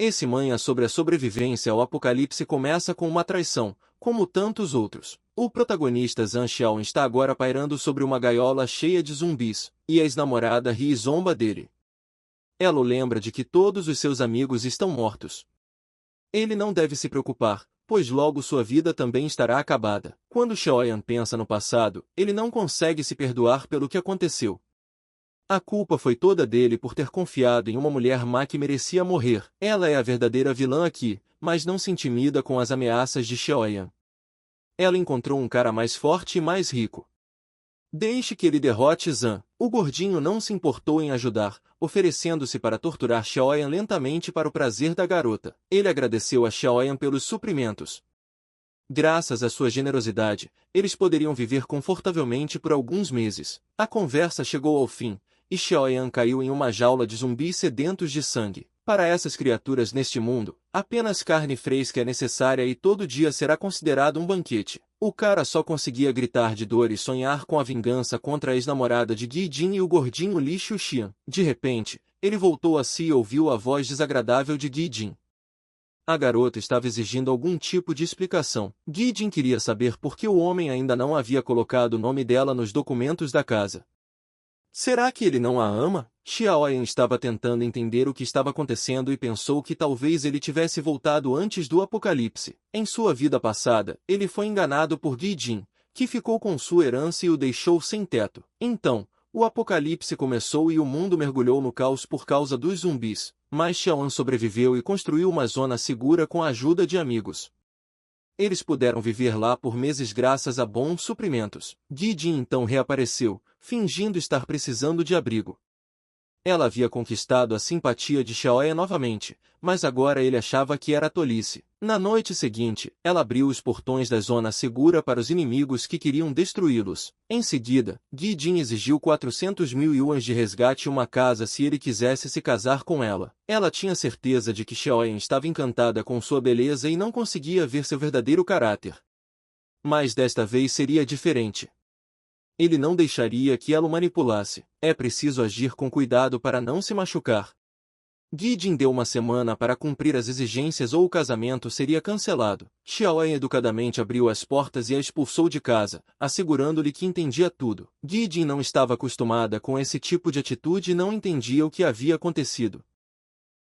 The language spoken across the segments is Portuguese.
Esse manha sobre a sobrevivência ao apocalipse começa com uma traição, como tantos outros. O protagonista Zhang Xiaoyan está agora pairando sobre uma gaiola cheia de zumbis, e a ex-namorada ri e zomba dele. Ela o lembra de que todos os seus amigos estão mortos. Ele não deve se preocupar, pois logo sua vida também estará acabada. Quando Xiaoyan pensa no passado, ele não consegue se perdoar pelo que aconteceu. A culpa foi toda dele por ter confiado em uma mulher má que merecia morrer. Ela é a verdadeira vilã aqui, mas não se intimida com as ameaças de Xiaoyan. Ela encontrou um cara mais forte e mais rico. Deixe que ele derrote Zhang. O gordinho não se importou em ajudar, oferecendo-se para torturar Xiaoyan lentamente para o prazer da garota. Ele agradeceu a Xiaoyan pelos suprimentos. Graças à sua generosidade, eles poderiam viver confortavelmente por alguns meses. A conversa chegou ao fim, e Xiaoyan caiu em uma jaula de zumbis sedentos de sangue. Para essas criaturas neste mundo, apenas carne fresca é necessária e todo dia será considerado um banquete. O cara só conseguia gritar de dor e sonhar com a vingança contra a ex-namorada de Gi Jin e o gordinho Li Xuxian. De repente, ele voltou a si e ouviu a voz desagradável de Gi Jin. A garota estava exigindo algum tipo de explicação. Gi Jin queria saber por que o homem ainda não havia colocado o nome dela nos documentos da casa. Será que ele não a ama? Xiaoyan estava tentando entender o que estava acontecendo e pensou que talvez ele tivesse voltado antes do apocalipse. Em sua vida passada, ele foi enganado por Gi Jin, que ficou com sua herança e o deixou sem teto. Então, o apocalipse começou e o mundo mergulhou no caos por causa dos zumbis, mas Xiaoyan sobreviveu e construiu uma zona segura com a ajuda de amigos. Eles puderam viver lá por meses graças a bons suprimentos. Gi Jin então reapareceu, fingindo estar precisando de abrigo. Ela havia conquistado a simpatia de Xiaoyan novamente, mas agora ele achava que era tolice. Na noite seguinte, ela abriu os portões da zona segura para os inimigos que queriam destruí-los. Em seguida, Gi Jin exigiu 400 mil yuans de resgate e uma casa se ele quisesse se casar com ela. Ela tinha certeza de que Xiaoyan estava encantada com sua beleza e não conseguia ver seu verdadeiro caráter. Mas desta vez seria diferente. Ele não deixaria que ela o manipulasse. É preciso agir com cuidado para não se machucar. Gi Jin deu uma semana para cumprir as exigências ou o casamento seria cancelado. Xiaoyan educadamente abriu as portas e a expulsou de casa, assegurando-lhe que entendia tudo. Gi Jin não estava acostumada com esse tipo de atitude e não entendia o que havia acontecido.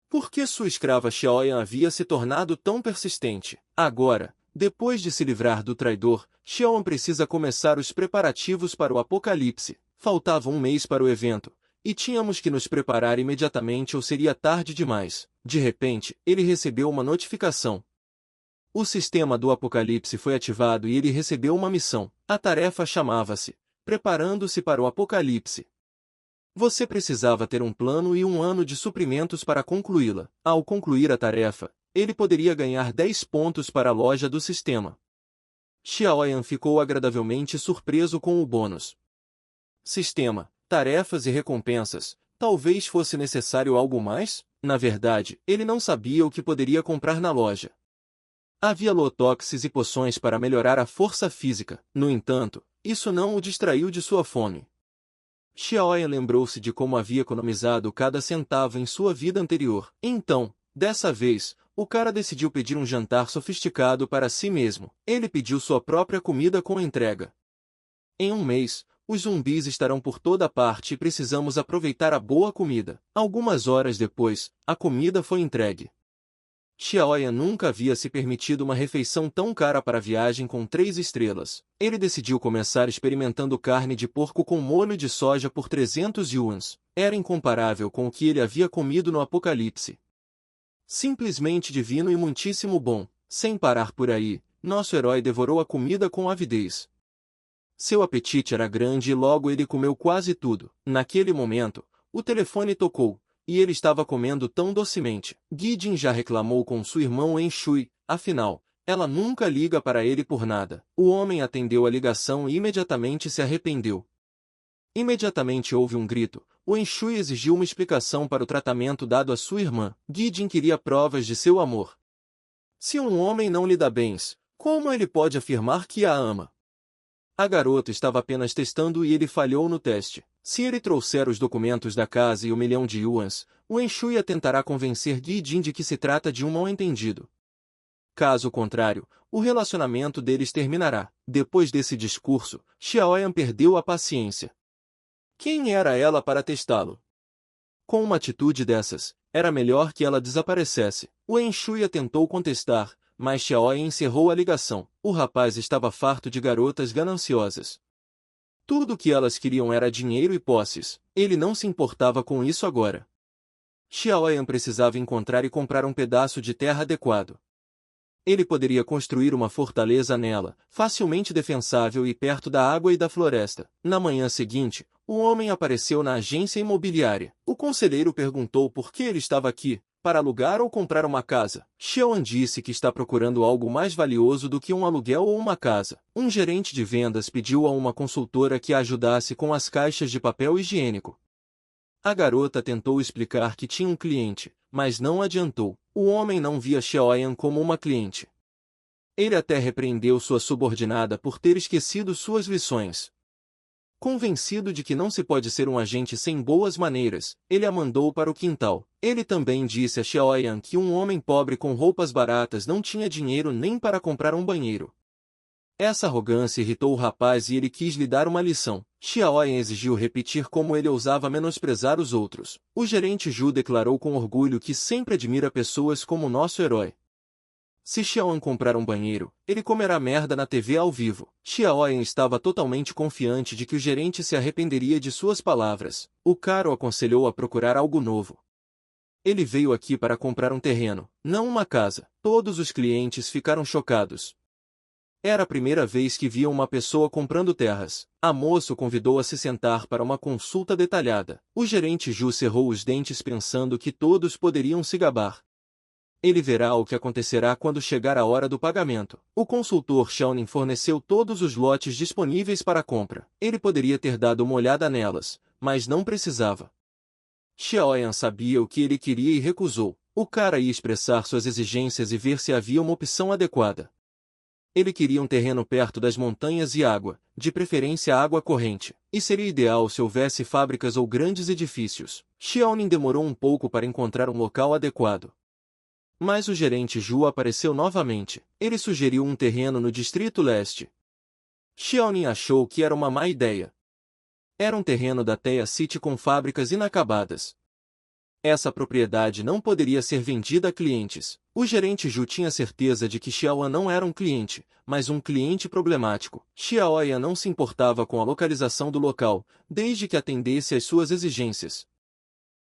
Por que sua escrava Xiaoyan havia se tornado tão persistente? Agora, depois de se livrar do traidor, Xiaoyan precisa começar os preparativos para o apocalipse. Faltava um mês para o evento, e tínhamos que nos preparar imediatamente ou seria tarde demais. De repente, ele recebeu uma notificação. O sistema do apocalipse foi ativado e ele recebeu uma missão. A tarefa chamava-se Preparando-se para o Apocalipse. Você precisava ter um plano e um ano de suprimentos para concluí-la. Ao concluir a tarefa, ele poderia ganhar 10 pontos para a loja do sistema. Xiaoyan ficou agradavelmente surpreso com o bônus. Sistema, tarefas e recompensas. Talvez fosse necessário algo mais? Na verdade, ele não sabia o que poderia comprar na loja. Havia lotoxes e poções para melhorar a força física. No entanto, isso não o distraiu de sua fome. Xiaoyan lembrou-se de como havia economizado cada centavo em sua vida anterior. Então, dessa vez, o cara decidiu pedir um jantar sofisticado para si mesmo. Ele pediu sua própria comida com entrega. Em um mês, os zumbis estarão por toda parte e precisamos aproveitar a boa comida. Algumas horas depois, a comida foi entregue. Xiaoyan nunca havia se permitido uma refeição tão cara para a viagem com 3 estrelas. Ele decidiu começar experimentando carne de porco com molho de soja por 300 yuans. Era incomparável com o que ele havia comido no Apocalipse. Simplesmente divino e muitíssimo bom. Sem parar por aí, nosso herói devorou a comida com avidez. Seu apetite era grande e logo ele comeu quase tudo. Naquele momento, o telefone tocou, e ele estava comendo tão docemente. Gi Jin já reclamou com seu irmão Enshui, afinal, ela nunca liga para ele por nada. O homem atendeu a ligação e imediatamente se arrependeu. Imediatamente houve um grito. O Enshui exigiu uma explicação para o tratamento dado à sua irmã. Gi Jin queria provas de seu amor. Se um homem não lhe dá bens, como ele pode afirmar que a ama? A garota estava apenas testando e ele falhou no teste. Se ele trouxer os documentos da casa e 1 milhão de yuans, o Enshuia tentará convencer Yi Jin de que se trata de um mal-entendido. Caso contrário, o relacionamento deles terminará. Depois desse discurso, Xiaoyan perdeu a paciência. Quem era ela para testá-lo? Com uma atitude dessas, era melhor que ela desaparecesse. O Enshuia tentou contestar, mas Xiaoyan encerrou a ligação. O rapaz estava farto de garotas gananciosas. Tudo o que elas queriam era dinheiro e posses. Ele não se importava com isso agora. Xiaoyan precisava encontrar e comprar um pedaço de terra adequado. Ele poderia construir uma fortaleza nela, facilmente defensável e perto da água e da floresta. Na manhã seguinte, o homem apareceu na agência imobiliária. O conselheiro perguntou por que ele estava aqui, para alugar ou comprar uma casa. Xiaoyan disse que está procurando algo mais valioso do que um aluguel ou uma casa. Um gerente de vendas pediu a uma consultora que a ajudasse com as caixas de papel higiênico. A garota tentou explicar que tinha um cliente, mas não adiantou. O homem não via Xiaoyan como uma cliente. Ele até repreendeu sua subordinada por ter esquecido suas lições. Convencido de que não se pode ser um agente sem boas maneiras, ele a mandou para o quintal. Ele também disse a Xiaoyan que um homem pobre com roupas baratas não tinha dinheiro nem para comprar um banheiro. Essa arrogância irritou o rapaz e ele quis lhe dar uma lição. Xiaoyan exigiu repetir como ele ousava menosprezar os outros. O gerente Zhu declarou com orgulho que sempre admira pessoas como nosso herói. Se Xiaoyan comprar um banheiro, ele comerá merda na TV ao vivo. Xiaoyan estava totalmente confiante de que o gerente se arrependeria de suas palavras. O cara o aconselhou a procurar algo novo. Ele veio aqui para comprar um terreno, não uma casa. Todos os clientes ficaram chocados. Era a primeira vez que viam uma pessoa comprando terras. A moça o convidou a se sentar para uma consulta detalhada. O gerente Zhu cerrou os dentes pensando que todos poderiam se gabar. Ele verá o que acontecerá quando chegar a hora do pagamento. O consultor Xiaonin forneceu todos os lotes disponíveis para a compra. Ele poderia ter dado uma olhada nelas, mas não precisava. Xiaoyan sabia o que ele queria e recusou. O cara ia expressar suas exigências e ver se havia uma opção adequada. Ele queria um terreno perto das montanhas e água, de preferência água corrente, e seria ideal se houvesse fábricas ou grandes edifícios. Xiaonin demorou um pouco para encontrar um local adequado. Mas o gerente Zhu apareceu novamente. Ele sugeriu um terreno no Distrito Leste. Xiaonin achou que era uma má ideia. Era um terreno da Teia City com fábricas inacabadas. Essa propriedade não poderia ser vendida a clientes. O gerente Zhu tinha certeza de que Xiaoyan não era um cliente, mas um cliente problemático. Xiaoyan não se importava com a localização do local, desde que atendesse às suas exigências.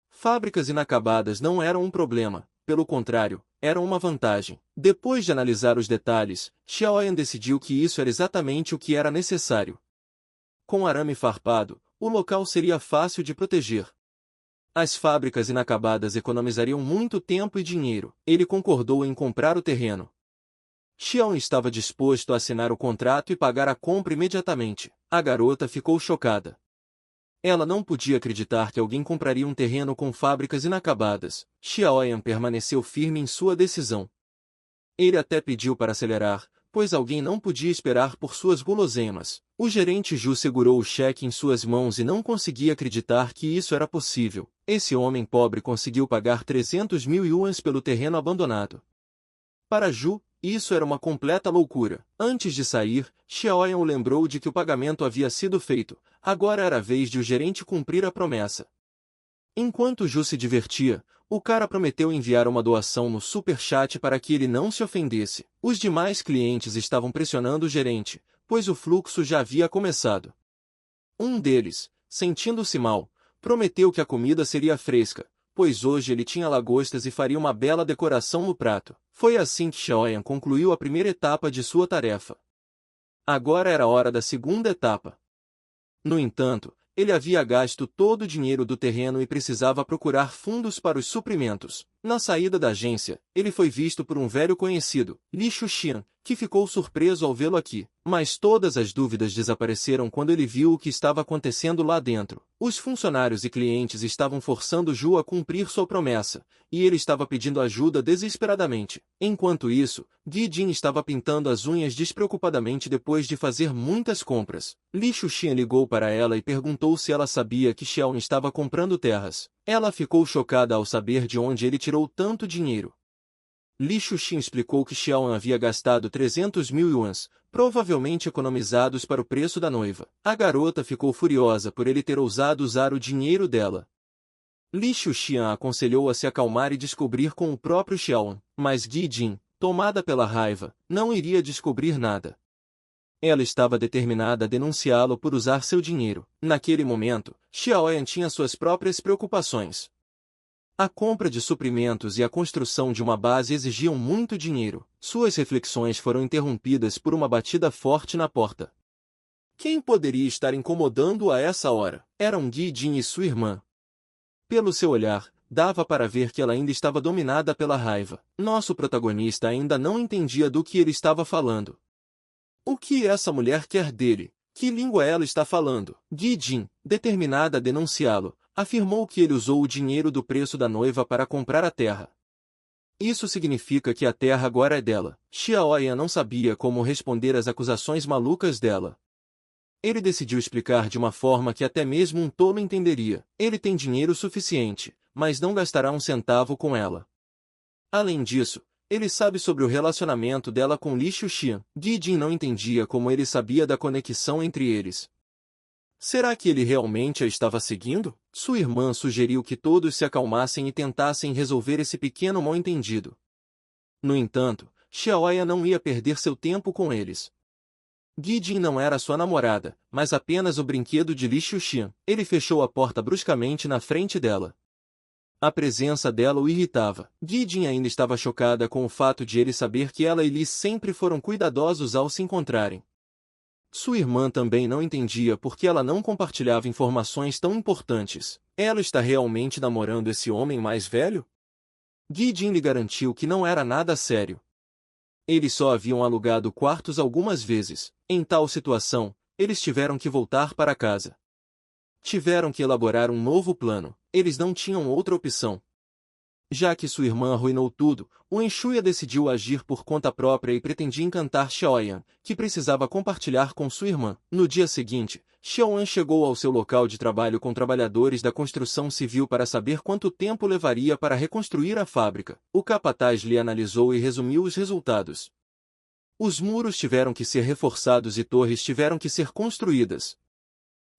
Fábricas inacabadas não eram um problema, pelo contrário, eram uma vantagem. Depois de analisar os detalhes, Xiaoyan decidiu que isso era exatamente o que era necessário. Com arame farpado, o local seria fácil de proteger. As fábricas inacabadas economizariam muito tempo e dinheiro. Ele concordou em comprar o terreno. Xiaoyan estava disposto a assinar o contrato e pagar a compra imediatamente. A garota ficou chocada. Ela não podia acreditar que alguém compraria um terreno com fábricas inacabadas. Xiaoyan permaneceu firme em sua decisão. Ele até pediu para acelerar, pois alguém não podia esperar por suas guloseimas. O gerente Zhu segurou o cheque em suas mãos e não conseguia acreditar que isso era possível. Esse homem pobre conseguiu pagar 300 mil yuans pelo terreno abandonado. Para Zhu, isso era uma completa loucura. Antes de sair, Xiaoyan o lembrou de que o pagamento havia sido feito. Agora era a vez de o gerente cumprir a promessa. Enquanto Zhu se divertia, o cara prometeu enviar uma doação no superchat para que ele não se ofendesse. Os demais clientes estavam pressionando o gerente, pois o fluxo já havia começado. Um deles, sentindo-se mal, prometeu que a comida seria fresca, pois hoje ele tinha lagostas e faria uma bela decoração no prato. Foi assim que Xiaoyan concluiu a primeira etapa de sua tarefa. Agora era a hora da segunda etapa. No entanto, ele havia gasto todo o dinheiro do terreno e precisava procurar fundos para os suprimentos. Na saída da agência, ele foi visto por um velho conhecido, Li Xuxian, que ficou surpreso ao vê-lo aqui. Mas todas as dúvidas desapareceram quando ele viu o que estava acontecendo lá dentro. Os funcionários e clientes estavam forçando Ju a cumprir sua promessa, e ele estava pedindo ajuda desesperadamente. Enquanto isso, Gi-jin estava pintando as unhas despreocupadamente depois de fazer muitas compras. Li Xuxian ligou para ela e perguntou se ela sabia que Xiaoyan estava comprando terras. Ela ficou chocada ao saber de onde ele tirou tanto dinheiro. Li Xuxian explicou que Xiaoyan havia gastado 300 mil yuans, provavelmente economizados para o preço da noiva. A garota ficou furiosa por ele ter ousado usar o dinheiro dela. Li Xuxian a aconselhou a se acalmar e descobrir com o próprio Xiaoyan, mas Gi-jin, tomada pela raiva, não iria descobrir nada. Ela estava determinada a denunciá-lo por usar seu dinheiro. Naquele momento, Xiaoyan tinha suas próprias preocupações. A compra de suprimentos e a construção de uma base exigiam muito dinheiro. Suas reflexões foram interrompidas por uma batida forte na porta. Quem poderia estar incomodando-o a essa hora? Eram Gi-jin e sua irmã. Pelo seu olhar, dava para ver que ela ainda estava dominada pela raiva. Nosso protagonista ainda não entendia do que ele estava falando. O que essa mulher quer dele? Que língua ela está falando? Gi-jin, determinada a denunciá-lo, afirmou que ele usou o dinheiro do preço da noiva para comprar a terra. Isso significa que a terra agora é dela. Xiaoyan não sabia como responder às acusações malucas dela. Ele decidiu explicar de uma forma que até mesmo um tolo entenderia. Ele tem dinheiro suficiente, mas não gastará um centavo com ela. Além disso, ele sabe sobre o relacionamento dela com Li Xuxian. Gi-jin não entendia como ele sabia da conexão entre eles. Será que ele realmente a estava seguindo? Sua irmã sugeriu que todos se acalmassem e tentassem resolver esse pequeno mal-entendido. No entanto, Xiaoyan não ia perder seu tempo com eles. Gi-jin não era sua namorada, mas apenas o brinquedo de Li Xuxian. Ele fechou a porta bruscamente na frente dela. A presença dela o irritava. Gi-jin ainda estava chocada com o fato de ele saber que ela e Li sempre foram cuidadosos ao se encontrarem. Sua irmã também não entendia por que ela não compartilhava informações tão importantes. Ela está realmente namorando esse homem mais velho? Gi-jin lhe garantiu que não era nada sério. Eles só haviam alugado quartos algumas vezes. Em tal situação, eles tiveram que voltar para casa. Tiveram que elaborar um novo plano. Eles não tinham outra opção. Já que sua irmã arruinou tudo, o Enxuia decidiu agir por conta própria e pretendia encantar Xiaoyan, que precisava compartilhar com sua irmã. No dia seguinte, Xiaoyan chegou ao seu local de trabalho com trabalhadores da construção civil para saber quanto tempo levaria para reconstruir a fábrica. O capataz lhe analisou e resumiu os resultados. Os muros tiveram que ser reforçados e torres tiveram que ser construídas.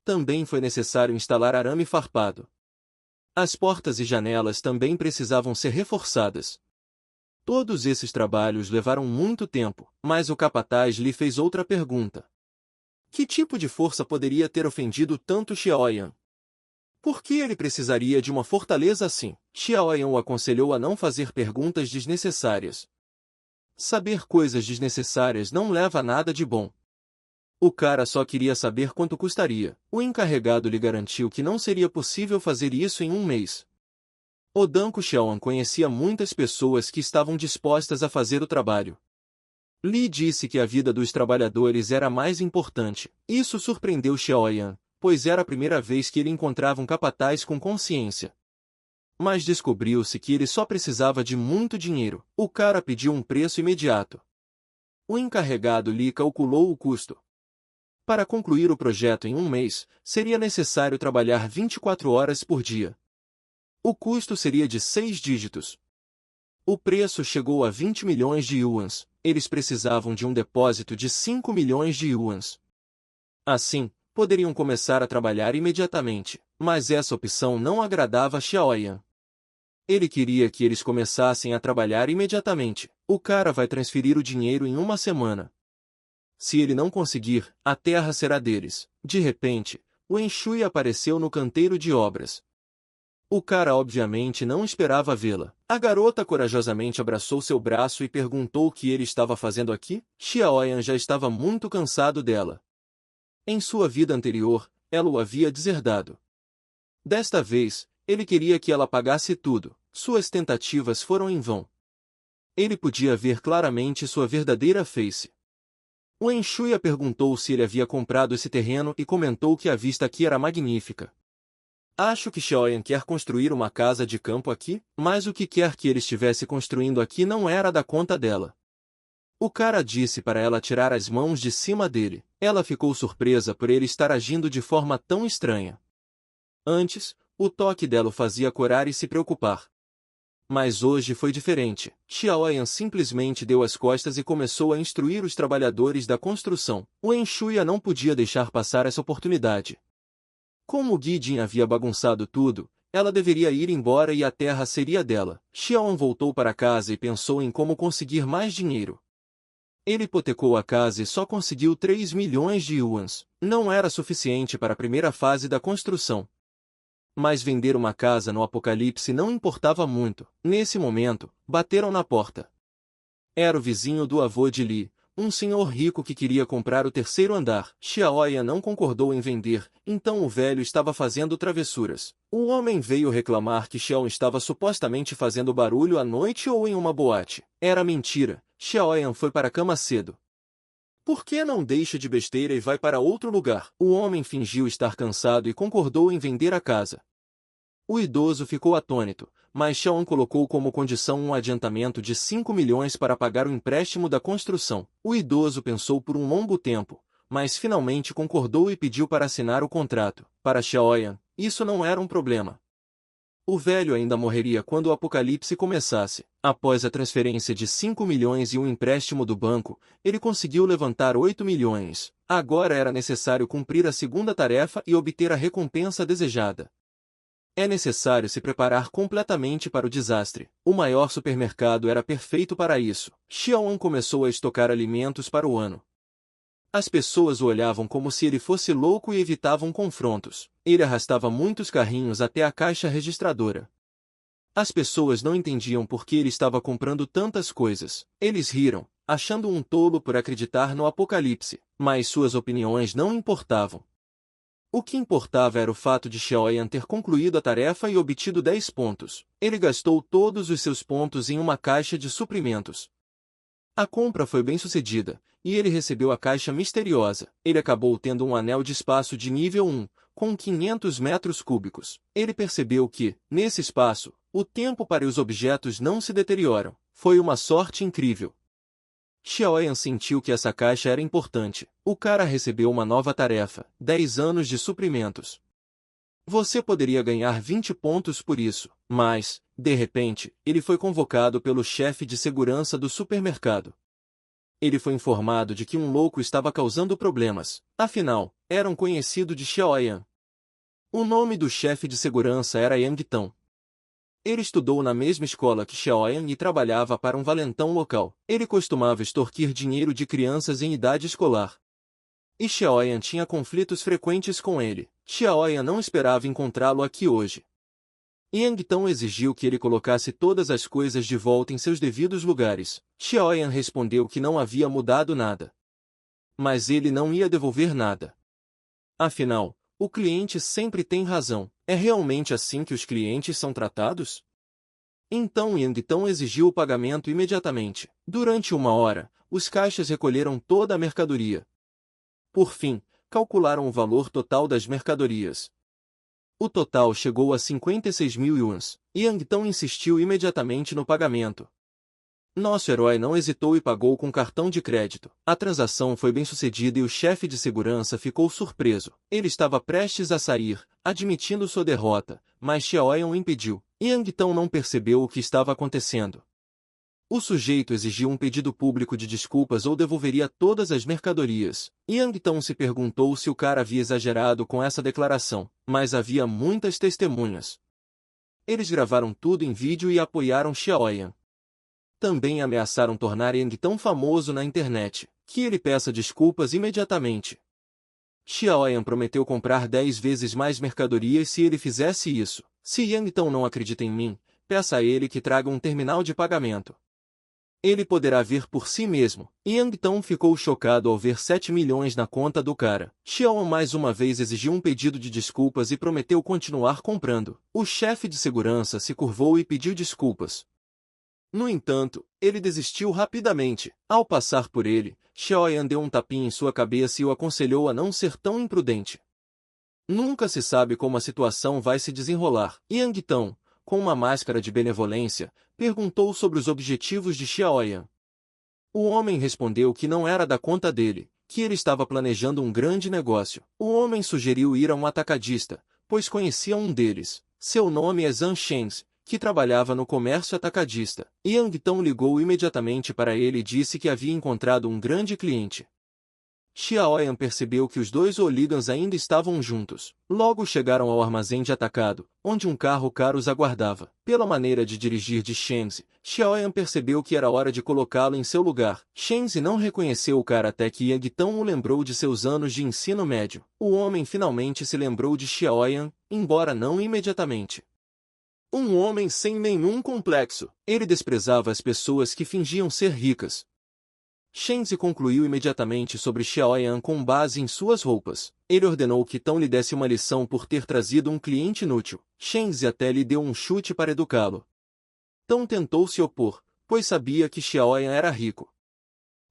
Também foi necessário instalar arame farpado. As portas e janelas também precisavam ser reforçadas. Todos esses trabalhos levaram muito tempo, mas o capataz lhe fez outra pergunta. Que tipo de força poderia ter ofendido tanto Xiaoyan? Por que ele precisaria de uma fortaleza assim? Xiaoyan o aconselhou a não fazer perguntas desnecessárias. Saber coisas desnecessárias não leva a nada de bom. O cara só queria saber quanto custaria. O encarregado lhe garantiu que não seria possível fazer isso em um mês. O Danko Xiaoyan conhecia muitas pessoas que estavam dispostas a fazer o trabalho. Li disse que a vida dos trabalhadores era mais importante. Isso surpreendeu Xiaoyan, pois era a primeira vez que ele encontrava um capataz com consciência. Mas descobriu-se que ele só precisava de muito dinheiro. O cara pediu um preço imediato. O encarregado lhe calculou o custo. Para concluir o projeto em um mês, seria necessário trabalhar 24 horas por dia. O custo seria de 6 dígitos. O preço chegou a 20 milhões de yuans. Eles precisavam de um depósito de 5 milhões de yuans. Assim, poderiam começar a trabalhar imediatamente. Mas essa opção não agradava a Xiaoyan. Ele queria que eles começassem a trabalhar imediatamente. O cara vai transferir o dinheiro em uma semana. Se ele não conseguir, a terra será deles. De repente, o Enxui apareceu no canteiro de obras. O cara obviamente não esperava vê-la. A garota corajosamente abraçou seu braço e perguntou o que ele estava fazendo aqui. Xiaoyan já estava muito cansado dela. Em sua vida anterior, ela o havia deserdado. Desta vez, ele queria que ela pagasse tudo. Suas tentativas foram em vão. Ele podia ver claramente sua verdadeira face. O Enshuia perguntou se ele havia comprado esse terreno e comentou que a vista aqui era magnífica. Acho que Xiaoyan quer construir uma casa de campo aqui, mas o que quer que ele estivesse construindo aqui não era da conta dela. O cara disse para ela tirar as mãos de cima dele. Ela ficou surpresa por ele estar agindo de forma tão estranha. Antes, o toque dela o fazia corar e se preocupar. Mas hoje foi diferente. Xiaoyan simplesmente deu as costas e começou a instruir os trabalhadores da construção. O Enshuia não podia deixar passar essa oportunidade. Como Guijin havia bagunçado tudo, ela deveria ir embora e a terra seria dela. Xiaoyan voltou para casa e pensou em como conseguir mais dinheiro. Ele hipotecou a casa e só conseguiu 3 milhões de yuans. Não era suficiente para a primeira fase da construção. Mas vender uma casa no apocalipse não importava muito. Nesse momento, bateram na porta. Era o vizinho do avô de Li, um senhor rico que queria comprar o terceiro andar. Xiaoyan não concordou em vender, então o velho estava fazendo travessuras. O homem veio reclamar que Xiaoyan estava supostamente fazendo barulho à noite ou em uma boate. Era mentira. Xiaoyan foi para a cama cedo. Por que não deixa de besteira e vai para outro lugar? O homem fingiu estar cansado e concordou em vender a casa. O idoso ficou atônito, mas Xiaoyan colocou como condição um adiantamento de 5 milhões para pagar o empréstimo da construção. O idoso pensou por um longo tempo, mas finalmente concordou e pediu para assinar o contrato. Para Xiaoyan, isso não era um problema. O velho ainda morreria quando o apocalipse começasse. Após a transferência de 5 milhões e um empréstimo do banco, ele conseguiu levantar 8 milhões. Agora era necessário cumprir a segunda tarefa e obter a recompensa desejada. É necessário se preparar completamente para o desastre. O maior supermercado era perfeito para isso. Xiaoyan começou a estocar alimentos para o ano. As pessoas o olhavam como se ele fosse louco e evitavam confrontos. Ele arrastava muitos carrinhos até a caixa registradora. As pessoas não entendiam por que ele estava comprando tantas coisas. Eles riram, achando um tolo por acreditar no apocalipse, mas suas opiniões não importavam. O que importava era o fato de Xiaoyan ter concluído a tarefa e obtido 10 pontos. Ele gastou todos os seus pontos em uma caixa de suprimentos. A compra foi bem sucedida, e ele recebeu a caixa misteriosa. Ele acabou tendo um anel de espaço de nível 1, com 500 metros cúbicos. Ele percebeu que, nesse espaço, o tempo para os objetos não se deterioram. Foi uma sorte incrível. Xiaoyan sentiu que essa caixa era importante. O cara recebeu uma nova tarefa, 10 anos de suprimentos. Você poderia ganhar 20 pontos por isso, mas, de repente, ele foi convocado pelo chefe de segurança do supermercado. Ele foi informado de que um louco estava causando problemas. Afinal, era um conhecido de Xiaoyan. O nome do chefe de segurança era Yang Tang. Ele estudou na mesma escola que Xiaoyan e trabalhava para um valentão local. Ele costumava extorquir dinheiro de crianças em idade escolar. E Xiaoyan tinha conflitos frequentes com ele. Xiaoyan não esperava encontrá-lo aqui hoje. Yang Tang exigiu que ele colocasse todas as coisas de volta em seus devidos lugares. Xiaoyan respondeu que não havia mudado nada. Mas ele não ia devolver nada. Afinal, o cliente sempre tem razão. É realmente assim que os clientes são tratados? Então Yang Tang exigiu o pagamento imediatamente. Durante 1 hora, os caixas recolheram toda a mercadoria. Por fim, calcularam o valor total das mercadorias. O total chegou a 56 mil yuans. Yang Tang insistiu imediatamente no pagamento. Nosso herói não hesitou e pagou com cartão de crédito. A transação foi bem sucedida e o chefe de segurança ficou surpreso. Ele estava prestes a sair, admitindo sua derrota, mas Xiaoyan o impediu. Yang Tang não percebeu o que estava acontecendo. O sujeito exigiu um pedido público de desculpas ou devolveria todas as mercadorias. Yang Tang se perguntou se o cara havia exagerado com essa declaração, mas havia muitas testemunhas. Eles gravaram tudo em vídeo e apoiaram Xiaoyan. Também ameaçaram tornar Yang tão famoso na internet, que ele peça desculpas imediatamente. Xiaoyan prometeu comprar 10 vezes mais mercadorias se ele fizesse isso. Se Yang Tang não acredita em mim, peça a ele que traga um terminal de pagamento. Ele poderá ver por si mesmo. Yang Tang ficou chocado ao ver 7 milhões na conta do cara. Xiaoyan mais uma vez exigiu um pedido de desculpas e prometeu continuar comprando. O chefe de segurança se curvou e pediu desculpas. No entanto, ele desistiu rapidamente. Ao passar por ele, Xiaoyan deu um tapinha em sua cabeça e o aconselhou a não ser tão imprudente. Nunca se sabe como a situação vai se desenrolar. Yang Tong, com uma máscara de benevolência, perguntou sobre os objetivos de Xiaoyan. O homem respondeu que não era da conta dele, que ele estava planejando um grande negócio. O homem sugeriu ir a um atacadista, pois conhecia um deles. Seu nome é Zhang Shenzi, que trabalhava no comércio atacadista. Yang Tong ligou imediatamente para ele e disse que havia encontrado um grande cliente. Xiaoyan percebeu que os dois hooligans ainda estavam juntos. Logo chegaram ao armazém de atacado, onde um carro caro os aguardava. Pela maneira de dirigir de Shenzi, Xiaoyan percebeu que era hora de colocá-lo em seu lugar. Shenzi não reconheceu o cara até que Yang Tong o lembrou de seus anos de ensino médio. O homem finalmente se lembrou de Xiaoyan, embora não imediatamente. Um homem sem nenhum complexo. Ele desprezava as pessoas que fingiam ser ricas. Shenzi concluiu imediatamente sobre Xiaoyan com base em suas roupas. Ele ordenou que Tong lhe desse uma lição por ter trazido um cliente inútil. Shenzi até lhe deu um chute para educá-lo. Tong tentou se opor, pois sabia que Xiaoyan era rico.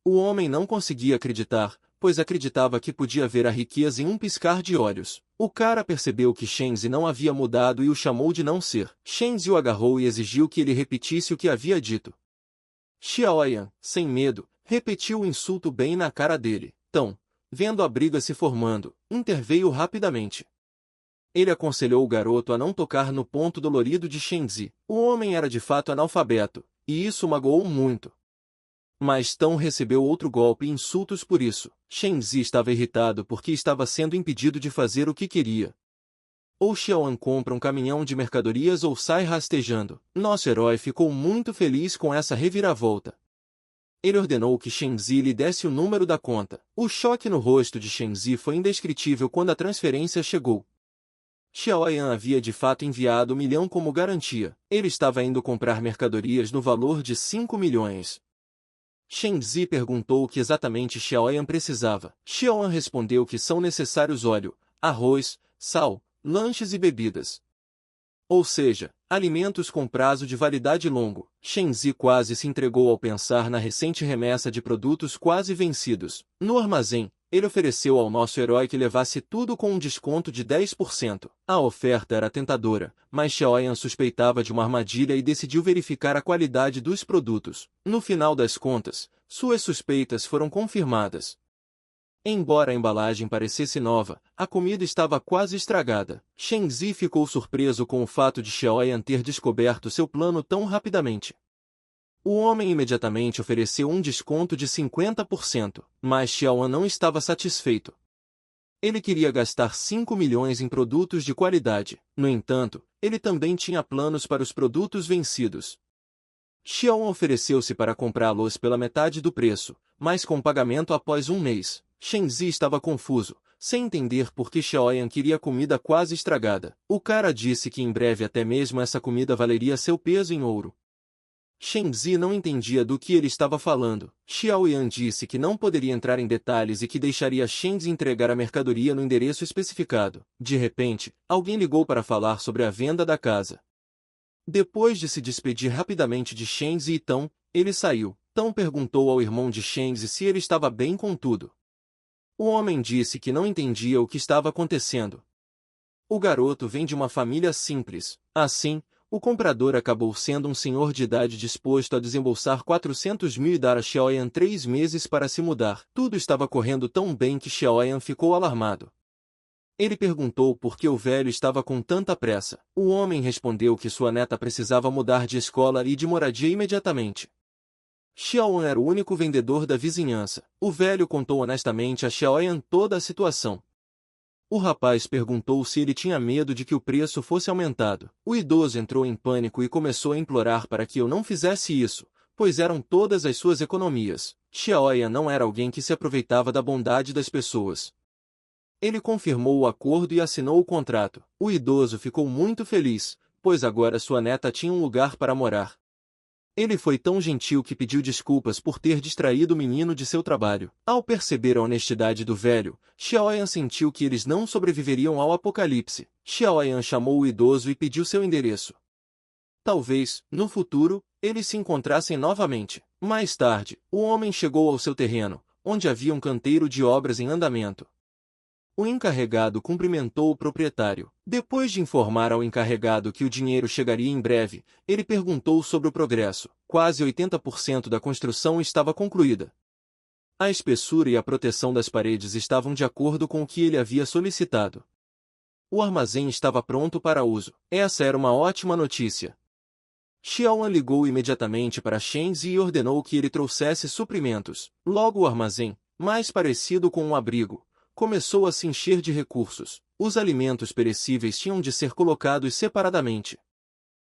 O homem não conseguia acreditar, pois acreditava que podia ver a riqueza em um piscar de olhos. O cara percebeu que Shenzi não havia mudado e o chamou de não ser. Shenzi o agarrou e exigiu que ele repetisse o que havia dito. Xiaoyan, sem medo, repetiu o insulto bem na cara dele. Tong, vendo a briga se formando, interveio rapidamente. Ele aconselhou o garoto a não tocar no ponto dolorido de Shenzi. O homem era de fato analfabeto, e isso magoou muito. Mas Tong recebeu outro golpe e insultos por isso. Shenzi estava irritado porque estava sendo impedido de fazer o que queria. Ou Xiaoyan compra um caminhão de mercadorias ou sai rastejando. Nosso herói ficou muito feliz com essa reviravolta. Ele ordenou que Shenzi lhe desse o número da conta. O choque no rosto de Shenzi foi indescritível quando a transferência chegou. Xiaoyan havia de fato enviado 1 milhão como garantia. Ele estava indo comprar mercadorias no valor de 5 milhões. Shenzi perguntou o que exatamente Xiaoyan precisava. Xiaoyan respondeu que são necessários óleo, arroz, sal, lanches e bebidas. Ou seja, alimentos com prazo de validade longo. Shenzi quase se entregou ao pensar na recente remessa de produtos quase vencidos. No armazém, ele ofereceu ao nosso herói que levasse tudo com um desconto de 10%. A oferta era tentadora, mas Xiaoyan suspeitava de uma armadilha e decidiu verificar a qualidade dos produtos. No final das contas, suas suspeitas foram confirmadas. Embora a embalagem parecesse nova, a comida estava quase estragada. Shenzi ficou surpreso com o fato de Xiaoyan ter descoberto seu plano tão rapidamente. O homem imediatamente ofereceu um desconto de 50%, mas Xiaoyan não estava satisfeito. Ele queria gastar 5 milhões em produtos de qualidade. No entanto, ele também tinha planos para os produtos vencidos. Xiaoyan ofereceu-se para comprá-los pela metade do preço, mas com pagamento após um mês. Shenzi estava confuso, sem entender por que Xiaoyan queria comida quase estragada. O cara disse que em breve até mesmo essa comida valeria seu peso em ouro. Shenzi não entendia do que ele estava falando. Xiaoyan disse que não poderia entrar em detalhes e que deixaria Shenzi entregar a mercadoria no endereço especificado. De repente, alguém ligou para falar sobre a venda da casa. Depois de se despedir rapidamente de Shenzi e Tong, ele saiu. Tong perguntou ao irmão de Shenzi se ele estava bem com tudo. O homem disse que não entendia o que estava acontecendo. O garoto vem de uma família simples. Assim, o comprador acabou sendo um senhor de idade disposto a desembolsar 400 mil e dar a Xiaoyan 3 meses para se mudar. Tudo estava correndo tão bem que Xiaoyan ficou alarmado. Ele perguntou por que o velho estava com tanta pressa. O homem respondeu que sua neta precisava mudar de escola e de moradia imediatamente. Xiaoyan era o único vendedor da vizinhança. O velho contou honestamente a Xiaoyan toda a situação. O rapaz perguntou se ele tinha medo de que o preço fosse aumentado. O idoso entrou em pânico e começou a implorar para que eu não fizesse isso, pois eram todas as suas economias. Xiaoyan não era alguém que se aproveitava da bondade das pessoas. Ele confirmou o acordo e assinou o contrato. O idoso ficou muito feliz, pois agora sua neta tinha um lugar para morar. Ele foi tão gentil que pediu desculpas por ter distraído o menino de seu trabalho. Ao perceber a honestidade do velho, Xiaoyan sentiu que eles não sobreviveriam ao apocalipse. Xiaoyan chamou o idoso e pediu seu endereço. Talvez, no futuro, eles se encontrassem novamente. Mais tarde, o homem chegou ao seu terreno, onde havia um canteiro de obras em andamento. O encarregado cumprimentou o proprietário. Depois de informar ao encarregado que o dinheiro chegaria em breve, ele perguntou sobre o progresso. Quase 80% da construção estava concluída. A espessura e a proteção das paredes estavam de acordo com o que ele havia solicitado. O armazém estava pronto para uso. Essa era uma ótima notícia. Xiaoan ligou imediatamente para Shen Zi e ordenou que ele trouxesse suprimentos. Logo o armazém, mais parecido com um abrigo, começou a se encher de recursos. Os alimentos perecíveis tinham de ser colocados separadamente.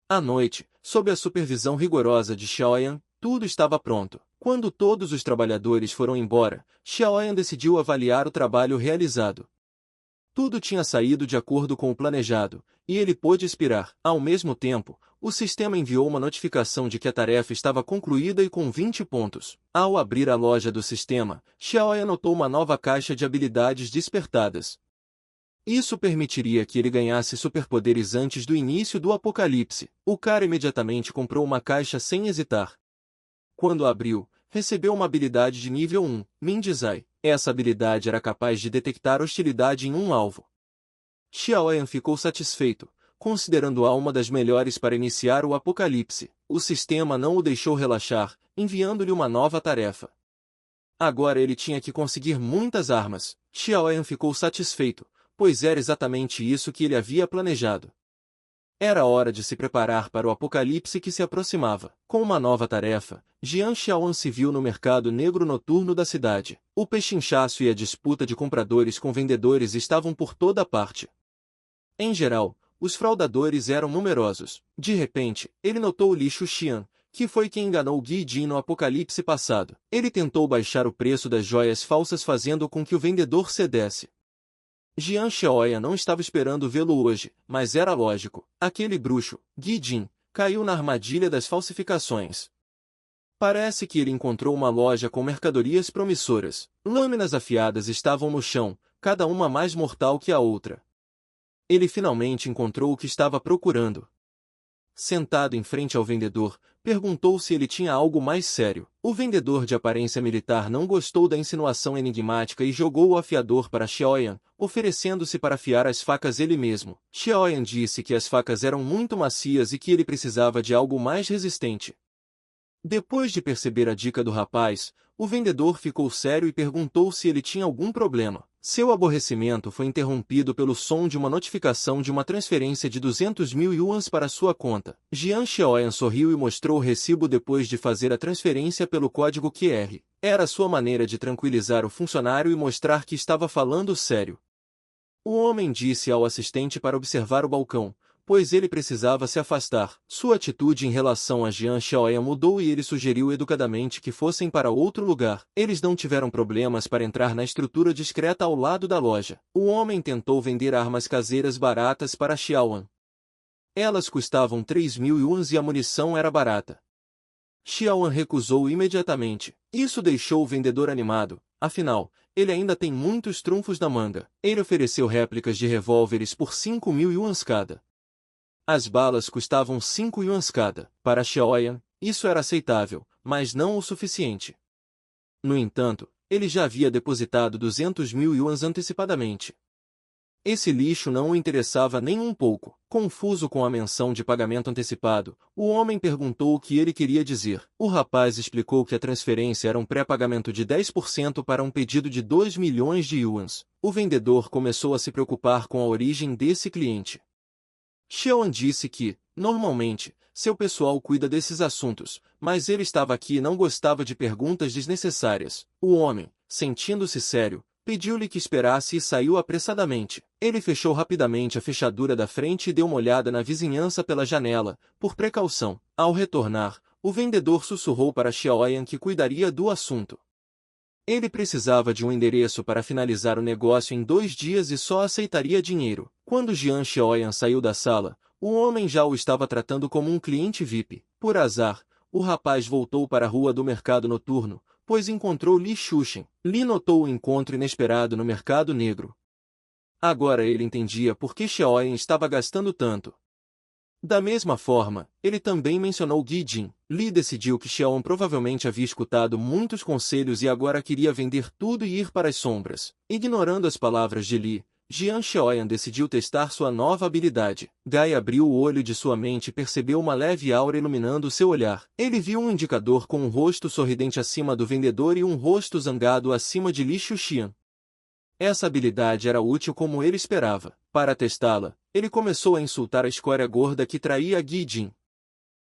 À noite, sob a supervisão rigorosa de Xiaoyan, tudo estava pronto. Quando todos os trabalhadores foram embora, Xiaoyan decidiu avaliar o trabalho realizado. Tudo tinha saído de acordo com o planejado, e ele pôde expirar. Ao mesmo tempo, o sistema enviou uma notificação de que a tarefa estava concluída e com 20 pontos. Ao abrir a loja do sistema, Xiaoyan notou uma nova caixa de habilidades despertadas. Isso permitiria que ele ganhasse superpoderes antes do início do apocalipse. O cara imediatamente comprou uma caixa sem hesitar. Quando abriu, recebeu uma habilidade de nível 1, Mindizai. Essa habilidade era capaz de detectar hostilidade em um alvo. Xiaoyan ficou satisfeito, considerando-a uma das melhores para iniciar o apocalipse. O sistema não o deixou relaxar, enviando-lhe uma nova tarefa. Agora ele tinha que conseguir muitas armas. Xiaoyan ficou satisfeito, pois era exatamente isso que ele havia planejado. Era hora de se preparar para o apocalipse que se aproximava. Com uma nova tarefa, Jian Xiaoan se viu no mercado negro noturno da cidade. O pechinchaço e a disputa de compradores com vendedores estavam por toda parte. Em geral, os fraudadores eram numerosos. De repente, ele notou Li Shuxian, que foi quem enganou Gui Jin no apocalipse passado. Ele tentou baixar o preço das joias falsas fazendo com que o vendedor cedesse. Jian Xiaoyan não estava esperando vê-lo hoje, mas era lógico. Aquele bruxo, Gui Jin, caiu na armadilha das falsificações. Parece que ele encontrou uma loja com mercadorias promissoras. Lâminas afiadas estavam no chão, cada uma mais mortal que a outra. Ele finalmente encontrou o que estava procurando. Sentado em frente ao vendedor, perguntou se ele tinha algo mais sério. O vendedor de aparência militar não gostou da insinuação enigmática e jogou o afiador para Xiaoyan, oferecendo-se para afiar as facas ele mesmo. Xiaoyan disse que as facas eram muito macias e que ele precisava de algo mais resistente. Depois de perceber a dica do rapaz, o vendedor ficou sério e perguntou se ele tinha algum problema. Seu aborrecimento foi interrompido pelo som de uma notificação de uma transferência de 200 mil yuans para sua conta. Jian Xiaoyan sorriu e mostrou o recibo depois de fazer a transferência pelo código QR. Era sua maneira de tranquilizar o funcionário e mostrar que estava falando sério. O homem disse ao assistente para observar o balcão, pois ele precisava se afastar. Sua atitude em relação a Jian Xiaoyan mudou e ele sugeriu educadamente que fossem para outro lugar. Eles não tiveram problemas para entrar na estrutura discreta ao lado da loja. O homem tentou vender armas caseiras baratas para Xiaoyan. Elas custavam 3 mil yuans e a munição era barata. Xiaoyan recusou imediatamente. Isso deixou o vendedor animado, afinal, ele ainda tem muitos trunfos na manga. Ele ofereceu réplicas de revólveres por 5 mil yuans cada. As balas custavam 5 yuans cada. Para Xiaoyan, isso era aceitável, mas não o suficiente. No entanto, ele já havia depositado 200 mil yuans antecipadamente. Esse lixo não o interessava nem um pouco. Confuso com a menção de pagamento antecipado, o homem perguntou o que ele queria dizer. O rapaz explicou que a transferência era um pré-pagamento de 10% para um pedido de 2 milhões de yuans. O vendedor começou a se preocupar com a origem desse cliente. Xiaoyan disse que, normalmente, seu pessoal cuida desses assuntos, mas ele estava aqui e não gostava de perguntas desnecessárias. O homem, sentindo-se sério, pediu-lhe que esperasse e saiu apressadamente. Ele fechou rapidamente a fechadura da frente e deu uma olhada na vizinhança pela janela, por precaução. Ao retornar, o vendedor sussurrou para Xiaoyan que cuidaria do assunto. Ele precisava de um endereço para finalizar o negócio em 2 dias e só aceitaria dinheiro. Quando Jian Xiaoyan saiu da sala, o homem já o estava tratando como um cliente VIP. Por azar, o rapaz voltou para a rua do mercado noturno, pois encontrou Li Shuxian. Li notou o encontro inesperado no mercado negro. Agora ele entendia por que Xiaoyan estava gastando tanto. Da mesma forma, ele também mencionou Gui Jin. Li decidiu que Xiaoan provavelmente havia escutado muitos conselhos e agora queria vender tudo e ir para as sombras. Ignorando as palavras de Li, Jian Xiaoyan decidiu testar sua nova habilidade. Gai abriu o olho de sua mente e percebeu uma leve aura iluminando seu olhar. Ele viu um indicador com um rosto sorridente acima do vendedor e um rosto zangado acima de Li Xuxian. Essa habilidade era útil como ele esperava. Para testá-la, ele começou a insultar a escória gorda que traía Gui Jin.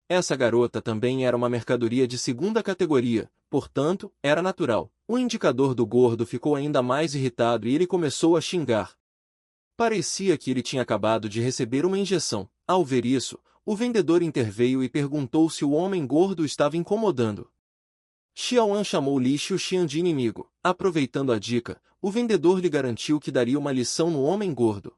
Essa garota também era uma mercadoria de segunda categoria, portanto, era natural. O indicador do gordo ficou ainda mais irritado e ele começou a xingar. Parecia que ele tinha acabado de receber uma injeção. Ao ver isso, o vendedor interveio e perguntou se o homem gordo estava incomodando. Xiaoan chamou Li Xuxian de inimigo. Aproveitando a dica, o vendedor lhe garantiu que daria uma lição no homem gordo.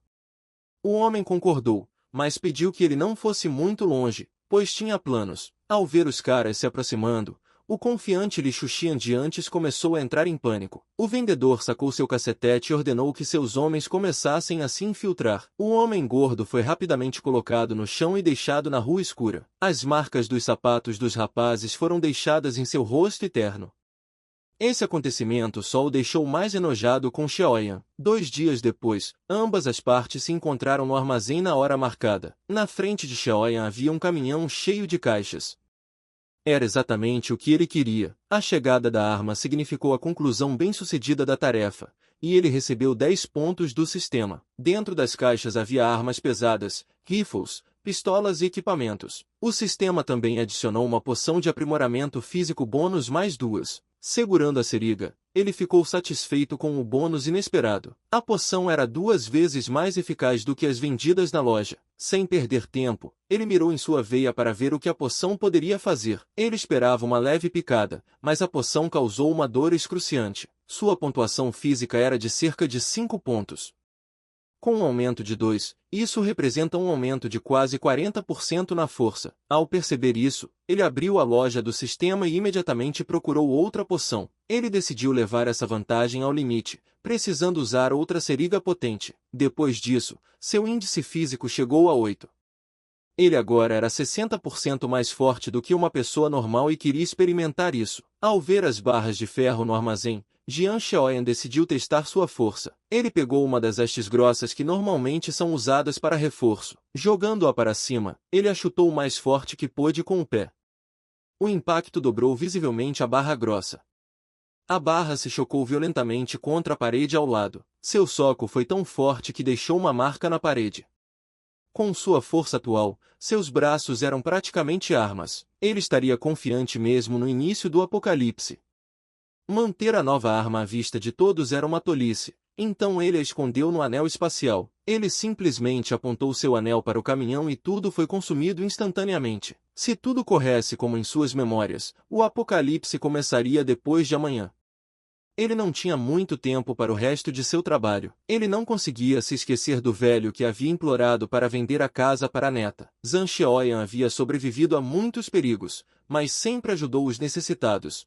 O homem concordou, mas pediu que ele não fosse muito longe, pois tinha planos. Ao ver os caras se aproximando, o confiante Li Xuxian de antes começou a entrar em pânico. O vendedor sacou seu cacetete e ordenou que seus homens começassem a se infiltrar. O homem gordo foi rapidamente colocado no chão e deixado na rua escura. As marcas dos sapatos dos rapazes foram deixadas em seu rosto eterno. Esse acontecimento só o deixou mais enojado com Xiaoyan. 2 dias depois, ambas as partes se encontraram no armazém na hora marcada. Na frente de Xiaoyan havia um caminhão cheio de caixas. Era exatamente o que ele queria. A chegada da arma significou a conclusão bem-sucedida da tarefa, e ele recebeu 10 pontos do sistema. Dentro das caixas havia armas pesadas, rifles, pistolas e equipamentos. O sistema também adicionou uma poção de aprimoramento físico bônus mais 2. Segurando a seringa, ele ficou satisfeito com o bônus inesperado. A poção era 2 vezes mais eficaz do que as vendidas na loja. Sem perder tempo, ele mirou em sua veia para ver o que a poção poderia fazer. Ele esperava uma leve picada, mas a poção causou uma dor excruciante. Sua pontuação física era de cerca de 5 pontos. Com um aumento de 2, isso representa um aumento de quase 40% na força. Ao perceber isso, ele abriu a loja do sistema e imediatamente procurou outra poção. Ele decidiu levar essa vantagem ao limite, precisando usar outra seringa potente. Depois disso, seu índice físico chegou a 8. Ele agora era 60% mais forte do que uma pessoa normal e queria experimentar isso. Ao ver as barras de ferro no armazém, Jian Xiaoyan decidiu testar sua força. Ele pegou uma das hastes grossas que normalmente são usadas para reforço. Jogando-a para cima, ele a chutou o mais forte que pôde com o pé. O impacto dobrou visivelmente a barra grossa. A barra se chocou violentamente contra a parede ao lado. Seu soco foi tão forte que deixou uma marca na parede. Com sua força atual, seus braços eram praticamente armas. Ele estaria confiante mesmo no início do apocalipse. Manter a nova arma à vista de todos era uma tolice, então ele a escondeu no anel espacial. Ele simplesmente apontou seu anel para o caminhão e tudo foi consumido instantaneamente. Se tudo corresse como em suas memórias, o apocalipse começaria depois de amanhã. Ele não tinha muito tempo para o resto de seu trabalho. Ele não conseguia se esquecer do velho que havia implorado para vender a casa para a neta. Zhang Xiaoyan havia sobrevivido a muitos perigos, mas sempre ajudou os necessitados.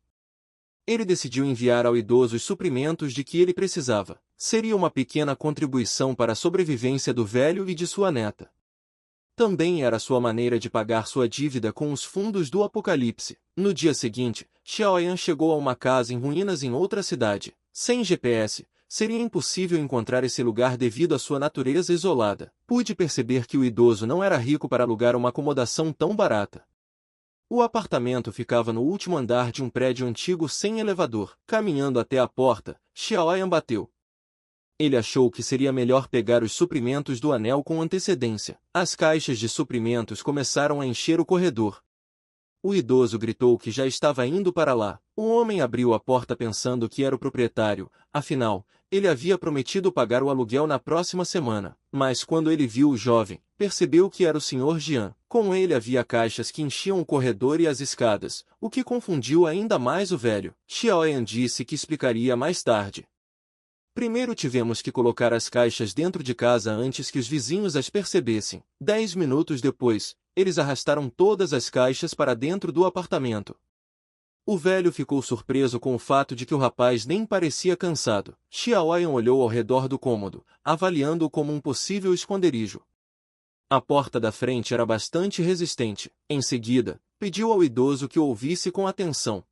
Ele decidiu enviar ao idoso os suprimentos de que ele precisava. Seria uma pequena contribuição para a sobrevivência do velho e de sua neta. Também era sua maneira de pagar sua dívida com os fundos do apocalipse. No dia seguinte, Xiaoyan chegou a uma casa em ruínas em outra cidade. Sem GPS, seria impossível encontrar esse lugar devido à sua natureza isolada. Pude perceber que o idoso não era rico para alugar uma acomodação tão barata. O apartamento ficava no último andar de um prédio antigo sem elevador. Caminhando até a porta, Xiaoyan bateu. Ele achou que seria melhor pegar os suprimentos do anel com antecedência. As caixas de suprimentos começaram a encher o corredor. O idoso gritou que já estava indo para lá. O homem abriu a porta pensando que era o proprietário, afinal, ele havia prometido pagar o aluguel na próxima semana. Mas quando ele viu o jovem, percebeu que era o Sr. Jian. Com ele havia caixas que enchiam o corredor e as escadas, o que confundiu ainda mais o velho. Xiaoyan disse que explicaria mais tarde. Primeiro tivemos que colocar as caixas dentro de casa antes que os vizinhos as percebessem. 10 minutos depois, eles arrastaram todas as caixas para dentro do apartamento. O velho ficou surpreso com o fato de que o rapaz nem parecia cansado. Xiaoyan olhou ao redor do cômodo, avaliando-o como um possível esconderijo. A porta da frente era bastante resistente. Em seguida, pediu ao idoso que o ouvisse com atenção.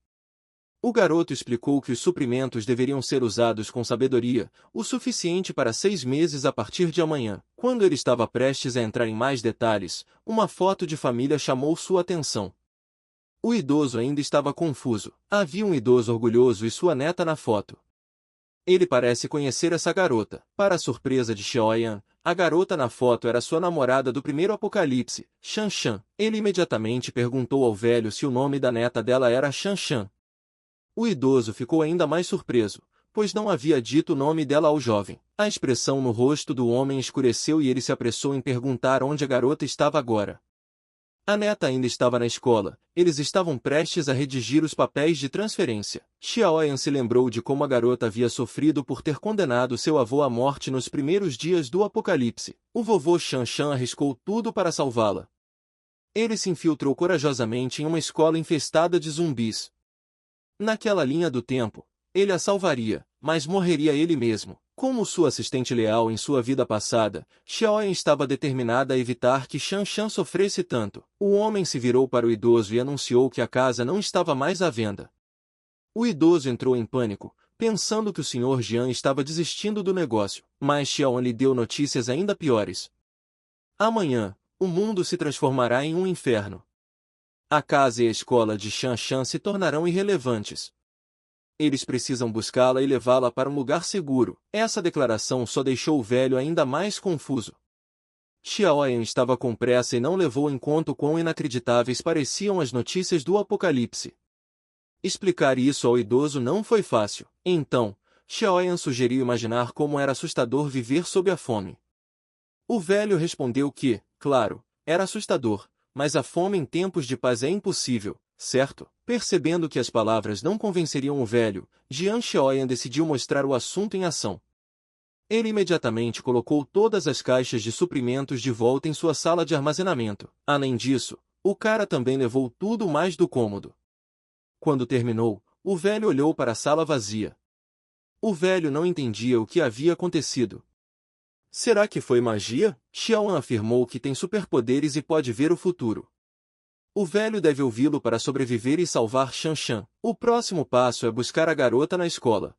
O garoto explicou que os suprimentos deveriam ser usados com sabedoria, o suficiente para 6 meses a partir de amanhã. Quando ele estava prestes a entrar em mais detalhes, uma foto de família chamou sua atenção. O idoso ainda estava confuso. Havia um idoso orgulhoso e sua neta na foto. Ele parece conhecer essa garota. Para a surpresa de Xiaoyan, a garota na foto era sua namorada do primeiro apocalipse, Shanshan. Ele imediatamente perguntou ao velho se o nome da neta dela era Shanshan. O idoso ficou ainda mais surpreso, pois não havia dito o nome dela ao jovem. A expressão no rosto do homem escureceu e ele se apressou em perguntar onde a garota estava agora. A neta ainda estava na escola. Eles estavam prestes a redigir os papéis de transferência. Xiaoyan se lembrou de como a garota havia sofrido por ter condenado seu avô à morte nos primeiros dias do apocalipse. O vovô Shanshan arriscou tudo para salvá-la. Ele se infiltrou corajosamente em uma escola infestada de zumbis. Naquela linha do tempo, ele a salvaria, mas morreria ele mesmo. Como sua assistente leal em sua vida passada, Xiaoyan estava determinada a evitar que Shanshan sofresse tanto. O homem se virou para o idoso e anunciou que a casa não estava mais à venda. O idoso entrou em pânico, pensando que o Sr. Jian estava desistindo do negócio, mas Xiaoyan lhe deu notícias ainda piores. Amanhã, o mundo se transformará em um inferno. A casa e a escola de Shanshan se tornarão irrelevantes. Eles precisam buscá-la e levá-la para um lugar seguro. Essa declaração só deixou o velho ainda mais confuso. Xiaoyan estava com pressa e não levou em conta o quão inacreditáveis pareciam as notícias do apocalipse. Explicar isso ao idoso não foi fácil. Então, Xiaoyan sugeriu imaginar como era assustador viver sob a fome. O velho respondeu que, claro, era assustador, mas a fome em tempos de paz é impossível, certo? Percebendo que as palavras não convenceriam o velho, Jian Xiaoyan decidiu mostrar o assunto em ação. Ele imediatamente colocou todas as caixas de suprimentos de volta em sua sala de armazenamento. Além disso, o cara também levou tudo mais do cômodo. Quando terminou, o velho olhou para a sala vazia. O velho não entendia o que havia acontecido. Será que foi magia? Xiaoyan afirmou que tem superpoderes e pode ver o futuro. O velho deve ouvi-lo para sobreviver e salvar Shanshan. O próximo passo é buscar a garota na escola.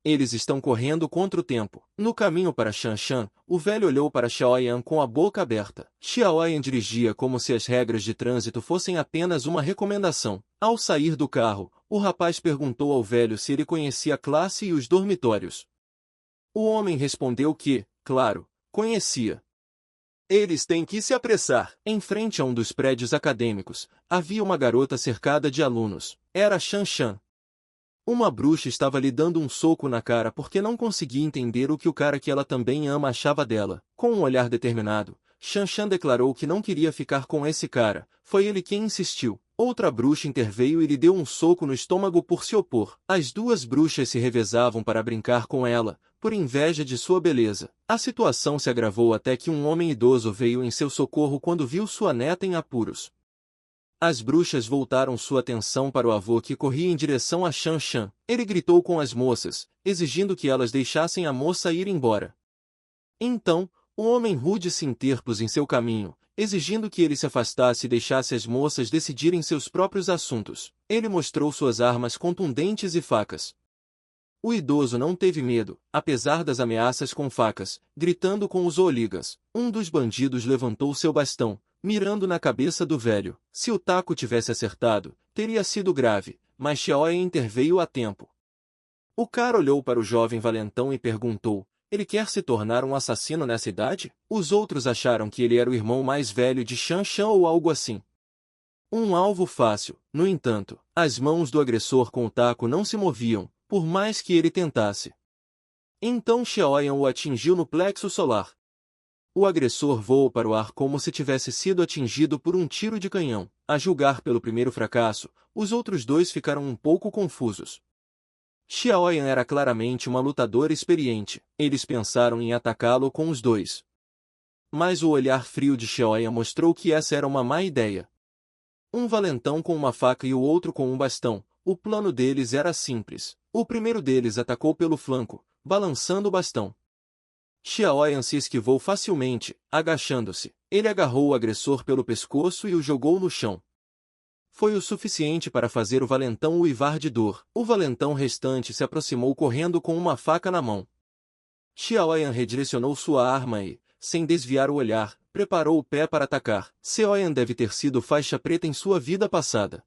Eles estão correndo contra o tempo. No caminho para Shanshan, o velho olhou para Xiaoyan com a boca aberta. Xiaoyan dirigia como se as regras de trânsito fossem apenas uma recomendação. Ao sair do carro, o rapaz perguntou ao velho se ele conhecia a classe e os dormitórios. O homem respondeu que, claro, conhecia. Eles têm que se apressar. Em frente a um dos prédios acadêmicos, havia uma garota cercada de alunos. Era Shanshan. Uma bruxa estava lhe dando um soco na cara porque não conseguia entender o que o cara que ela também ama achava dela. Com um olhar determinado, Shanshan declarou que não queria ficar com esse cara. Foi ele quem insistiu. Outra bruxa interveio e lhe deu um soco no estômago por se opor. As duas bruxas se revezavam para brincar com ela, por inveja de sua beleza. A situação se agravou até que um homem idoso veio em seu socorro quando viu sua neta em apuros. As bruxas voltaram sua atenção para o avô que corria em direção a Shanshan. Ele gritou com as moças, exigindo que elas deixassem a moça ir embora. Então, o homem rude se interpôs em seu caminho, exigindo que ele se afastasse e deixasse as moças decidirem seus próprios assuntos. Ele mostrou suas armas contundentes e facas. O idoso não teve medo, apesar das ameaças com facas, gritando com os oligas. Um dos bandidos levantou seu bastão, mirando na cabeça do velho. Se o taco tivesse acertado, teria sido grave, mas Xiaoyan interveio a tempo. O cara olhou para o jovem valentão e perguntou: ele quer se tornar um assassino nessa idade? Os outros acharam que ele era o irmão mais velho de Shanshan ou algo assim. Um alvo fácil. No entanto, as mãos do agressor com o taco não se moviam, por mais que ele tentasse. Então Xiaoyan o atingiu no plexo solar. O agressor voou para o ar como se tivesse sido atingido por um tiro de canhão. A julgar pelo primeiro fracasso, os outros dois ficaram um pouco confusos. Xiaoyan era claramente uma lutadora experiente. Eles pensaram em atacá-lo com os dois. Mas o olhar frio de Xiaoyan mostrou que essa era uma má ideia. Um valentão com uma faca e o outro com um bastão. O plano deles era simples. O primeiro deles atacou pelo flanco, balançando o bastão. Xiaoyan se esquivou facilmente, agachando-se. Ele agarrou o agressor pelo pescoço e o jogou no chão. Foi o suficiente para fazer o valentão uivar de dor. O valentão restante se aproximou correndo com uma faca na mão. Xiaoyan redirecionou sua arma e, sem desviar o olhar, preparou o pé para atacar. Xiaoyan deve ter sido faixa preta em sua vida passada.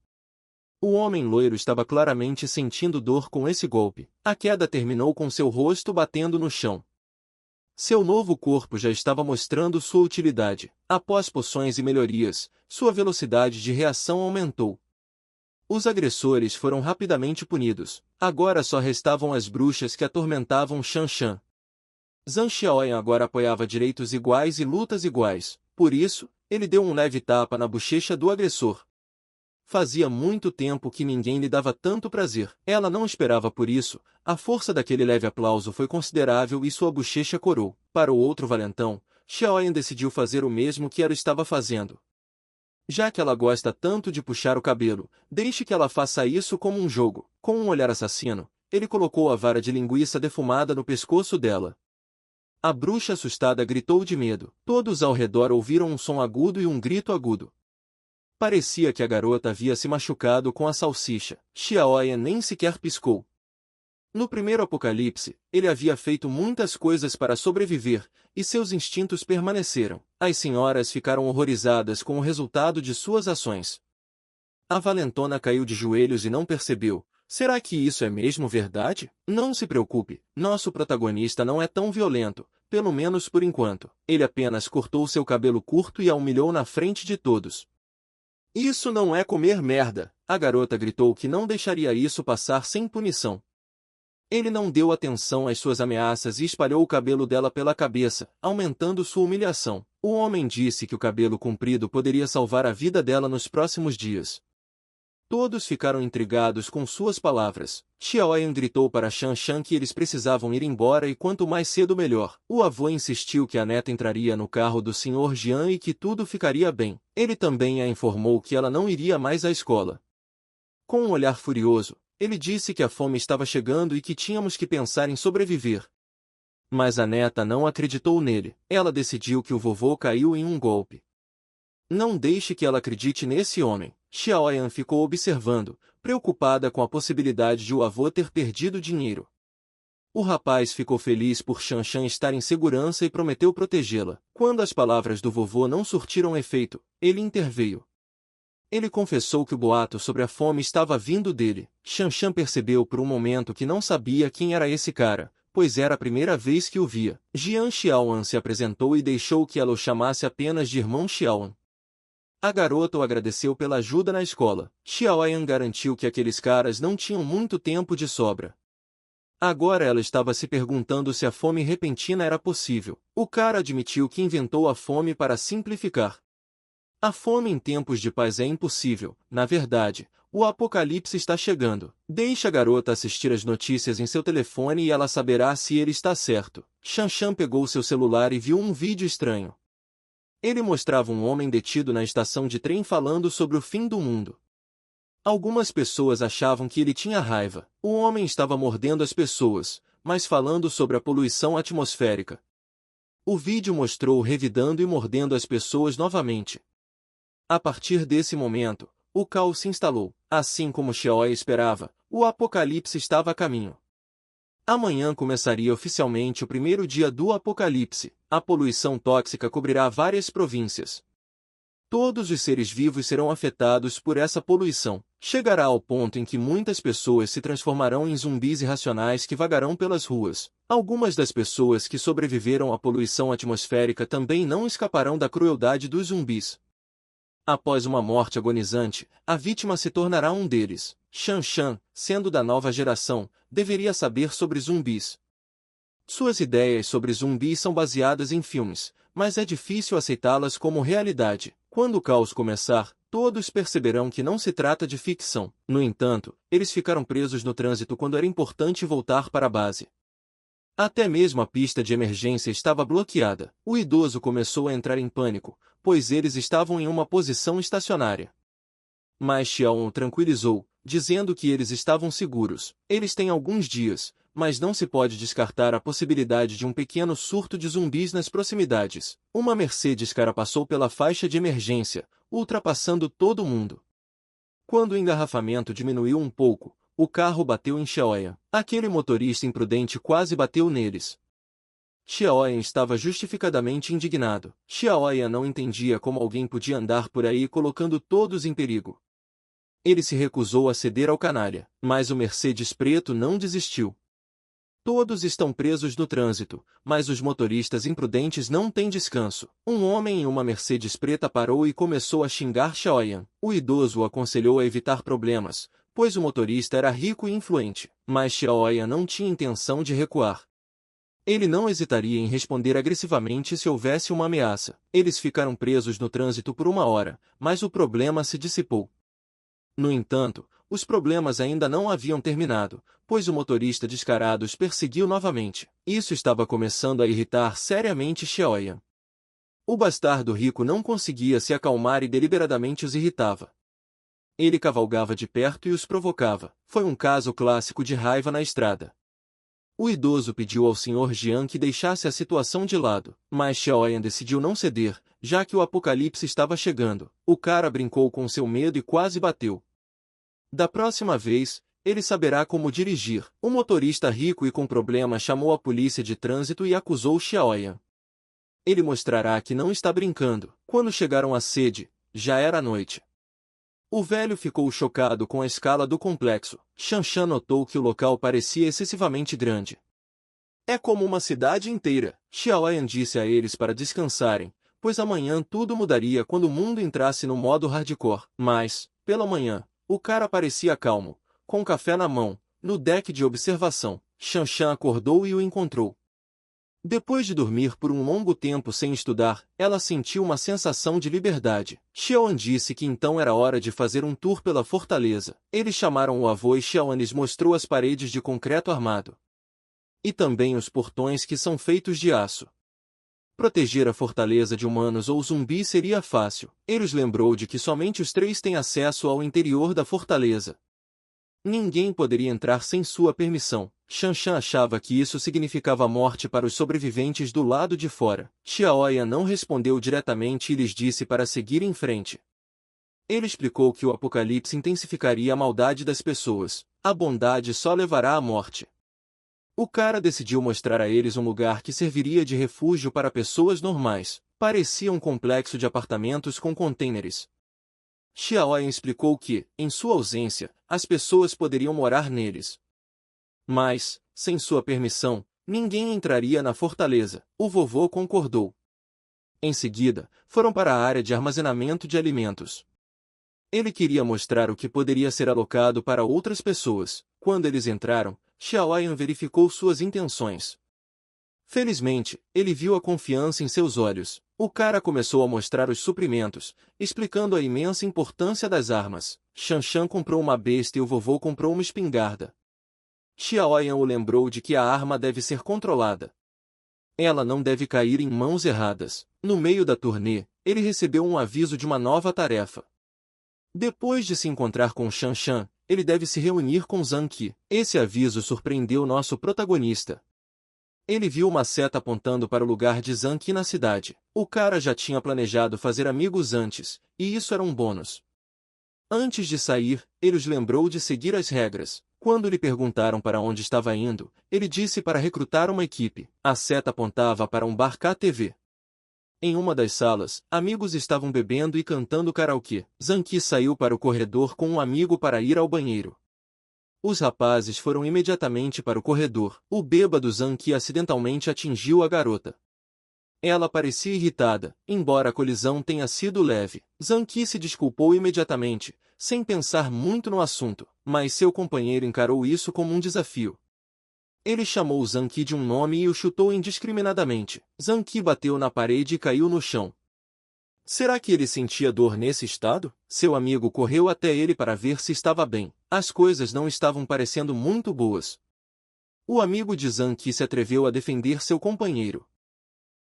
O homem loiro estava claramente sentindo dor com esse golpe. A queda terminou com seu rosto batendo no chão. Seu novo corpo já estava mostrando sua utilidade. Após poções e melhorias, sua velocidade de reação aumentou. Os agressores foram rapidamente punidos. Agora só restavam as bruxas que atormentavam Shan Shan. Zhang Xiaoyan agora apoiava direitos iguais e lutas iguais. Por isso, ele deu um leve tapa na bochecha do agressor. Fazia muito tempo que ninguém lhe dava tanto prazer. Ela não esperava por isso. A força daquele leve aplauso foi considerável e sua bochecha corou. Para o outro valentão, Xiaoyan decidiu fazer o mesmo que ela estava fazendo. Já que ela gosta tanto de puxar o cabelo, deixe que ela faça isso como um jogo. Com um olhar assassino, ele colocou a vara de linguiça defumada no pescoço dela. A bruxa assustada gritou de medo. Todos ao redor ouviram um som agudo e um grito agudo. Parecia que a garota havia se machucado com a salsicha. Xiaoyan nem sequer piscou. No primeiro apocalipse, ele havia feito muitas coisas para sobreviver, e seus instintos permaneceram. As senhoras ficaram horrorizadas com o resultado de suas ações. A valentona caiu de joelhos e não percebeu. Será que isso é mesmo verdade? Não se preocupe, nosso protagonista não é tão violento, pelo menos por enquanto. Ele apenas cortou seu cabelo curto e a humilhou na frente de todos. Isso não é comer merda, a garota gritou que não deixaria isso passar sem punição. Ele não deu atenção às suas ameaças e espalhou o cabelo dela pela cabeça, aumentando sua humilhação. O homem disse que o cabelo comprido poderia salvar a vida dela nos próximos dias. Todos ficaram intrigados com suas palavras. Xiaoyan gritou para Shan Shan que eles precisavam ir embora e quanto mais cedo melhor. O avô insistiu que a neta entraria no carro do Sr. Jian e que tudo ficaria bem. Ele também a informou que ela não iria mais à escola. Com um olhar furioso, ele disse que a fome estava chegando e que tínhamos que pensar em sobreviver. Mas a neta não acreditou nele. Ela decidiu que o vovô caiu em um golpe. Não deixe que ela acredite nesse homem. Xiaoyan ficou observando, preocupada com a possibilidade de o avô ter perdido dinheiro. O rapaz ficou feliz por Shan Shan estar em segurança e prometeu protegê-la. Quando as palavras do vovô não surtiram efeito, ele interveio. Ele confessou que o boato sobre a fome estava vindo dele. Shan Shan percebeu por um momento que não sabia quem era esse cara, pois era a primeira vez que o via. Jian Xiaoyan se apresentou e deixou que ela o chamasse apenas de irmão Xiaoyan. A garota o agradeceu pela ajuda na escola. Xiaoyan garantiu que aqueles caras não tinham muito tempo de sobra. Agora ela estava se perguntando se a fome repentina era possível. O cara admitiu que inventou a fome para simplificar. A fome em tempos de paz é impossível. Na verdade, o apocalipse está chegando. Deixe a garota assistir as notícias em seu telefone e ela saberá se ele está certo. Shan Shan pegou seu celular e viu um vídeo estranho. Ele mostrava um homem detido na estação de trem falando sobre o fim do mundo. Algumas pessoas achavam que ele tinha raiva. O homem estava mordendo as pessoas, mas falando sobre a poluição atmosférica. O vídeo mostrou-o revidando e mordendo as pessoas novamente. A partir desse momento, o caos se instalou. Assim como Xiaoyan esperava, o apocalipse estava a caminho. Amanhã começaria oficialmente o primeiro dia do apocalipse. A poluição tóxica cobrirá várias províncias. Todos os seres vivos serão afetados por essa poluição. Chegará ao ponto em que muitas pessoas se transformarão em zumbis irracionais que vagarão pelas ruas. Algumas das pessoas que sobreviveram à poluição atmosférica também não escaparão da crueldade dos zumbis. Após uma morte agonizante, a vítima se tornará um deles. Shan Shan, sendo da nova geração, deveria saber sobre zumbis. Suas ideias sobre zumbis são baseadas em filmes, mas é difícil aceitá-las como realidade. Quando o caos começar, todos perceberão que não se trata de ficção. No entanto, eles ficaram presos no trânsito quando era importante voltar para a base. Até mesmo a pista de emergência estava bloqueada. O idoso começou a entrar em pânico, pois eles estavam em uma posição estacionária. Mas Xiaoyan o tranquilizou, dizendo que eles estavam seguros. Eles têm alguns dias, mas não se pode descartar a possibilidade de um pequeno surto de zumbis nas proximidades. Uma Mercedes cara passou pela faixa de emergência, ultrapassando todo mundo. Quando o engarrafamento diminuiu um pouco, o carro bateu em Xiaoyan. Aquele motorista imprudente quase bateu neles. Xiaoyan estava justificadamente indignado. Xiaoyan não entendia como alguém podia andar por aí colocando todos em perigo. Ele se recusou a ceder ao canalha, mas o Mercedes preto não desistiu. Todos estão presos no trânsito, mas os motoristas imprudentes não têm descanso. Um homem em uma Mercedes preta parou e começou a xingar Xiaoyan. O idoso o aconselhou a evitar problemas, pois o motorista era rico e influente, mas Xiaoyan não tinha intenção de recuar. Ele não hesitaria em responder agressivamente se houvesse uma ameaça. Eles ficaram presos no trânsito por 1 hora, mas o problema se dissipou. No entanto, os problemas ainda não haviam terminado, pois o motorista descarado os perseguiu novamente. Isso estava começando a irritar seriamente Xiaoyan. O bastardo rico não conseguia se acalmar e deliberadamente os irritava. Ele cavalgava de perto e os provocava. Foi um caso clássico de raiva na estrada. O idoso pediu ao Sr. Jiang que deixasse a situação de lado, mas Xiaoyan decidiu não ceder, já que o apocalipse estava chegando. O cara brincou com seu medo e quase bateu. Da próxima vez, ele saberá como dirigir. O motorista rico e com problema chamou a polícia de trânsito e acusou Xiaoyan. Ele mostrará que não está brincando. Quando chegaram à sede, já era noite. O velho ficou chocado com a escala do complexo. Shanshan notou que o local parecia excessivamente grande. É como uma cidade inteira. Xiaoyan disse a eles para descansarem, pois amanhã tudo mudaria quando o mundo entrasse no modo hardcore. Mas, pela manhã, o cara parecia calmo, com café na mão, no deck de observação. Shanshan acordou e o encontrou. Depois de dormir por um longo tempo sem estudar, ela sentiu uma sensação de liberdade. Xiaoyan disse que então era hora de fazer um tour pela fortaleza. Eles chamaram o avô e Xiaoyan lhes mostrou as paredes de concreto armado. E também os portões que são feitos de aço. Proteger a fortaleza de humanos ou zumbis seria fácil. Ele os lembrou de que somente os 3 têm acesso ao interior da fortaleza. Ninguém poderia entrar sem sua permissão. Shanshan achava que isso significava morte para os sobreviventes do lado de fora. Xiaoyan não respondeu diretamente e lhes disse para seguir em frente. Ele explicou que o apocalipse intensificaria a maldade das pessoas. A bondade só levará à morte. O cara decidiu mostrar a eles um lugar que serviria de refúgio para pessoas normais. Parecia um complexo de apartamentos com contêineres. Xiaoyan explicou que, em sua ausência, as pessoas poderiam morar neles. Mas, sem sua permissão, ninguém entraria na fortaleza. O vovô concordou. Em seguida, foram para a área de armazenamento de alimentos. Ele queria mostrar o que poderia ser alocado para outras pessoas. Quando eles entraram, Xiaoyan verificou suas intenções. Felizmente, ele viu a confiança em seus olhos. O cara começou a mostrar os suprimentos, explicando a imensa importância das armas. Shanshan comprou uma besta e o vovô comprou uma espingarda. Xiaoyan o lembrou de que a arma deve ser controlada. Ela não deve cair em mãos erradas. No meio da turnê, ele recebeu um aviso de uma nova tarefa. Depois de se encontrar com Shanshan, ele deve se reunir com Zhang Qi. Esse aviso surpreendeu nosso protagonista. Ele viu uma seta apontando para o lugar de Zhang Qi na cidade. O cara já tinha planejado fazer amigos antes, e isso era um bônus. Antes de sair, ele os lembrou de seguir as regras. Quando lhe perguntaram para onde estava indo, ele disse para recrutar uma equipe. A seta apontava para um bar KTV. Em uma das salas, amigos estavam bebendo e cantando karaokê. Zhang Qi saiu para o corredor com um amigo para ir ao banheiro. Os rapazes foram imediatamente para o corredor. O bêbado Zhang Qi acidentalmente atingiu a garota. Ela parecia irritada, embora a colisão tenha sido leve. Zhang Qi se desculpou imediatamente, sem pensar muito no assunto, mas seu companheiro encarou isso como um desafio. Ele chamou Zhang Qi de um nome e o chutou indiscriminadamente. Zhang Qi bateu na parede e caiu no chão. Será que ele sentia dor nesse estado? Seu amigo correu até ele para ver se estava bem. As coisas não estavam parecendo muito boas. O amigo de Zhang Qi se atreveu a defender seu companheiro.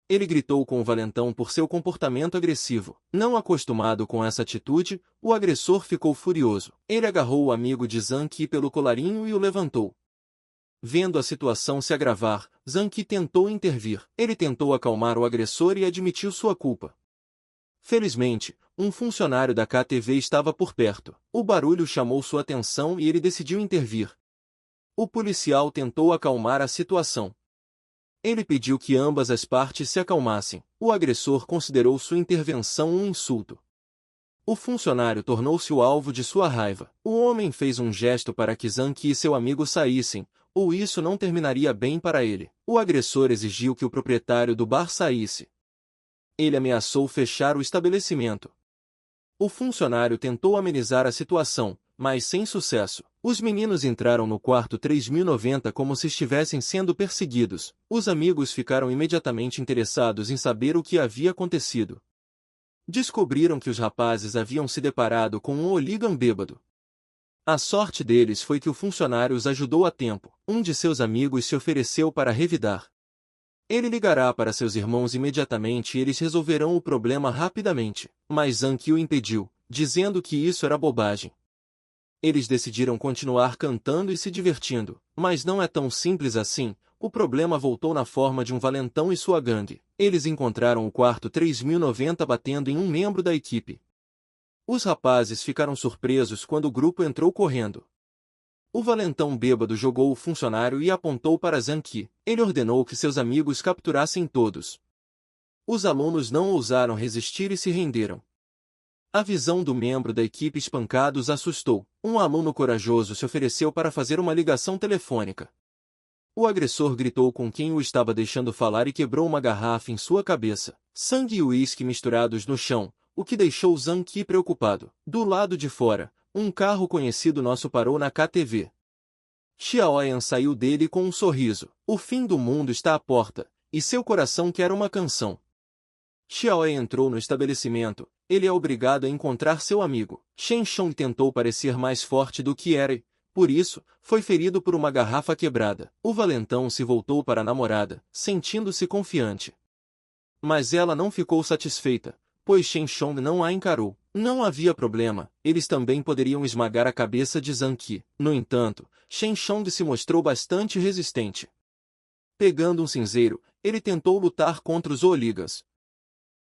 Ele gritou com o valentão por seu comportamento agressivo. Não acostumado com essa atitude, o agressor ficou furioso. Ele agarrou o amigo de Zhang Qi pelo colarinho e o levantou. Vendo a situação se agravar, Zhang Qi tentou intervir. Ele tentou acalmar o agressor e admitiu sua culpa. Felizmente, um funcionário da KTV estava por perto. O barulho chamou sua atenção e ele decidiu intervir. O policial tentou acalmar a situação. Ele pediu que ambas as partes se acalmassem. O agressor considerou sua intervenção um insulto. O funcionário tornou-se o alvo de sua raiva. O homem fez um gesto para que Zhang Qi e seu amigo saíssem, ou isso não terminaria bem para ele. O agressor exigiu que o proprietário do bar saísse. Ele ameaçou fechar o estabelecimento. O funcionário tentou amenizar a situação, mas sem sucesso. Os meninos entraram no quarto 3090 como se estivessem sendo perseguidos. Os amigos ficaram imediatamente interessados em saber o que havia acontecido. Descobriram que os rapazes haviam se deparado com um hooligan bêbado. A sorte deles foi que o funcionário os ajudou a tempo. Um de seus amigos se ofereceu para revidar. Ele ligará para seus irmãos imediatamente e eles resolverão o problema rapidamente. Mas Zhang Qi o impediu, dizendo que isso era bobagem. Eles decidiram continuar cantando e se divertindo, mas não é tão simples assim. O problema voltou na forma de um valentão e sua gangue. Eles encontraram o quarto 3090 batendo em um membro da equipe. Os rapazes ficaram surpresos quando o grupo entrou correndo. O valentão bêbado jogou o funcionário e apontou para Zhang Qi. Ele ordenou que seus amigos capturassem todos. Os alunos não ousaram resistir e se renderam. A visão do membro da equipe espancado os assustou. Um aluno corajoso se ofereceu para fazer uma ligação telefônica. O agressor gritou com quem o estava deixando falar e quebrou uma garrafa em sua cabeça. Sangue e uísque misturados no chão, o que deixou Zhang Qi preocupado. Do lado de fora, um carro conhecido nosso parou na KTV. Xiaoyan saiu dele com um sorriso. O fim do mundo está à porta, e seu coração quer uma canção. Xiaoyan entrou no estabelecimento. Ele é obrigado a encontrar seu amigo. Shen Shong tentou parecer mais forte do que era e, por isso, foi ferido por uma garrafa quebrada. O valentão se voltou para a namorada, sentindo-se confiante. Mas ela não ficou satisfeita, pois Shen Shong não a encarou. Não havia problema, eles também poderiam esmagar a cabeça de Zhang Qi. No entanto, Shen Shong se mostrou bastante resistente. Pegando um cinzeiro, ele tentou lutar contra os hooligans.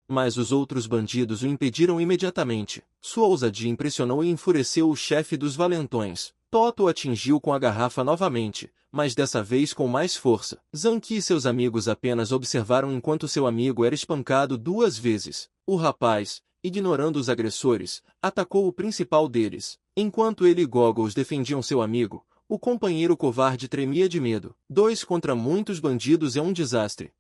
Mas os outros bandidos o impediram imediatamente. Sua ousadia impressionou e enfureceu o chefe dos valentões. Toto o atingiu com a garrafa novamente, mas dessa vez com mais força. Zhang Qi e seus amigos apenas observaram enquanto seu amigo era espancado 2 vezes. O rapaz, ignorando os agressores, atacou o principal deles. Enquanto ele e Goggles defendiam seu amigo, o companheiro covarde tremia de medo. 2 contra muitos bandidos é um desastre.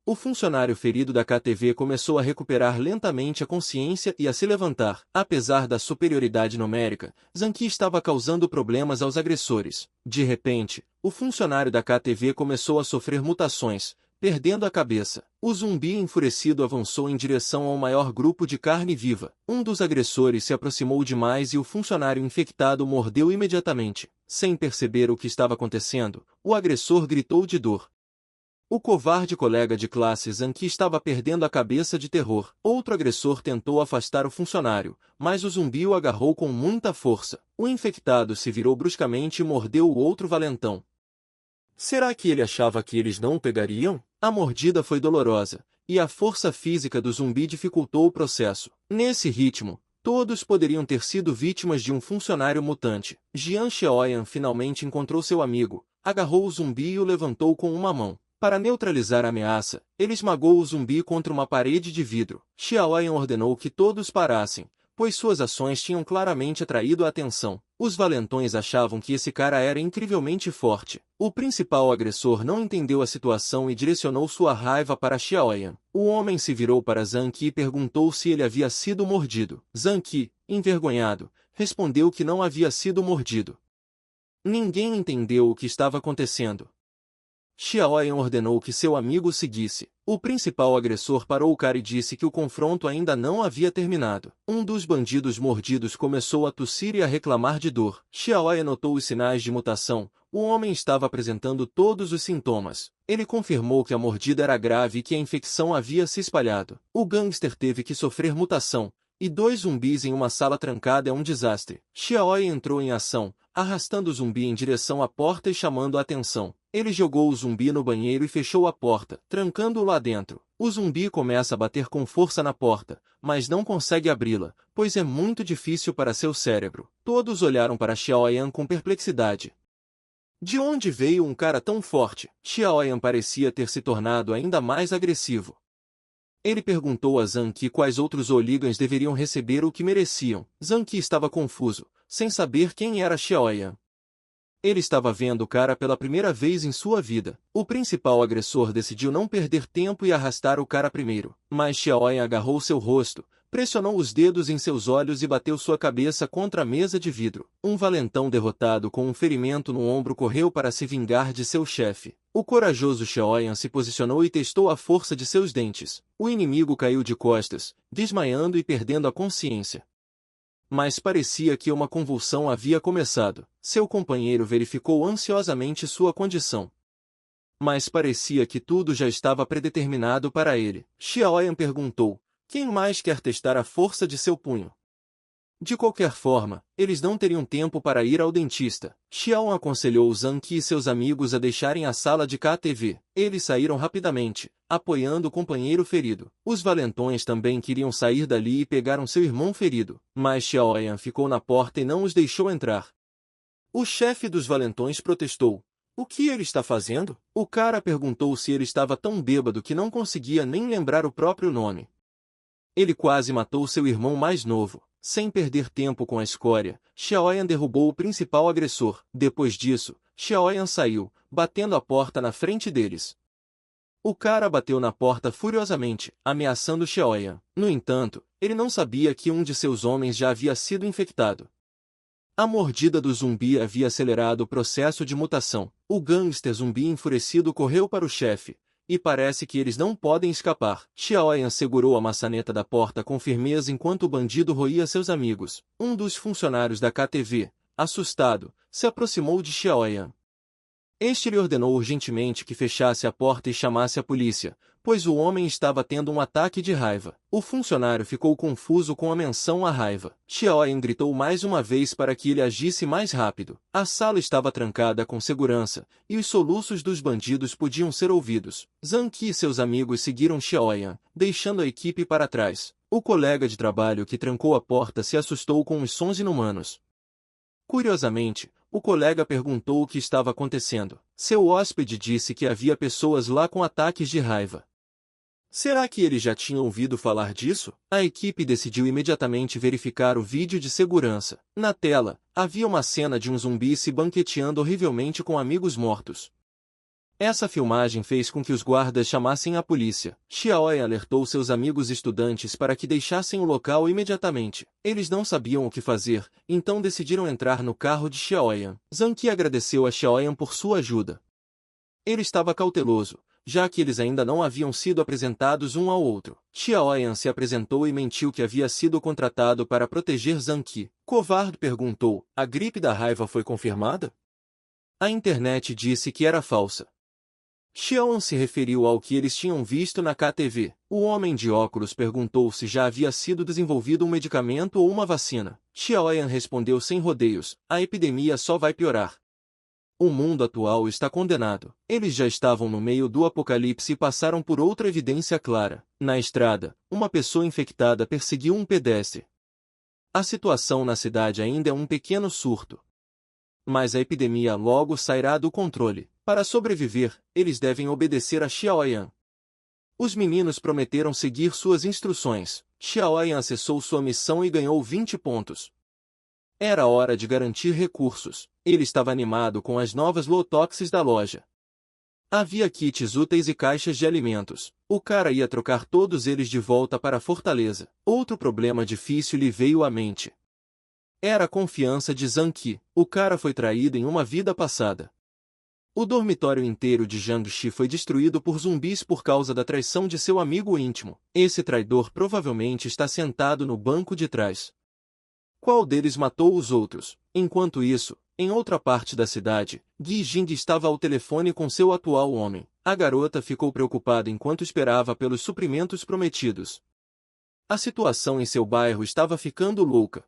O funcionário ferido da KTV começou a recuperar lentamente a consciência e a se levantar. Apesar da superioridade numérica, Zhang Qi estava causando problemas aos agressores. De repente, o funcionário da KTV começou a sofrer mutações, perdendo a cabeça. O zumbi enfurecido avançou em direção ao maior grupo de carne viva. Um dos agressores se aproximou demais e o funcionário infectado mordeu imediatamente. Sem perceber o que estava acontecendo, o agressor gritou de dor. O covarde colega de classe Zhang Qi estava perdendo a cabeça de terror. Outro agressor tentou afastar o funcionário, mas o zumbi o agarrou com muita força. O infectado se virou bruscamente e mordeu o outro valentão. Será que ele achava que eles não o pegariam? A mordida foi dolorosa, e a força física do zumbi dificultou o processo. Nesse ritmo, todos poderiam ter sido vítimas de um funcionário mutante. Jian Xiaoyan finalmente encontrou seu amigo, agarrou o zumbi e o levantou com uma mão. Para neutralizar a ameaça, ele esmagou o zumbi contra uma parede de vidro. Xiaoyan ordenou que todos parassem, pois suas ações tinham claramente atraído a atenção. Os valentões achavam que esse cara era incrivelmente forte. O principal agressor não entendeu a situação e direcionou sua raiva para Xiaoyan. O homem se virou para Zhang Qi e perguntou se ele havia sido mordido. Zhang Qi, envergonhado, respondeu que não havia sido mordido. Ninguém entendeu o que estava acontecendo. Xiaoyan ordenou que seu amigo seguisse. O principal agressor parou o cara e disse que o confronto ainda não havia terminado. Um dos bandidos mordidos começou a tossir e a reclamar de dor. Xiaoyan notou os sinais de mutação. O homem estava apresentando todos os sintomas. Ele confirmou que a mordida era grave e que a infecção havia se espalhado. O gangster teve que sofrer mutação, e 2 zumbis em uma sala trancada é um desastre. Xiaoyan entrou em ação, arrastando o zumbi em direção à porta e chamando a atenção. Ele jogou o zumbi no banheiro e fechou a porta, trancando-o lá dentro. O zumbi começa a bater com força na porta, mas não consegue abri-la, pois é muito difícil para seu cérebro. Todos olharam para Xiaoyan com perplexidade. De onde veio um cara tão forte? Xiaoyan parecia ter se tornado ainda mais agressivo. Ele perguntou a Zhang Qi quais outros hooligans deveriam receber o que mereciam. Zhang Qi estava confuso, sem saber quem era Xiaoyan. Ele estava vendo o cara pela primeira vez em sua vida. O principal agressor decidiu não perder tempo e arrastar o cara primeiro. Mas Xiaoyan agarrou seu rosto, pressionou os dedos em seus olhos e bateu sua cabeça contra a mesa de vidro. Um valentão derrotado com um ferimento no ombro correu para se vingar de seu chefe. O corajoso Xiaoyan se posicionou e testou a força de seus dentes. O inimigo caiu de costas, desmaiando e perdendo a consciência. Mas parecia que uma convulsão havia começado. Seu companheiro verificou ansiosamente sua condição. Mas parecia que tudo já estava predeterminado para ele. Xiaoyan perguntou: quem mais quer testar a força de seu punho? De qualquer forma, eles não teriam tempo para ir ao dentista. Xiaoyan aconselhou Zhang Qi e seus amigos a deixarem a sala de KTV. Eles saíram rapidamente, apoiando o companheiro ferido. Os valentões também queriam sair dali e pegaram seu irmão ferido, mas Xiaoyan ficou na porta e não os deixou entrar. O chefe dos valentões protestou. O que ele está fazendo? O cara perguntou se ele estava tão bêbado que não conseguia nem lembrar o próprio nome. Ele quase matou seu irmão mais novo. Sem perder tempo com a escória, Xiaoyan derrubou o principal agressor. Depois disso, Xiaoyan saiu, batendo a porta na frente deles. O cara bateu na porta furiosamente, ameaçando Xiaoyan. No entanto, ele não sabia que um de seus homens já havia sido infectado. A mordida do zumbi havia acelerado o processo de mutação. O gangster zumbi enfurecido correu para o chefe, e parece que eles não podem escapar. Xiaoyan segurou a maçaneta da porta com firmeza enquanto o bandido roía seus amigos. Um dos funcionários da KTV, assustado, se aproximou de Xiaoyan. Este lhe ordenou urgentemente que fechasse a porta e chamasse a polícia, pois o homem estava tendo um ataque de raiva. O funcionário ficou confuso com a menção à raiva. Xiaoyan gritou mais uma vez para que ele agisse mais rápido. A sala estava trancada com segurança, e os soluços dos bandidos podiam ser ouvidos. Zhang Qi e seus amigos seguiram Xiaoyan, deixando a equipe para trás. O colega de trabalho que trancou a porta se assustou com os sons inumanos. Curiosamente, o colega perguntou o que estava acontecendo. Seu hóspede disse que havia pessoas lá com ataques de raiva. Será que ele já tinha ouvido falar disso? A equipe decidiu imediatamente verificar o vídeo de segurança. Na tela, havia uma cena de um zumbi se banqueteando horrivelmente com amigos mortos. Essa filmagem fez com que os guardas chamassem a polícia. Xiaoyan alertou seus amigos estudantes para que deixassem o local imediatamente. Eles não sabiam o que fazer, então decidiram entrar no carro de Xiaoyan. Zhang Qi agradeceu a Xiaoyan por sua ajuda. Ele estava cauteloso, já que eles ainda não haviam sido apresentados um ao outro. Xiaoyan se apresentou e mentiu que havia sido contratado para proteger Zhang Qi. Covarde perguntou: a gripe da raiva foi confirmada? A internet disse que era falsa. Xiaoyan se referiu ao que eles tinham visto na KTV. O homem de óculos perguntou se já havia sido desenvolvido um medicamento ou uma vacina. Xiaoyan respondeu sem rodeios: a epidemia só vai piorar. O mundo atual está condenado. Eles já estavam no meio do apocalipse e passaram por outra evidência clara. Na estrada, uma pessoa infectada perseguiu um pedestre. A situação na cidade ainda é um pequeno surto. Mas a epidemia logo sairá do controle. Para sobreviver, eles devem obedecer a Xiaoyan. Os meninos prometeram seguir suas instruções. Xiaoyan acessou sua missão e ganhou 20 pontos. Era hora de garantir recursos. Ele estava animado com as novas lotoxes da loja. Havia kits úteis e caixas de alimentos. O cara ia trocar todos eles de volta para a fortaleza. Outro problema difícil lhe veio à mente. Era a confiança de Zhang Qi. O cara foi traído em uma vida passada. O dormitório inteiro de Zhang Qi foi destruído por zumbis por causa da traição de seu amigo íntimo. Esse traidor provavelmente está sentado no banco de trás. Qual deles matou os outros? Enquanto isso, em outra parte da cidade, Guy Jing estava ao telefone com seu atual homem. A garota ficou preocupada enquanto esperava pelos suprimentos prometidos. A situação em seu bairro estava ficando louca.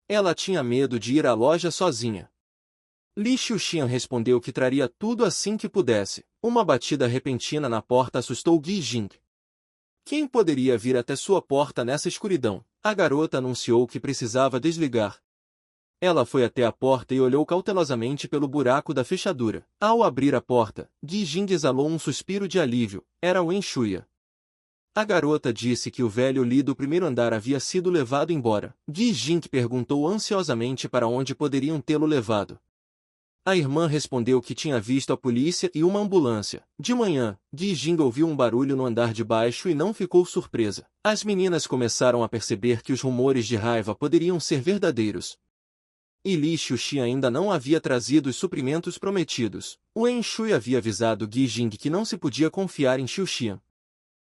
Ela tinha medo de ir à loja sozinha. Li Xiuxian respondeu que traria tudo assim que pudesse. Uma batida repentina na porta assustou Gui Jing. Quem poderia vir até sua porta nessa escuridão? A garota anunciou que precisava desligar. Ela foi até a porta e olhou cautelosamente pelo buraco da fechadura. Ao abrir a porta, Gui Jing exalou um suspiro de alívio. Era Wen Shuya. A garota disse que o velho Li do primeiro andar havia sido levado embora. Gui Jing perguntou ansiosamente para onde poderiam tê-lo levado. A irmã respondeu que tinha visto a polícia e uma ambulância. De manhã, Gui Jing ouviu um barulho no andar de baixo e não ficou surpresa. As meninas começaram a perceber que os rumores de raiva poderiam ser verdadeiros. E Li Xiuxian ainda não havia trazido os suprimentos prometidos. Wen Shui havia avisado Gui Jing que não se podia confiar em Xiuxian.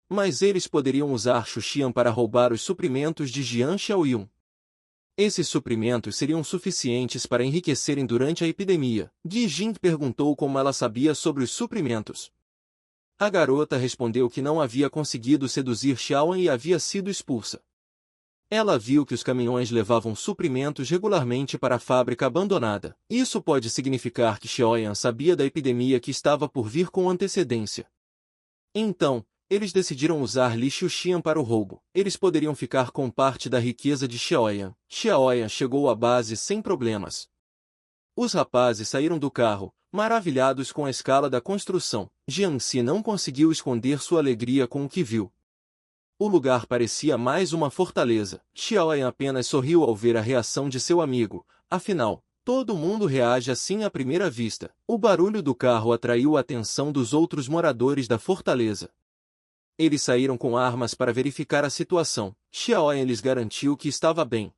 Mas eles poderiam usar Xiuxian para roubar os suprimentos de Jian Xiaoyun. Esses suprimentos seriam suficientes para enriquecerem durante a epidemia. Gui Jing perguntou como ela sabia sobre os suprimentos. A garota respondeu que não havia conseguido seduzir Xiaoyan e havia sido expulsa. Ela viu que os caminhões levavam suprimentos regularmente para a fábrica abandonada. Isso pode significar que Xiaoyan sabia da epidemia que estava por vir com antecedência. Então, eles decidiram usar Li Xiuxian para o roubo. Eles poderiam ficar com parte da riqueza de Xiaoyan. Xiaoyan chegou à base sem problemas. Os rapazes saíram do carro, maravilhados com a escala da construção. Jiangxi não conseguiu esconder sua alegria com o que viu. O lugar parecia mais uma fortaleza. Xiaoyan apenas sorriu ao ver a reação de seu amigo. Afinal, todo mundo reage assim à primeira vista. O barulho do carro atraiu a atenção dos outros moradores da fortaleza. Eles saíram com armas para verificar a situação. Xiaoyan lhes garantiu que estava bem.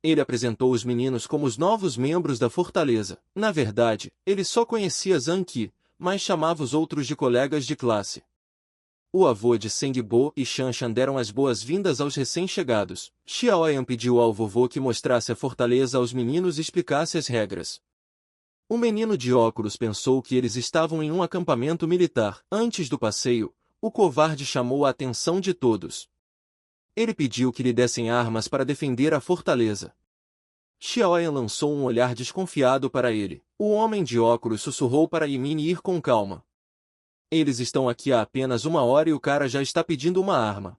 Ele apresentou os meninos como os novos membros da fortaleza. Na verdade, ele só conhecia Zhang Qi, mas chamava os outros de colegas de classe. O avô de Zheng Bo e Shanshan deram as boas-vindas aos recém-chegados. Xiaoyan pediu ao vovô que mostrasse a fortaleza aos meninos e explicasse as regras. O menino de óculos pensou que eles estavam em um acampamento militar. Antes do passeio, o covarde chamou a atenção de todos. Ele pediu que lhe dessem armas para defender a fortaleza. Xiaoyan lançou um olhar desconfiado para ele. O homem de óculos sussurrou para Yimin ir com calma. Eles estão aqui há apenas 1 hora e o cara já está pedindo uma arma.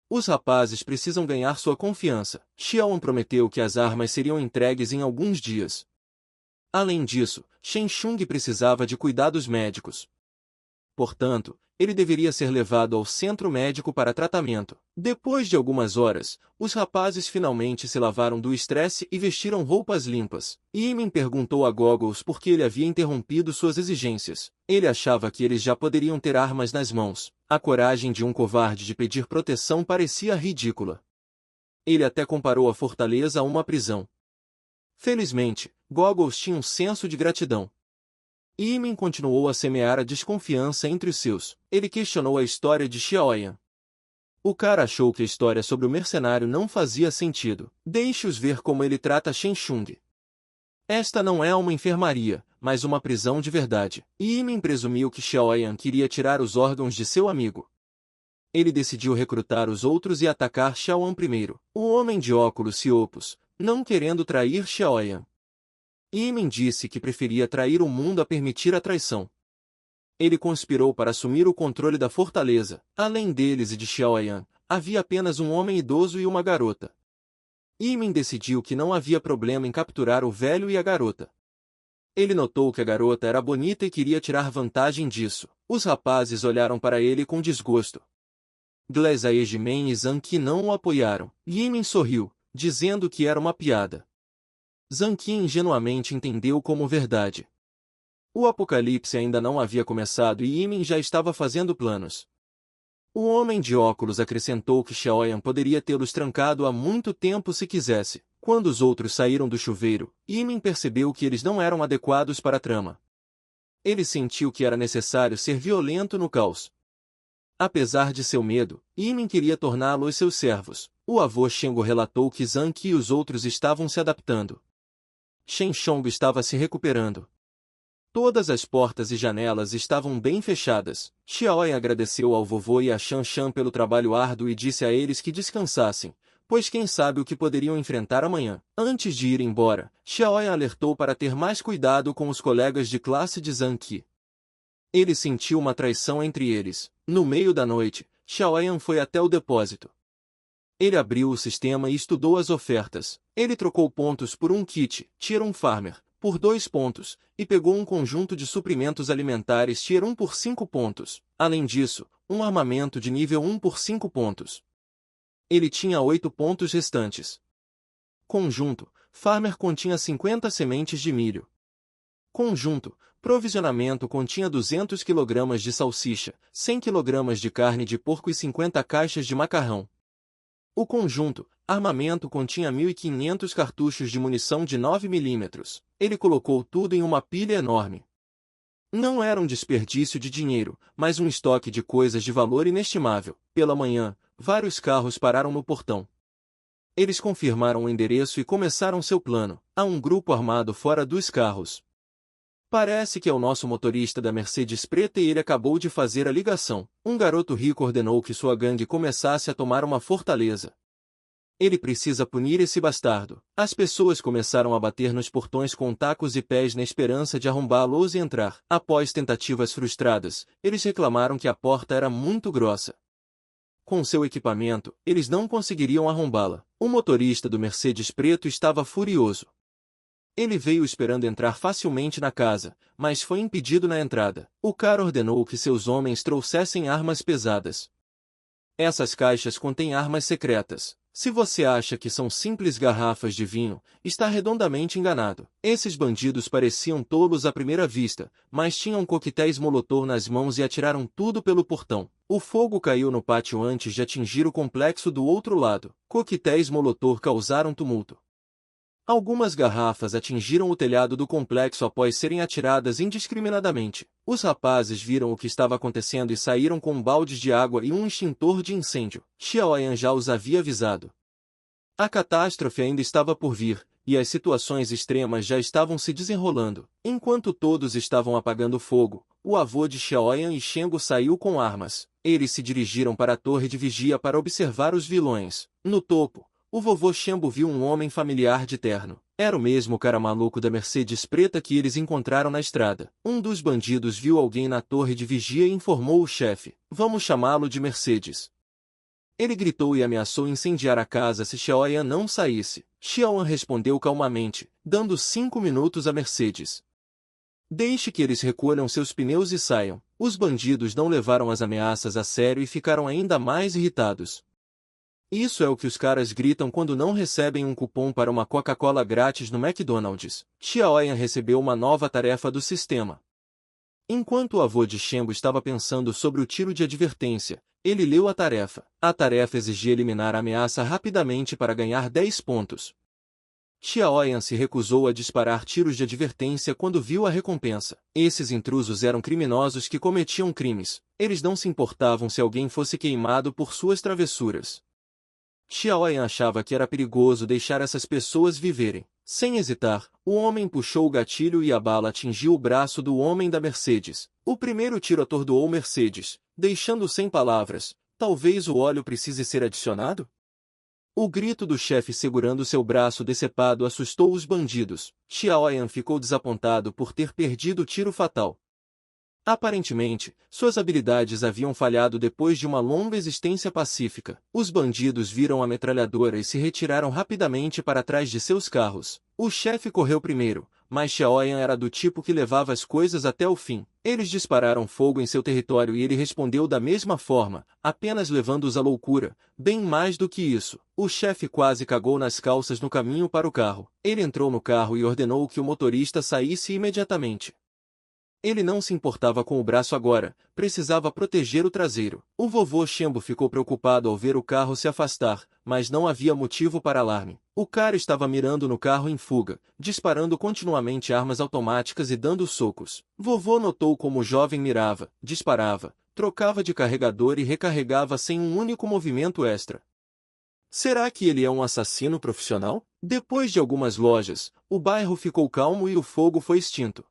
Os rapazes precisam ganhar sua confiança. Xiaoyan prometeu que as armas seriam entregues em alguns dias. Além disso, Shen Shung precisava de cuidados médicos. Portanto, ele deveria ser levado ao centro médico para tratamento. Depois de algumas horas, os rapazes finalmente se lavaram do estresse e vestiram roupas limpas. Yimin perguntou a Goggles por que ele havia interrompido suas exigências. Ele achava que eles já poderiam ter armas nas mãos. A coragem de um covarde de pedir proteção parecia ridícula. Ele até comparou a fortaleza a uma prisão. Felizmente, Goggles tinha um senso de gratidão. Yimin continuou a semear a desconfiança entre os seus. Ele questionou a história de Xiaoyan. O cara achou que a história sobre o mercenário não fazia sentido. Deixe-os ver como ele trata Shen Shung. Esta não é uma enfermaria, mas uma prisão de verdade. Yimin presumiu que Xiaoyan queria tirar os órgãos de seu amigo. Ele decidiu recrutar os outros e atacar Xiaoyan primeiro. O homem de óculos se opôs, não querendo trair Xiaoyan. Yimin disse que preferia trair o mundo a permitir a traição. Ele conspirou para assumir o controle da fortaleza. Além deles e de Xiaoyan, havia apenas um homem idoso e uma garota. Yimin decidiu que não havia problema em capturar o velho e a garota. Ele notou que a garota era bonita e queria tirar vantagem disso. Os rapazes olharam para ele com desgosto. Glazaejimen e Zhang Qi não o apoiaram. Yimin sorriu, dizendo que era uma piada. Zhang Qi ingenuamente entendeu como verdade. O apocalipse ainda não havia começado e Yimin já estava fazendo planos. O homem de óculos acrescentou que Xiaoyan poderia tê-los trancado há muito tempo se quisesse. Quando os outros saíram do chuveiro, Yimin percebeu que eles não eram adequados para a trama. Ele sentiu que era necessário ser violento no caos. Apesar de seu medo, Yimin queria torná-los seus servos. O avô Shengo relatou que Zhang Qi e os outros estavam se adaptando. Shen Shong estava se recuperando. Todas as portas e janelas estavam bem fechadas. Xiaoyan agradeceu ao vovô e a Shan pelo trabalho árduo e disse a eles que descansassem, pois quem sabe o que poderiam enfrentar amanhã. Antes de ir embora, Xiaoyan alertou para ter mais cuidado com os colegas de classe de Zhang Qi. Ele sentiu uma traição entre eles. No meio da noite, Xiaoyan foi até o depósito. Ele abriu o sistema e estudou as ofertas. Ele trocou pontos por um kit, Tier 1 Farmer, por 2 pontos, e pegou um conjunto de suprimentos alimentares Tier 1 por 5 pontos. Além disso, um armamento de nível 1 por 5 pontos. Ele tinha 8 pontos restantes. Conjunto, Farmer continha 50 sementes de milho. Conjunto, provisionamento continha 200 kg de salsicha, 100 kg de carne de porco e 50 caixas de macarrão. O conjunto, armamento continha 1.500 cartuchos de munição de 9 mm. Ele colocou tudo em uma pilha enorme. Não era um desperdício de dinheiro, mas um estoque de coisas de valor inestimável. Pela manhã, vários carros pararam no portão. Eles confirmaram o endereço e começaram seu plano. Há um grupo armado fora dos carros. Parece que é o nosso motorista da Mercedes preta e ele acabou de fazer a ligação. Um garoto rico ordenou que sua gangue começasse a tomar uma fortaleza. Ele precisa punir esse bastardo. As pessoas começaram a bater nos portões com tacos e pés na esperança de arrombá-los e entrar. Após tentativas frustradas, eles reclamaram que a porta era muito grossa. Com seu equipamento, eles não conseguiriam arrombá-la. O motorista do Mercedes preto estava furioso. Ele veio esperando entrar facilmente na casa, mas foi impedido na entrada. O cara ordenou que seus homens trouxessem armas pesadas. Essas caixas contêm armas secretas. Se você acha que são simples garrafas de vinho, está redondamente enganado. Esses bandidos pareciam tolos à primeira vista, mas tinham coquetéis Molotov nas mãos e atiraram tudo pelo portão. O fogo caiu no pátio antes de atingir o complexo do outro lado. Coquetéis Molotov causaram tumulto. Algumas garrafas atingiram o telhado do complexo após serem atiradas indiscriminadamente. Os rapazes viram o que estava acontecendo e saíram com baldes de água e um extintor de incêndio. Xiaoyan já os havia avisado. A catástrofe ainda estava por vir, e as situações extremas já estavam se desenrolando. Enquanto todos estavam apagando fogo, o avô de Xiaoyan e Shengo saiu com armas. Eles se dirigiram para a torre de vigia para observar os vilões. No topo, o vovô Shengo viu um homem familiar de terno. Era o mesmo cara maluco da Mercedes preta que eles encontraram na estrada. Um dos bandidos viu alguém na torre de vigia e informou o chefe. Vamos chamá-lo de Mercedes. Ele gritou e ameaçou incendiar a casa se Xiaoyan não saísse. Xiaoyan respondeu calmamente, dando 5 minutos a Mercedes. Deixe que eles recolham seus pneus e saiam. Os bandidos não levaram as ameaças a sério e ficaram ainda mais irritados. Isso é o que os caras gritam quando não recebem um cupom para uma Coca-Cola grátis no McDonald's. Xiaoyan recebeu uma nova tarefa do sistema. Enquanto o avô de Shengo estava pensando sobre o tiro de advertência, ele leu a tarefa. A tarefa exigia eliminar a ameaça rapidamente para ganhar 10 pontos. Xiaoyan se recusou a disparar tiros de advertência quando viu a recompensa. Esses intrusos eram criminosos que cometiam crimes. Eles não se importavam se alguém fosse queimado por suas travessuras. Xiaoyan achava que era perigoso deixar essas pessoas viverem. Sem hesitar, o homem puxou o gatilho e a bala atingiu o braço do homem da Mercedes. O primeiro tiro atordoou Mercedes, deixando-o sem palavras. Talvez o óleo precise ser adicionado? O grito do chefe segurando seu braço decepado assustou os bandidos. Xiaoyan ficou desapontado por ter perdido o tiro fatal. Aparentemente, suas habilidades haviam falhado depois de uma longa existência pacífica. Os bandidos viram a metralhadora e se retiraram rapidamente para trás de seus carros. O chefe correu primeiro, mas Xiaoyan era do tipo que levava as coisas até o fim. Eles dispararam fogo em seu território e ele respondeu da mesma forma, apenas levando-os à loucura. Bem mais do que isso, o chefe quase cagou nas calças no caminho para o carro. Ele entrou no carro e ordenou que o motorista saísse imediatamente. Ele não se importava com o braço agora, precisava proteger o traseiro. O vovô Shengo ficou preocupado ao ver o carro se afastar, mas não havia motivo para alarme. O cara estava mirando no carro em fuga, disparando continuamente armas automáticas e dando socos. Vovô notou como o jovem mirava, disparava, trocava de carregador e recarregava sem um único movimento extra. Será que ele é um assassino profissional? Depois de algumas lojas, o bairro ficou calmo e o fogo foi extinto.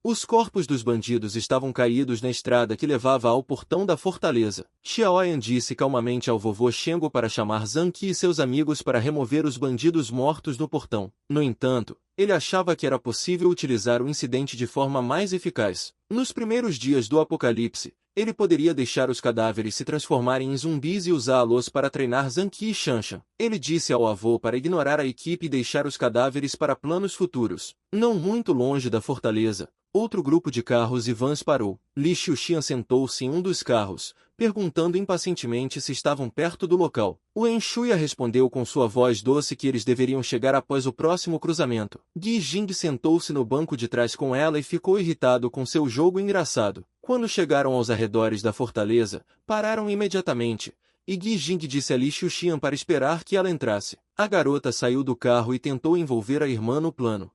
Os corpos dos bandidos estavam caídos na estrada que levava ao portão da fortaleza. Xiaoyan disse calmamente ao vovô Shengo para chamar Zhang Qi e seus amigos para remover os bandidos mortos do portão. No entanto, ele achava que era possível utilizar o incidente de forma mais eficaz. Nos primeiros dias do apocalipse, ele poderia deixar os cadáveres se transformarem em zumbis e usá-los para treinar Zhang Qi e Shanshan. Ele disse ao avô para ignorar a equipe e deixar os cadáveres para planos futuros. Não muito longe da fortaleza, outro grupo de carros e vans parou. Li Xiuxian sentou-se em um dos carros, perguntando impacientemente se estavam perto do local. Wen Shuya respondeu com sua voz doce que eles deveriam chegar após o próximo cruzamento. Gi Jing sentou-se no banco de trás com ela e ficou irritado com seu jogo engraçado. Quando chegaram aos arredores da fortaleza, pararam imediatamente, e Gi Jing disse a Li Xiuxian para esperar que ela entrasse. A garota saiu do carro e tentou envolver a irmã no plano.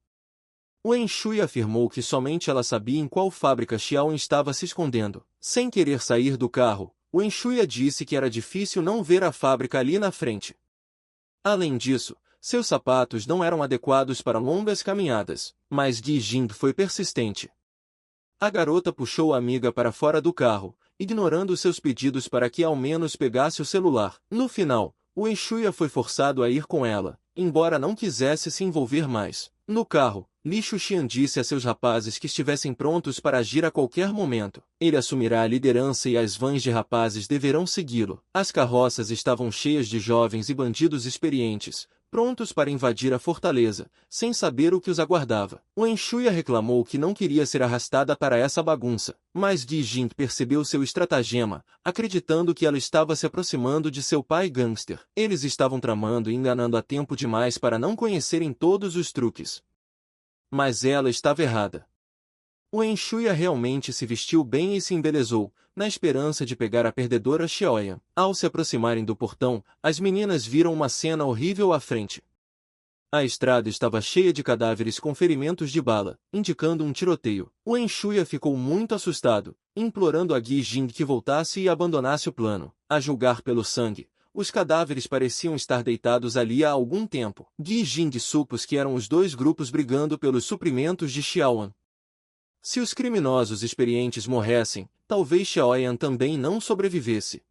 Wen Shui afirmou que somente ela sabia em qual fábrica Xiaoyan estava se escondendo. Sem querer sair do carro, Wen Shui disse que era difícil não ver a fábrica ali na frente. Além disso, seus sapatos não eram adequados para longas caminhadas, mas Gi Jing foi persistente. A garota puxou a amiga para fora do carro, ignorando seus pedidos para que ao menos pegasse o celular. No final, Wen Shui foi forçado a ir com ela, embora não quisesse se envolver mais. No carro, Li Xiuxian disse a seus rapazes que estivessem prontos para agir a qualquer momento. Ele assumirá a liderança e as vans de rapazes deverão segui-lo. As carroças estavam cheias de jovens e bandidos experientes, prontos para invadir a fortaleza, sem saber o que os aguardava. Wen Shui reclamou que não queria ser arrastada para essa bagunça, mas Gi Jing percebeu seu estratagema, acreditando que ela estava se aproximando de seu pai gangster. Eles estavam tramando e enganando a tempo demais para não conhecerem todos os truques. Mas ela estava errada. Wen Shui realmente se vestiu bem e se embelezou, na esperança de pegar a perdedora Xiaoyan. Ao se aproximarem do portão, as meninas viram uma cena horrível à frente. A estrada estava cheia de cadáveres com ferimentos de bala, indicando um tiroteio. Wen Shui ficou muito assustado, implorando a Gi Jing que voltasse e abandonasse o plano. A julgar pelo sangue, os cadáveres pareciam estar deitados ali há algum tempo. Gi Jing supôs que eram os dois grupos brigando pelos suprimentos de Xiaoyan. Se os criminosos experientes morressem, talvez Xiaoyan também não sobrevivesse.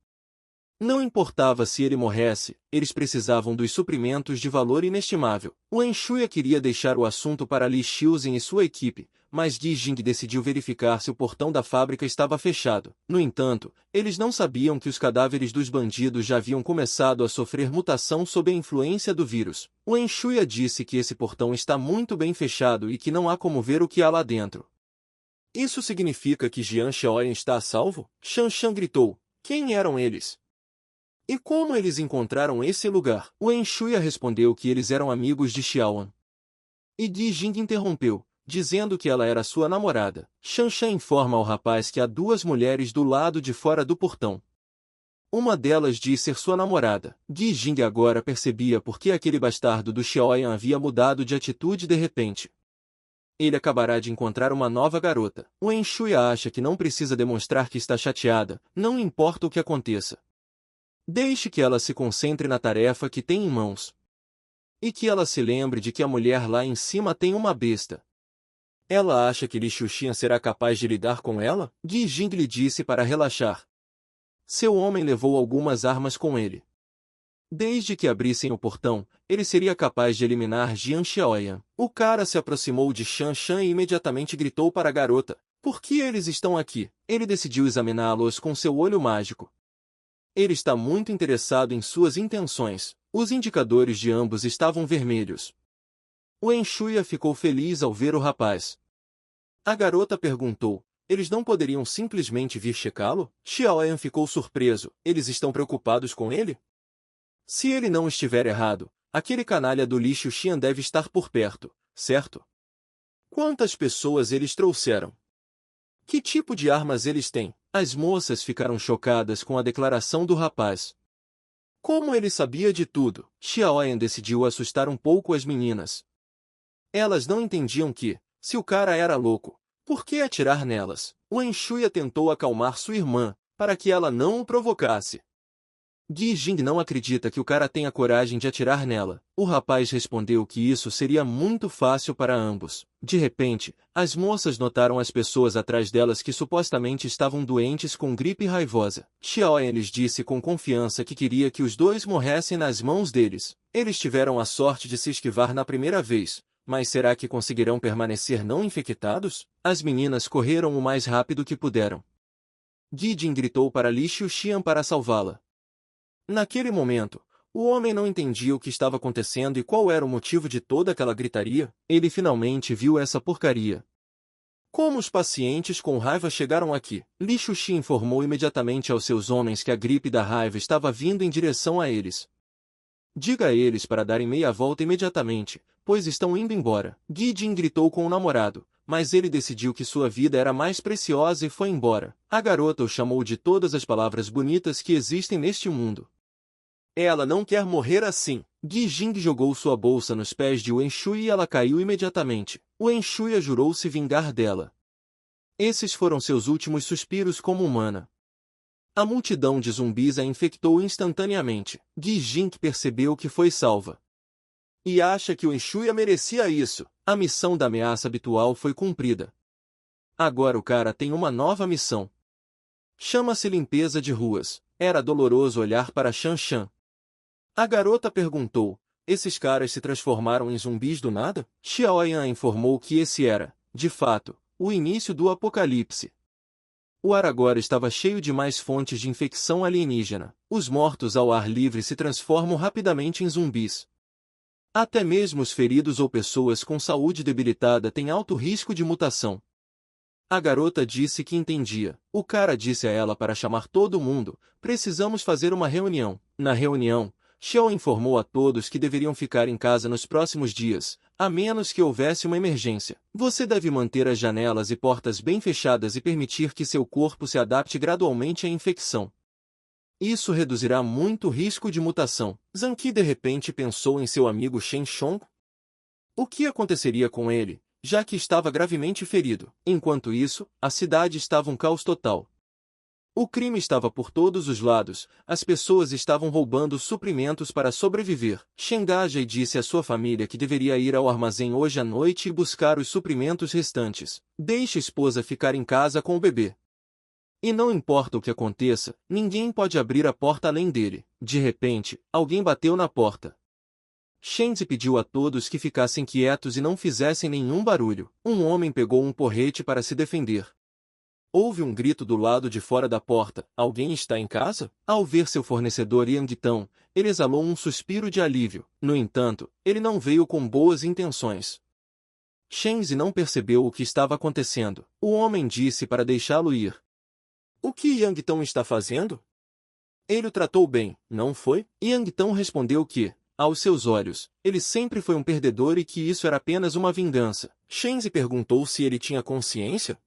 Não importava se ele morresse, eles precisavam dos suprimentos de valor inestimável. Wen Shui queria deixar o assunto para Li Xiuzhen e sua equipe, mas Gi Jing decidiu verificar se o portão da fábrica estava fechado. No entanto, eles não sabiam que os cadáveres dos bandidos já haviam começado a sofrer mutação sob a influência do vírus. Wen Shui disse que esse portão está muito bem fechado e que não há como ver o que há lá dentro. Isso significa que Jian Xiaoyan está a salvo? Shanshan gritou. Quem eram eles? E como eles encontraram esse lugar? Wen Shui respondeu que eles eram amigos de Xiaoyan. E Gi Jing interrompeu, dizendo que ela era sua namorada. Shanshan informa ao rapaz que há duas mulheres do lado de fora do portão. Uma delas diz ser sua namorada. Gi Jing agora percebia por que aquele bastardo do Xiaoyan havia mudado de atitude de repente. Ele acabará de encontrar uma nova garota. Wen Shui acha que não precisa demonstrar que está chateada, não importa o que aconteça. Deixe que ela se concentre na tarefa que tem em mãos. E que ela se lembre de que a mulher lá em cima tem uma besta. Ela acha que Li Xiuxian será capaz de lidar com ela? Gi Jing lhe disse para relaxar. Seu homem levou algumas armas com ele. Desde que abrissem o portão, ele seria capaz de eliminar Jian Xiaoyan. O cara se aproximou de Shanshan e imediatamente gritou para a garota. Por que eles estão aqui? Ele decidiu examiná-los com seu olho mágico. Ele está muito interessado em suas intenções. Os indicadores de ambos estavam vermelhos. Wen Shui ficou feliz ao ver o rapaz. A garota perguntou. Eles não poderiam simplesmente vir checá-lo? Xiaoyan ficou surpreso. Eles estão preocupados com ele? Se ele não estiver errado, aquele canalha do Li Xiuxian deve estar por perto, certo? Quantas pessoas eles trouxeram? Que tipo de armas eles têm? As moças ficaram chocadas com a declaração do rapaz. Como ele sabia de tudo? Xiaoyan decidiu assustar um pouco as meninas. Elas não entendiam que, se o cara era louco, por que atirar nelas? Wen Shui tentou acalmar sua irmã, para que ela não o provocasse. Ji Jing não acredita que o cara tenha coragem de atirar nela. O rapaz respondeu que isso seria muito fácil para ambos. De repente, as moças notaram as pessoas atrás delas que supostamente estavam doentes com gripe raivosa. Xiaoyan lhes disse com confiança que queria que os dois morressem nas mãos deles. Eles tiveram a sorte de se esquivar na primeira vez, mas será que conseguirão permanecer não infectados? As meninas correram o mais rápido que puderam. Ji Jing gritou para Li Xiuxian para salvá-la. Naquele momento, o homem não entendia o que estava acontecendo e qual era o motivo de toda aquela gritaria. Ele finalmente viu essa porcaria. Como os pacientes com raiva chegaram aqui? Li Xuxi informou imediatamente aos seus homens que a gripe da raiva estava vindo em direção a eles. Diga a eles para darem meia volta imediatamente, pois estão indo embora. Ji Jing gritou com o namorado, mas ele decidiu que sua vida era mais preciosa e foi embora. A garota o chamou de todas as palavras bonitas que existem neste mundo. Ela não quer morrer assim. Ji Jing jogou sua bolsa nos pés de Wen Shui e ela caiu imediatamente. Wen Shui jurou se vingar dela. Esses foram seus últimos suspiros como humana. A multidão de zumbis a infectou instantaneamente. Ji Jing percebeu que foi salva. E acha que Wen Shui merecia isso. A missão da ameaça habitual foi cumprida. Agora o cara tem uma nova missão. Chama-se limpeza de ruas. Era doloroso olhar para Shan Shan. A garota perguntou, esses caras se transformaram em zumbis do nada? Xiaoyan informou que esse era, de fato, o início do apocalipse. O ar agora estava cheio de mais fontes de infecção alienígena. Os mortos ao ar livre se transformam rapidamente em zumbis. Até mesmo os feridos ou pessoas com saúde debilitada têm alto risco de mutação. A garota disse que entendia. O cara disse a ela para chamar todo mundo, precisamos fazer uma reunião. Na reunião, Xiao informou a todos que deveriam ficar em casa nos próximos dias, a menos que houvesse uma emergência. Você deve manter as janelas e portas bem fechadas e permitir que seu corpo se adapte gradualmente à infecção. Isso reduzirá muito o risco de mutação. Zhang Qi de repente pensou em seu amigo Shen Chong. O que aconteceria com ele, já que estava gravemente ferido? Enquanto isso, a cidade estava um caos total. O crime estava por todos os lados, as pessoas estavam roubando suprimentos para sobreviver. Shen Gajai disse à sua família que deveria ir ao armazém hoje à noite e buscar os suprimentos restantes. Deixe a esposa ficar em casa com o bebê. E não importa o que aconteça, ninguém pode abrir a porta além dele. De repente, alguém bateu na porta. Shenzi pediu a todos que ficassem quietos e não fizessem nenhum barulho. Um homem pegou um porrete para se defender. Houve um grito do lado de fora da porta. Alguém está em casa? Ao ver seu fornecedor Yang Tang, ele exalou um suspiro de alívio. No entanto, ele não veio com boas intenções. Shenzi não percebeu o que estava acontecendo. O homem disse para deixá-lo ir. O que Yang Tang está fazendo? Ele o tratou bem, não foi? Yang Tang respondeu que, aos seus olhos, ele sempre foi um perdedor e que isso era apenas uma vingança. Shenzi perguntou se ele tinha consciência?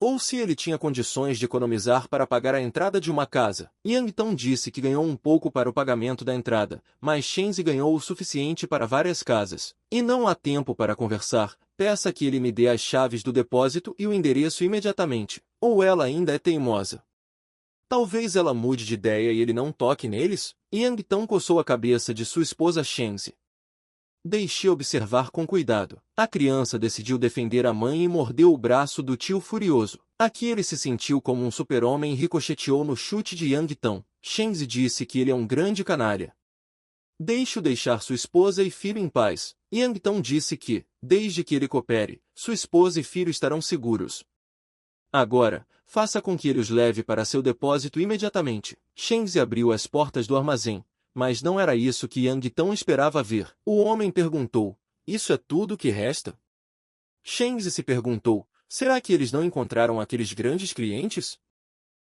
Ou se ele tinha condições de economizar para pagar a entrada de uma casa. Yang Tang disse que ganhou um pouco para o pagamento da entrada, mas Shenzi ganhou o suficiente para várias casas. E não há tempo para conversar, peça que ele me dê as chaves do depósito e o endereço imediatamente. Ou ela ainda é teimosa. Talvez ela mude de ideia e ele não toque neles? Yang Tang coçou a cabeça de sua esposa Shenzi. Deixe observar com cuidado. A criança decidiu defender a mãe e mordeu o braço do tio furioso. Aqui ele se sentiu como um super-homem e ricocheteou no chute de Yang Tang. Shenzi disse que ele é um grande canalha. Deixe-o deixar sua esposa e filho em paz. Yang Tang disse que, desde que ele coopere, sua esposa e filho estarão seguros. Agora, faça com que ele os leve para seu depósito imediatamente. Shenzi abriu as portas do armazém. Mas não era isso que Yang Tang esperava ver. O homem perguntou, isso é tudo que resta? Shenzi se perguntou, será que eles não encontraram aqueles grandes clientes?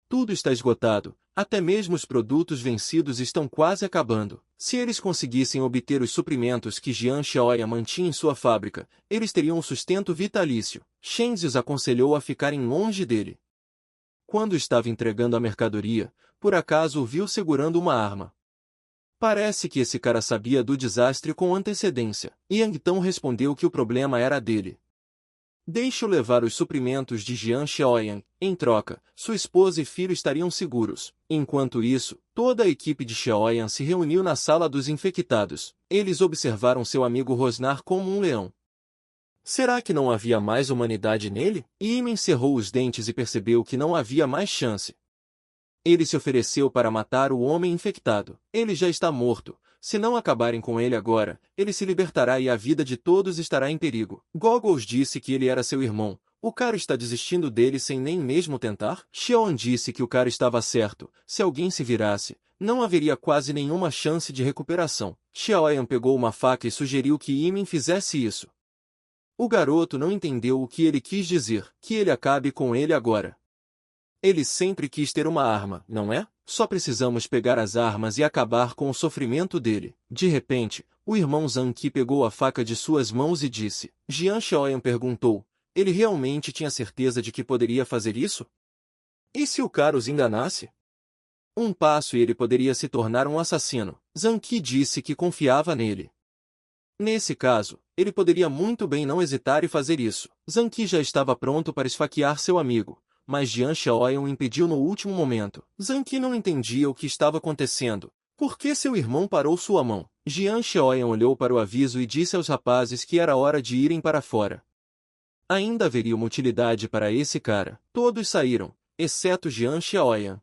Tudo está esgotado, até mesmo os produtos vencidos estão quase acabando. Se eles conseguissem obter os suprimentos que Jian Xiaoya mantinha em sua fábrica, eles teriam um sustento vitalício. Shenzi os aconselhou a ficarem longe dele. Quando estava entregando a mercadoria, por acaso o viu segurando uma arma. Parece que esse cara sabia do desastre com antecedência. Yang Tang respondeu que o problema era dele. Deixe-o levar os suprimentos de Jian Xiaoyan. Em troca, sua esposa e filho estariam seguros. Enquanto isso, toda a equipe de Xiaoyan se reuniu na sala dos infectados. Eles observaram seu amigo rosnar como um leão. Será que não havia mais humanidade nele? Yimin cerrou os dentes e percebeu que não havia mais chance. Ele se ofereceu para matar o homem infectado. Ele já está morto. Se não acabarem com ele agora, ele se libertará e a vida de todos estará em perigo. Goggles disse que ele era seu irmão. O cara está desistindo dele sem nem mesmo tentar? Xion disse que o cara estava certo. Se alguém se virasse, não haveria quase nenhuma chance de recuperação. Xiaoyan pegou uma faca e sugeriu que Yimin fizesse isso. O garoto não entendeu o que ele quis dizer. Que ele acabe com ele agora. Ele sempre quis ter uma arma, não é? Só precisamos pegar as armas e acabar com o sofrimento dele. De repente, o irmão Zhang Qi pegou a faca de suas mãos e disse. Jian Xiaoyan perguntou. Ele realmente tinha certeza de que poderia fazer isso? E se o cara os enganasse? Um passo e ele poderia se tornar um assassino. Zhang Qi disse que confiava nele. Nesse caso, ele poderia muito bem não hesitar e fazer isso. Zhang Qi já estava pronto para esfaquear seu amigo. Mas Jian Xiaoyan o impediu no último momento. Zhang Qi não entendia o que estava acontecendo. Por que seu irmão parou sua mão? Jian Xiaoyan olhou para o aviso e disse aos rapazes que era hora de irem para fora. Ainda haveria uma utilidade para esse cara. Todos saíram, exceto Jian Xiaoyan.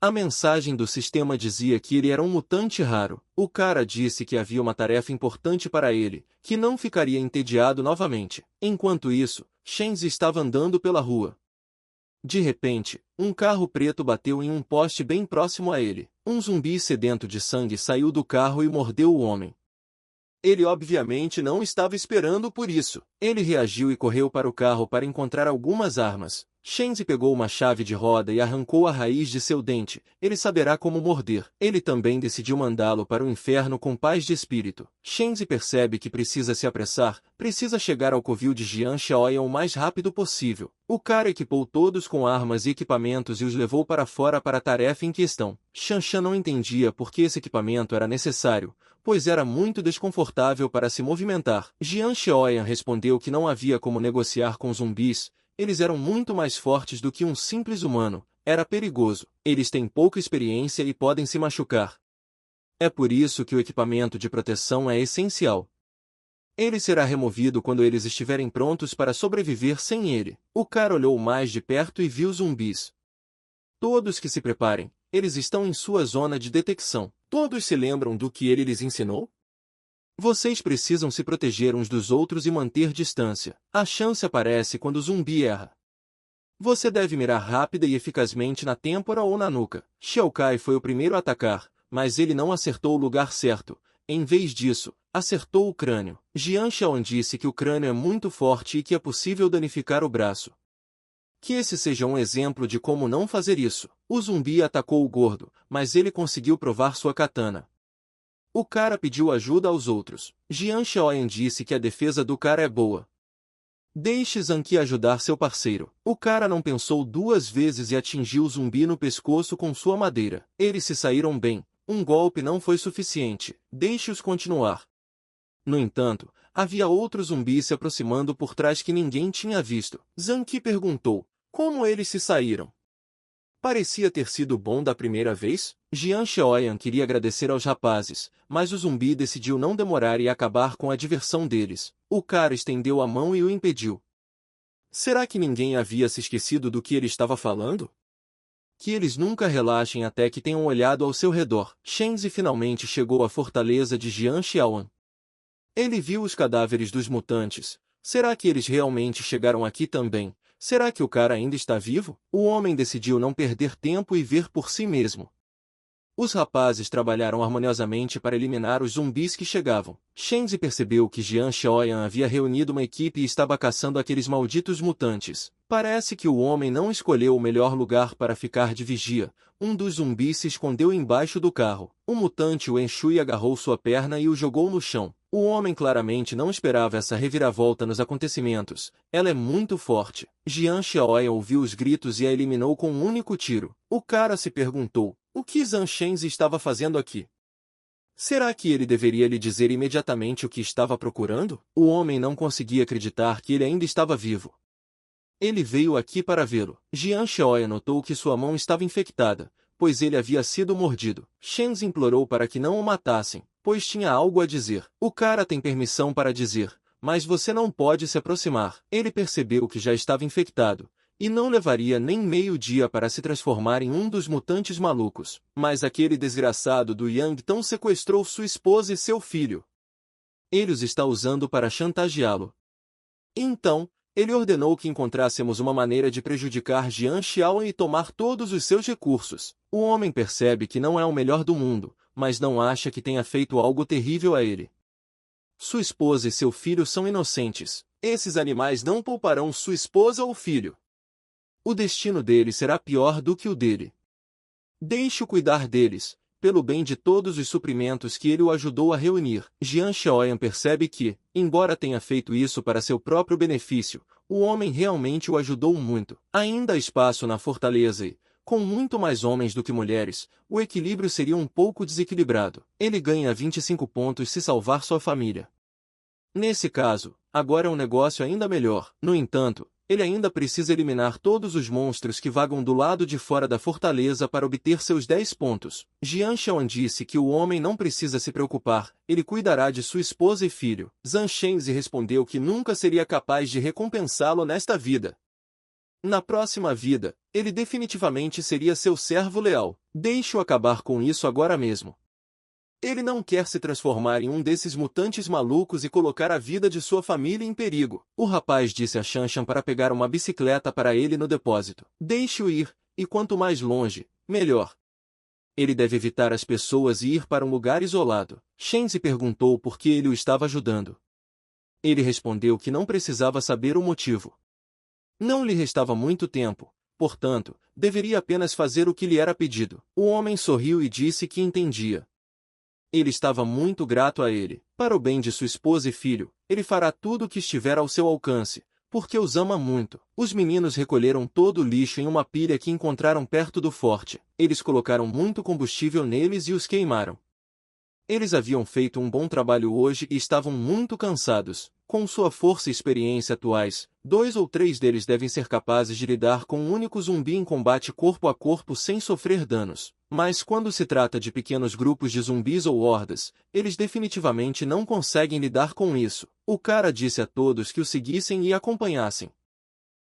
A mensagem do sistema dizia que ele era um mutante raro. O cara disse que havia uma tarefa importante para ele, que não ficaria entediado novamente. Enquanto isso, Shenzi estava andando pela rua. De repente, um carro preto bateu em um poste bem próximo a ele. Um zumbi sedento de sangue saiu do carro e mordeu o homem. Ele obviamente não estava esperando por isso. Ele reagiu e correu para o carro para encontrar algumas armas. Shenzi pegou uma chave de roda e arrancou a raiz de seu dente. Ele saberá como morder. Ele também decidiu mandá-lo para o inferno com paz de espírito. Shenzi percebe que precisa se apressar, precisa chegar ao covil de Jian Xiaoyan o mais rápido possível. O cara equipou todos com armas e equipamentos e os levou para fora para a tarefa em questão. Shanshan não entendia por que esse equipamento era necessário, pois era muito desconfortável para se movimentar. Jian Xiaoyan respondeu que não havia como negociar com zumbis. Eles eram muito mais fortes do que um simples humano. Era perigoso. Eles têm pouca experiência e podem se machucar. É por isso que o equipamento de proteção é essencial. Ele será removido quando eles estiverem prontos para sobreviver sem ele. O cara olhou mais de perto e viu zumbis. Todos que se preparem. Eles estão em sua zona de detecção. Todos se lembram do que ele lhes ensinou? Vocês precisam se proteger uns dos outros e manter distância. A chance aparece quando o zumbi erra. Você deve mirar rápida e eficazmente na têmpora ou na nuca. Xiao Kai foi o primeiro a atacar, mas ele não acertou o lugar certo. Em vez disso, acertou o crânio. Jian Xiaoyan disse que o crânio é muito forte e que é possível danificar o braço. Que esse seja um exemplo de como não fazer isso. O zumbi atacou o gordo, mas ele conseguiu provar sua katana. O cara pediu ajuda aos outros. Jian Xiaoyan disse que a defesa do cara é boa. Deixe Zhang Qi ajudar seu parceiro. O cara não pensou duas vezes e atingiu o zumbi no pescoço com sua madeira. Eles se saíram bem. Um golpe não foi suficiente. Deixe-os continuar. No entanto, havia outro zumbi se aproximando por trás que ninguém tinha visto. Zhang Qi perguntou, como eles se saíram? Parecia ter sido bom da primeira vez. Jian Xiaoyan queria agradecer aos rapazes, mas o zumbi decidiu não demorar e acabar com a diversão deles. O cara estendeu a mão e o impediu. Será que ninguém havia se esquecido do que ele estava falando? Que eles nunca relaxem até que tenham olhado ao seu redor. Shenzi finalmente chegou à fortaleza de Jian Xiaoyan. Ele viu os cadáveres dos mutantes. Será que eles realmente chegaram aqui também? Será que o cara ainda está vivo? O homem decidiu não perder tempo e ver por si mesmo. Os rapazes trabalharam harmoniosamente para eliminar os zumbis que chegavam. Shenzi percebeu que Jian Xiaoyan havia reunido uma equipe e estava caçando aqueles malditos mutantes. Parece que o homem não escolheu o melhor lugar para ficar de vigia. Um dos zumbis se escondeu embaixo do carro. O mutante o Enshui agarrou sua perna e o jogou no chão. O homem claramente não esperava essa reviravolta nos acontecimentos. Ela é muito forte. Jian Xiaoyan ouviu os gritos e a eliminou com um único tiro. O cara se perguntou, o que Zhang Shenzi estava fazendo aqui? Será que ele deveria lhe dizer imediatamente o que estava procurando? O homem não conseguia acreditar que ele ainda estava vivo. Ele veio aqui para vê-lo. Jian Xiaoyan notou que sua mão estava infectada, pois ele havia sido mordido. Shenzi implorou para que não o matassem, pois tinha algo a dizer. O cara tem permissão para dizer, mas você não pode se aproximar. Ele percebeu que já estava infectado, e não levaria nem meio dia para se transformar em um dos mutantes malucos. Mas aquele desgraçado do Yang Tong sequestrou sua esposa e seu filho. Ele os está usando para chantageá-lo. Então, ele ordenou que encontrássemos uma maneira de prejudicar Jian Xiaoyan e tomar todos os seus recursos. O homem percebe que não é o melhor do mundo, mas não acha que tenha feito algo terrível a ele. Sua esposa e seu filho são inocentes. Esses animais não pouparão sua esposa ou filho. O destino deles será pior do que o dele. Deixe-o cuidar deles, pelo bem de todos os suprimentos que ele o ajudou a reunir. Jian Xiaoyan percebe que, embora tenha feito isso para seu próprio benefício, o homem realmente o ajudou muito. Ainda há espaço na fortaleza e, com muito mais homens do que mulheres, o equilíbrio seria um pouco desequilibrado. Ele ganha 25 pontos se salvar sua família. Nesse caso, agora é um negócio ainda melhor. No entanto, ele ainda precisa eliminar todos os monstros que vagam do lado de fora da fortaleza para obter seus 10 pontos. Jian Xiaoyan disse que o homem não precisa se preocupar, ele cuidará de sua esposa e filho. Zhang Shenzi respondeu que nunca seria capaz de recompensá-lo nesta vida. Na próxima vida, ele definitivamente seria seu servo leal. Deixe-o acabar com isso agora mesmo. Ele não quer se transformar em um desses mutantes malucos e colocar a vida de sua família em perigo. O rapaz disse a Shanshan para pegar uma bicicleta para ele no depósito. Deixe-o ir, e quanto mais longe, melhor. Ele deve evitar as pessoas e ir para um lugar isolado. Shenzi perguntou por que ele o estava ajudando. Ele respondeu que não precisava saber o motivo. Não lhe restava muito tempo, portanto, deveria apenas fazer o que lhe era pedido. O homem sorriu e disse que entendia. Ele estava muito grato a ele. Para o bem de sua esposa e filho, ele fará tudo o que estiver ao seu alcance, porque os ama muito. Os meninos recolheram todo o lixo em uma pilha que encontraram perto do forte. Eles colocaram muito combustível neles e os queimaram. Eles haviam feito um bom trabalho hoje e estavam muito cansados. Com sua força e experiência atuais, 2 ou 3 deles devem ser capazes de lidar com um único zumbi em combate corpo a corpo sem sofrer danos. Mas quando se trata de pequenos grupos de zumbis ou hordas, eles definitivamente não conseguem lidar com isso. O cara disse a todos que o seguissem e acompanhassem.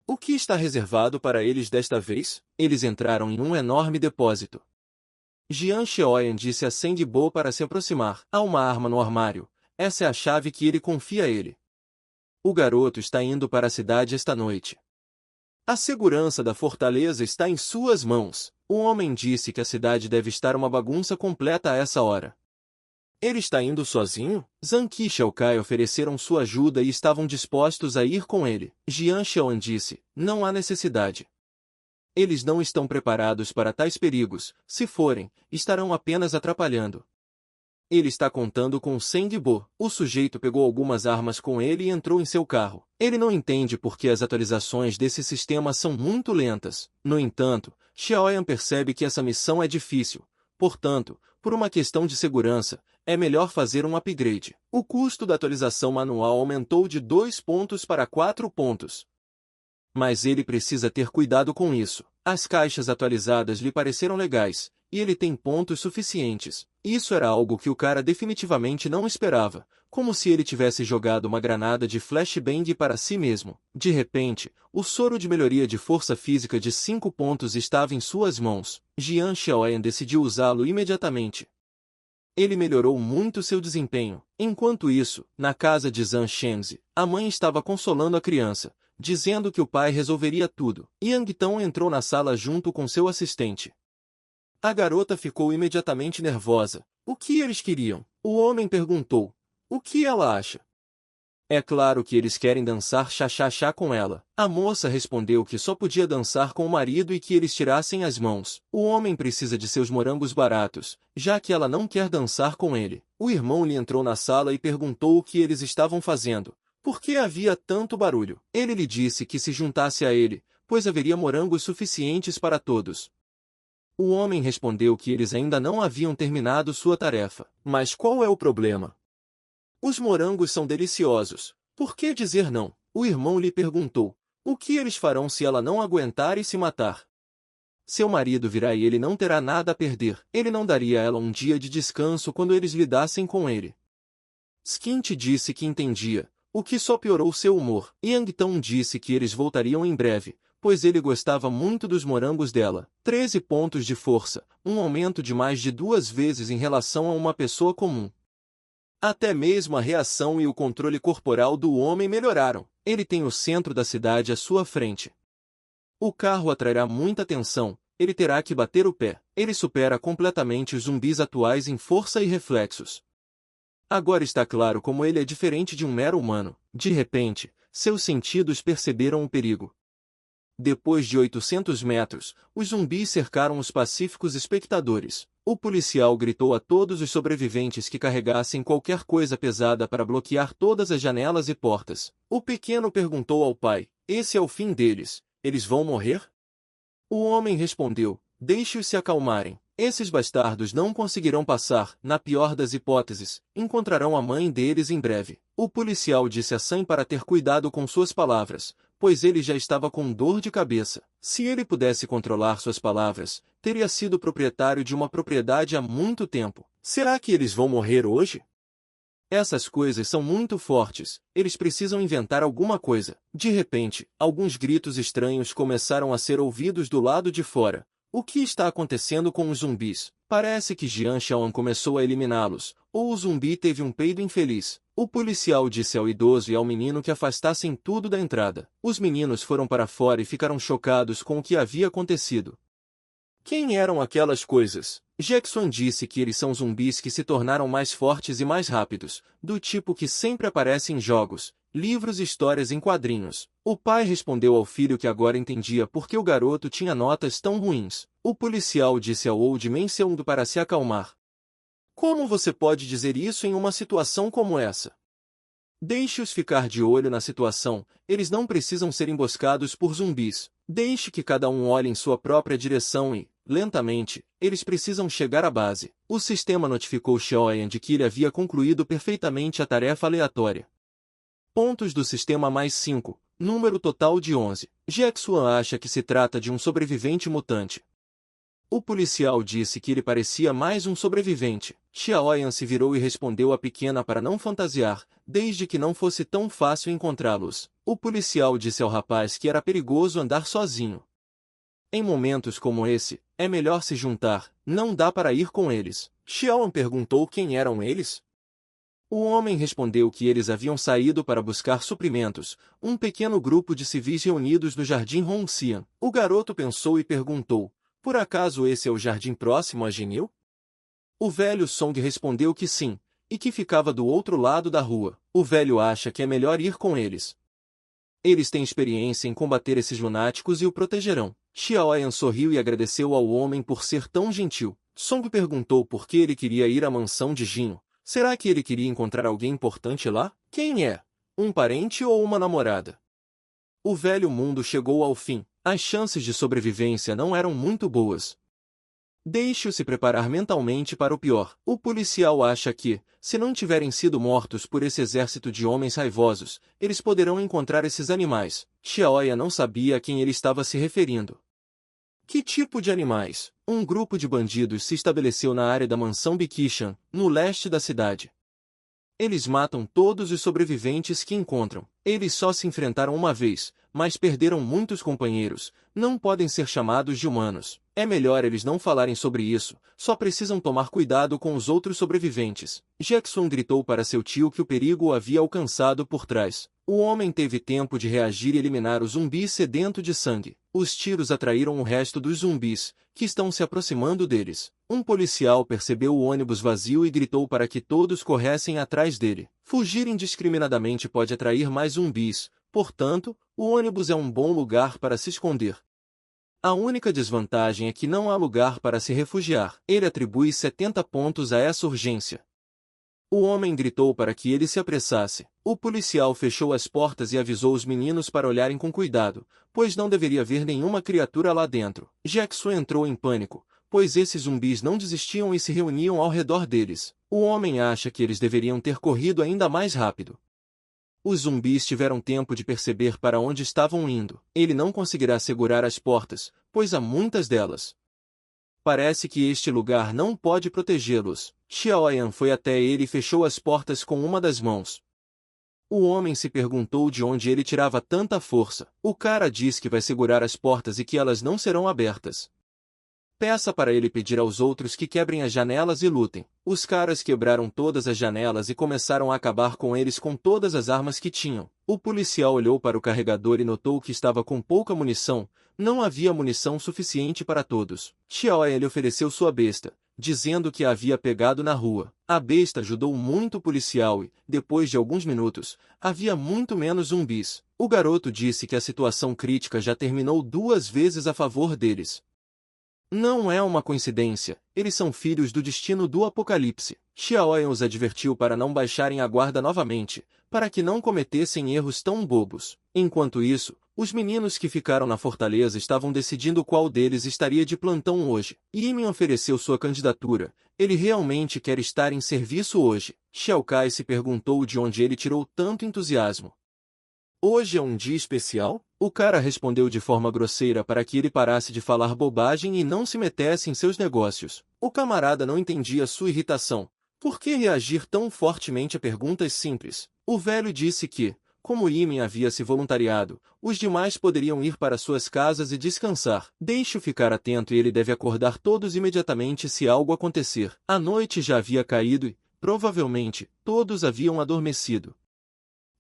O que está reservado para eles desta vez? Eles entraram em um enorme depósito. Jian Xiaoyan disse a Sandy Bo para se aproximar. Há uma arma no armário. Essa é a chave que ele confia a ele. O garoto está indo para a cidade esta noite. A segurança da fortaleza está em suas mãos. O homem disse que a cidade deve estar uma bagunça completa a essa hora. Ele está indo sozinho? Zhang Qi e Xiao Kai ofereceram sua ajuda e estavam dispostos a ir com ele. Jian Xiaoyan disse, não há necessidade. Eles não estão preparados para tais perigos. Se forem, estarão apenas atrapalhando. Ele está contando com Sandy Bo. O sujeito pegou algumas armas com ele e entrou em seu carro. Ele não entende por que as atualizações desse sistema são muito lentas. No entanto, Xiaoyan percebe que essa missão é difícil. Portanto, por uma questão de segurança, é melhor fazer um upgrade. O custo da atualização manual aumentou de 2 pontos para 4 pontos. Mas ele precisa ter cuidado com isso. As caixas atualizadas lhe pareceram legais, e ele tem pontos suficientes. Isso era algo que o cara definitivamente não esperava, como se ele tivesse jogado uma granada de flashbang para si mesmo. De repente, o soro de melhoria de força física de 5 pontos estava em suas mãos. Jian Xiaoyan decidiu usá-lo imediatamente. Ele melhorou muito seu desempenho. Enquanto isso, na casa de Zhang Shenzi, a mãe estava consolando a criança, dizendo que o pai resolveria tudo. Yang Tong entrou na sala junto com seu assistente. A garota ficou imediatamente nervosa. O que eles queriam? O homem perguntou. O que ela acha? É claro que eles querem dançar chá-chá-chá com ela. A moça respondeu que só podia dançar com o marido e que eles tirassem as mãos. O homem precisa de seus morangos baratos, já que ela não quer dançar com ele. O irmão lhe entrou na sala e perguntou o que eles estavam fazendo. Por que havia tanto barulho? Ele lhe disse que se juntasse a ele, pois haveria morangos suficientes para todos. O homem respondeu que eles ainda não haviam terminado sua tarefa. Mas qual é o problema? Os morangos são deliciosos. Por que dizer não? O irmão lhe perguntou. O que eles farão se ela não aguentar e se matar? Seu marido virá e ele não terá nada a perder. Ele não daria a ela um dia de descanso quando eles lidassem com ele. Skint disse que entendia, o que só piorou seu humor. Yang disse que eles voltariam em breve, pois ele gostava muito dos morangos dela. 13 pontos de força, um aumento de mais de 2 vezes em relação a uma pessoa comum. Até mesmo a reação e o controle corporal do homem melhoraram. Ele tem o centro da cidade à sua frente. O carro atrairá muita atenção, ele terá que bater o pé. Ele supera completamente os zumbis atuais em força e reflexos. Agora está claro como ele é diferente de um mero humano. De repente, seus sentidos perceberam o perigo. Depois de 800 metros, os zumbis cercaram os pacíficos espectadores. O policial gritou a todos os sobreviventes que carregassem qualquer coisa pesada para bloquear todas as janelas e portas. O pequeno perguntou ao pai, esse é o fim deles, eles vão morrer? O homem respondeu, deixe-os se acalmarem. Esses bastardos não conseguirão passar, na pior das hipóteses, encontrarão a mãe deles em breve. O policial disse a Sam para ter cuidado com suas palavras, pois ele já estava com dor de cabeça. Se ele pudesse controlar suas palavras, teria sido proprietário de uma propriedade há muito tempo. Será que eles vão morrer hoje? Essas coisas são muito fortes, eles precisam inventar alguma coisa. De repente, alguns gritos estranhos começaram a ser ouvidos do lado de fora. O que está acontecendo com os zumbis? Parece que Jian Xiaoan começou a eliminá-los, ou o zumbi teve um peido infeliz. O policial disse ao idoso e ao menino que afastassem tudo da entrada. Os meninos foram para fora e ficaram chocados com o que havia acontecido. Quem eram aquelas coisas? Jackson disse que eles são zumbis que se tornaram mais fortes e mais rápidos, do tipo que sempre aparece em jogos, livros e histórias em quadrinhos. O pai respondeu ao filho que agora entendia por que o garoto tinha notas tão ruins. O policial disse ao Old Man Seung para se acalmar. Como você pode dizer isso em uma situação como essa? Deixe-os ficar de olho na situação, eles não precisam ser emboscados por zumbis. Deixe que cada um olhe em sua própria direção e, lentamente, eles precisam chegar à base. O sistema notificou Xiaoyan de que ele havia concluído perfeitamente a tarefa aleatória. Pontos do sistema mais 5, número total de 11. Jackson acha que se trata de um sobrevivente mutante. O policial disse que ele parecia mais um sobrevivente. Xiaoyan se virou e respondeu à pequena para não fantasiar, desde que não fosse tão fácil encontrá-los. O policial disse ao rapaz que era perigoso andar sozinho. Em momentos como esse, é melhor se juntar, não dá para ir com eles. Xiaoyan perguntou quem eram eles. O homem respondeu que eles haviam saído para buscar suprimentos, um pequeno grupo de civis reunidos no Jardim Hongxian. O garoto pensou e perguntou, por acaso esse é o jardim próximo a Jinil? O velho Song respondeu que sim, e que ficava do outro lado da rua. O velho acha que é melhor ir com eles. Eles têm experiência em combater esses lunáticos e o protegerão. Xiaoyan sorriu e agradeceu ao homem por ser tão gentil. Song perguntou por que ele queria ir à mansão de Jinho. Será que ele queria encontrar alguém importante lá? Quem é? Um parente ou uma namorada? O velho mundo chegou ao fim. As chances de sobrevivência não eram muito boas. Deixe-o se preparar mentalmente para o pior. O policial acha que, se não tiverem sido mortos por esse exército de homens raivosos, eles poderão encontrar esses animais. Xiaoya não sabia a quem ele estava se referindo. Que tipo de animais? Um grupo de bandidos se estabeleceu na área da mansão Bikishan, no leste da cidade. Eles matam todos os sobreviventes que encontram. Eles só se enfrentaram uma vez, mas perderam muitos companheiros, não podem ser chamados de humanos. É melhor eles não falarem sobre isso, só precisam tomar cuidado com os outros sobreviventes. Jackson gritou para seu tio que o perigo o havia alcançado por trás. O homem teve tempo de reagir e eliminar o zumbi sedento de sangue. Os tiros atraíram o resto dos zumbis, que estão se aproximando deles. Um policial percebeu o ônibus vazio e gritou para que todos corressem atrás dele. Fugir indiscriminadamente pode atrair mais zumbis, portanto, o ônibus é um bom lugar para se esconder. A única desvantagem é que não há lugar para se refugiar. Ele atribui 70 pontos a essa urgência. O homem gritou para que ele se apressasse. O policial fechou as portas e avisou os meninos para olharem com cuidado, pois não deveria haver nenhuma criatura lá dentro. Jackson entrou em pânico, pois esses zumbis não desistiam e se reuniam ao redor deles. O homem acha que eles deveriam ter corrido ainda mais rápido. Os zumbis tiveram tempo de perceber para onde estavam indo. Ele não conseguirá segurar as portas, pois há muitas delas. Parece que este lugar não pode protegê-los. Xiaoyan foi até ele e fechou as portas com uma das mãos. O homem se perguntou de onde ele tirava tanta força. O cara diz que vai segurar as portas e que elas não serão abertas. Peça para ele pedir aos outros que quebrem as janelas e lutem. Os caras quebraram todas as janelas e começaram a acabar com eles com todas as armas que tinham. O policial olhou para o carregador e notou que estava com pouca munição. Não havia munição suficiente para todos. Xiaoyan lhe ofereceu sua besta, dizendo que a havia pegado na rua. A besta ajudou muito o policial e, depois de alguns minutos, havia muito menos zumbis. O garoto disse que a situação crítica já terminou 2 vezes a favor deles. Não é uma coincidência, eles são filhos do destino do Apocalipse. Xiaoyan os advertiu para não baixarem a guarda novamente, para que não cometessem erros tão bobos. Enquanto isso, os meninos que ficaram na fortaleza estavam decidindo qual deles estaria de plantão hoje. Yimin ofereceu sua candidatura. Ele realmente quer estar em serviço hoje. Xiao Kai se perguntou de onde ele tirou tanto entusiasmo. Hoje é um dia especial? O cara respondeu de forma grosseira para que ele parasse de falar bobagem e não se metesse em seus negócios. O camarada não entendia sua irritação. Por que reagir tão fortemente a perguntas simples? O velho disse que, como Yimin havia se voluntariado, os demais poderiam ir para suas casas e descansar. Deixe-o ficar atento e ele deve acordar todos imediatamente se algo acontecer. A noite já havia caído e, provavelmente, todos haviam adormecido.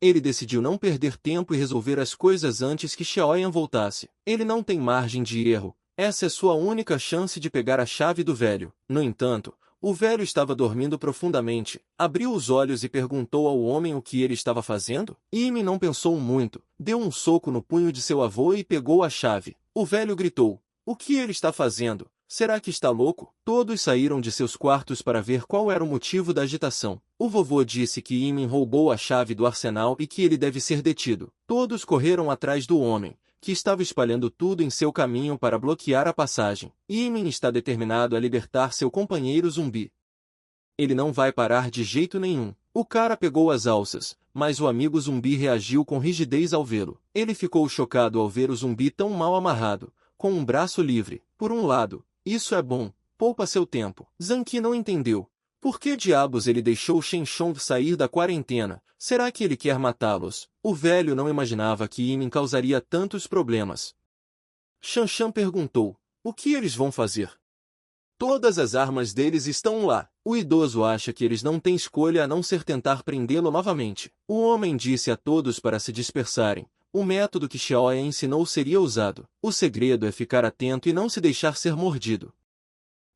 Ele decidiu não perder tempo e resolver as coisas antes que Xiaoyan voltasse. Ele não tem margem de erro. Essa é sua única chance de pegar a chave do velho. No entanto, o velho estava dormindo profundamente. Abriu os olhos e perguntou ao homem o que ele estava fazendo. Yimin não pensou muito. Deu um soco no punho de seu avô e pegou a chave. O velho gritou: "O que ele está fazendo? Será que está louco?" Todos saíram de seus quartos para ver qual era o motivo da agitação. O vovô disse que Yimin roubou a chave do arsenal e que ele deve ser detido. Todos correram atrás do homem, que estava espalhando tudo em seu caminho para bloquear a passagem. Yimin está determinado a libertar seu companheiro zumbi. Ele não vai parar de jeito nenhum. O cara pegou as alças, mas o amigo zumbi reagiu com rigidez ao vê-lo. Ele ficou chocado ao ver o zumbi tão mal amarrado, com um braço livre. Por um lado, isso é bom, poupa seu tempo. Zanqi não entendeu. Por que diabos ele deixou Shen Chong sair da quarentena? Será que ele quer matá-los? O velho não imaginava que Yimin causaria tantos problemas. Shan Shan perguntou: "O que eles vão fazer?" "Todas as armas deles estão lá." O idoso acha que eles não têm escolha a não ser tentar prendê-lo novamente. O homem disse a todos para se dispersarem. O método que Xiaoyan ensinou seria usado. O segredo é ficar atento e não se deixar ser mordido.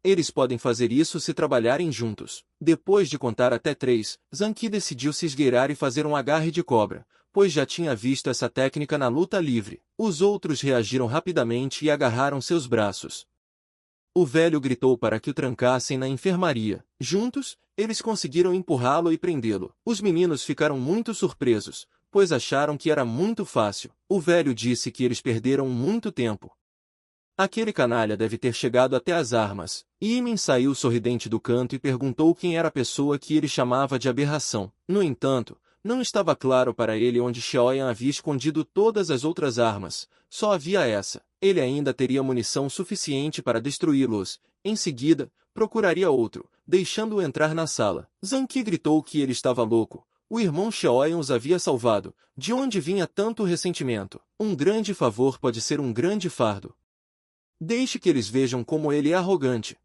Eles podem fazer isso se trabalharem juntos. Depois de contar até 3, Zanqi decidiu se esgueirar e fazer um agarre de cobra, pois já tinha visto essa técnica na luta livre. Os outros reagiram rapidamente e agarraram seus braços. O velho gritou para que o trancassem na enfermaria. Juntos, eles conseguiram empurrá-lo e prendê-lo. Os meninos ficaram muito surpresos, pois acharam que era muito fácil. O velho disse que eles perderam muito tempo. Aquele canalha deve ter chegado até as armas. Yimin saiu sorridente do canto e perguntou quem era a pessoa que ele chamava de aberração. No entanto, não estava claro para ele onde Xiaoyan havia escondido todas as outras armas. Só havia essa. Ele ainda teria munição suficiente para destruí-los. Em seguida, procuraria outro, deixando-o entrar na sala. Zanqi gritou que ele estava louco. O irmão Xiaoyan os havia salvado. De onde vinha tanto ressentimento? Um grande favor pode ser um grande fardo. Deixe que eles vejam como ele é arrogante.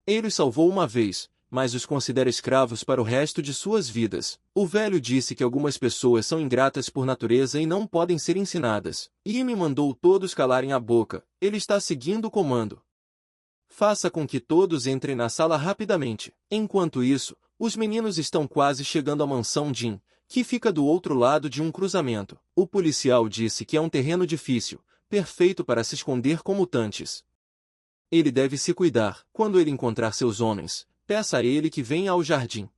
Ele os salvou uma vez, mas os considera escravos para o resto de suas vidas. O velho disse que algumas pessoas são ingratas por natureza e não podem ser ensinadas. Yimin mandou todos calarem a boca. Ele está seguindo o comando. Faça com que todos entrem na sala rapidamente. Enquanto isso, os meninos estão quase chegando à mansão Jin, que fica do outro lado de um cruzamento. O policial disse que é um terreno difícil, perfeito para se esconder com mutantes. Ele deve se cuidar. Quando ele encontrar seus homens, peça a ele que venha ao jardim.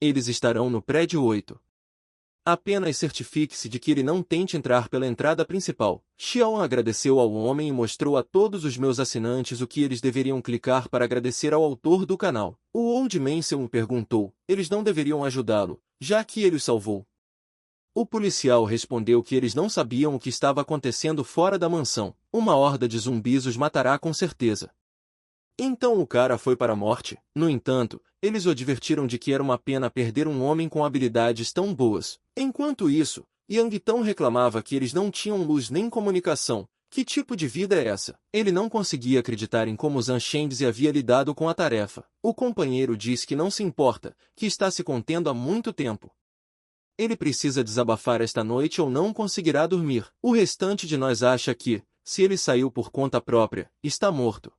Eles estarão no prédio 8. Apenas certifique-se de que ele não tente entrar pela entrada principal. Xiaoyan agradeceu ao homem e mostrou a todos os meus assinantes o que eles deveriam clicar para agradecer ao autor do canal. O Old Man perguntou: eles não deveriam ajudá-lo, já que ele os salvou? O policial respondeu que eles não sabiam o que estava acontecendo fora da mansão. Uma horda de zumbis os matará com certeza. Então o cara foi para a morte. No entanto, eles o advertiram de que era uma pena perder um homem com habilidades tão boas. Enquanto isso, Yang Tão reclamava que eles não tinham luz nem comunicação. Que tipo de vida é essa? Ele não conseguia acreditar em como Zhang Shengzi havia lidado com a tarefa. O companheiro disse que não se importa, que está se contendo há muito tempo. Ele precisa desabafar esta noite ou não conseguirá dormir. O restante de nós acha que, se ele saiu por conta própria, está morto.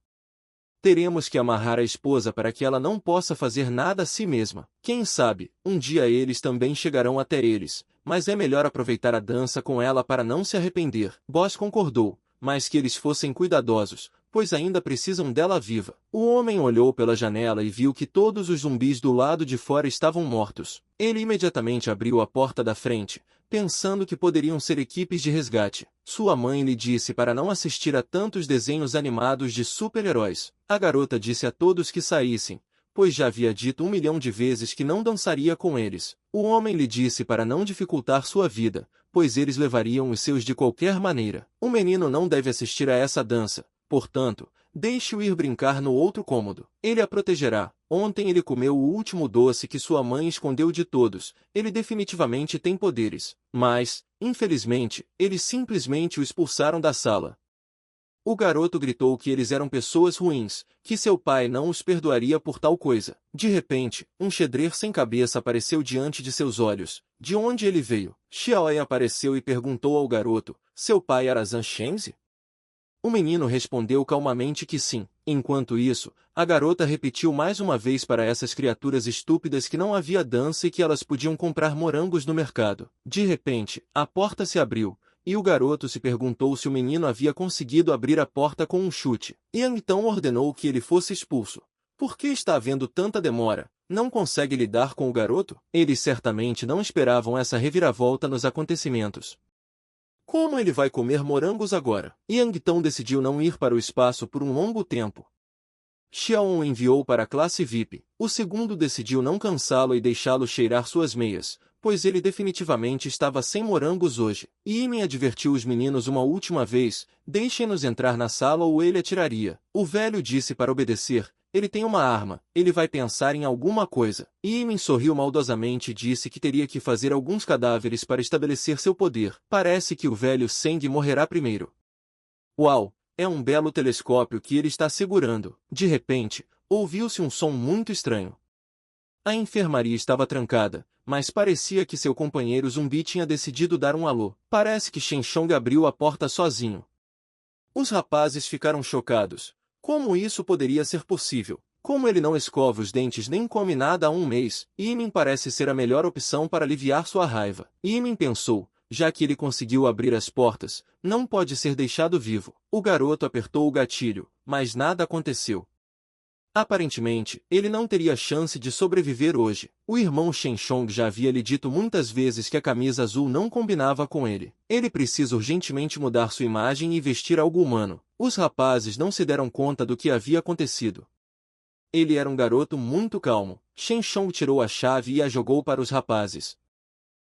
Teremos que amarrar a esposa para que ela não possa fazer nada a si mesma. Quem sabe, um dia eles também chegarão até eles, mas é melhor aproveitar a dança com ela para não se arrepender. Boss concordou, mas que eles fossem cuidadosos, pois ainda precisam dela viva. O homem olhou pela janela e viu que todos os zumbis do lado de fora estavam mortos. Ele imediatamente abriu a porta da frente, pensando que poderiam ser equipes de resgate. Sua mãe lhe disse para não assistir a tantos desenhos animados de super-heróis. A garota disse a todos que saíssem, pois já havia dito 1 milhão de vezes que não dançaria com eles. O homem lhe disse para não dificultar sua vida, pois eles levariam os seus de qualquer maneira. O menino não deve assistir a essa dança, portanto, deixe-o ir brincar no outro cômodo. Ele a protegerá. Ontem ele comeu o último doce que sua mãe escondeu de todos. Ele definitivamente tem poderes. Mas, infelizmente, eles simplesmente o expulsaram da sala. O garoto gritou que eles eram pessoas ruins, que seu pai não os perdoaria por tal coisa. De repente, um xadrez sem cabeça apareceu diante de seus olhos. De onde ele veio? Xiaoyan apareceu e perguntou ao garoto, seu pai era Zhang Shengzi? O menino respondeu calmamente que sim. Enquanto isso, a garota repetiu mais uma vez para essas criaturas estúpidas que não havia dança e que elas podiam comprar morangos no mercado. De repente, a porta se abriu, e o garoto se perguntou se o menino havia conseguido abrir a porta com um chute. Yang então ordenou que ele fosse expulso. Por que está havendo tanta demora? Não consegue lidar com o garoto? Eles certamente não esperavam essa reviravolta nos acontecimentos. Como ele vai comer morangos agora? Yang então decidiu não ir para o espaço por um longo tempo. Xiaon o enviou para a classe VIP. O segundo decidiu não cansá-lo e deixá-lo cheirar suas meias, pois ele definitivamente estava sem morangos hoje. Yimin advertiu os meninos uma última vez, deixem-nos entrar na sala ou ele atiraria. O velho disse para obedecer, ele tem uma arma, ele vai pensar em alguma coisa. Yimin sorriu maldosamente e disse que teria que fazer alguns cadáveres para estabelecer seu poder. Parece que o velho Seng morrerá primeiro. Uau! É um belo telescópio que ele está segurando. De repente, ouviu-se um som muito estranho. A enfermaria estava trancada, mas parecia que seu companheiro zumbi tinha decidido dar um alô. Parece que Shen Chong abriu a porta sozinho. Os rapazes ficaram chocados. Como isso poderia ser possível? Como ele não escova os dentes nem come nada há um mês, Yimin parece ser a melhor opção para aliviar sua raiva. Yimin pensou, já que ele conseguiu abrir as portas, não pode ser deixado vivo. O garoto apertou o gatilho, mas nada aconteceu. Aparentemente, ele não teria chance de sobreviver hoje. O irmão Shen Chong já havia lhe dito muitas vezes que a camisa azul não combinava com ele. Ele precisa urgentemente mudar sua imagem e vestir algo humano. Os rapazes não se deram conta do que havia acontecido. Ele era um garoto muito calmo. Shen Chong tirou a chave e a jogou para os rapazes.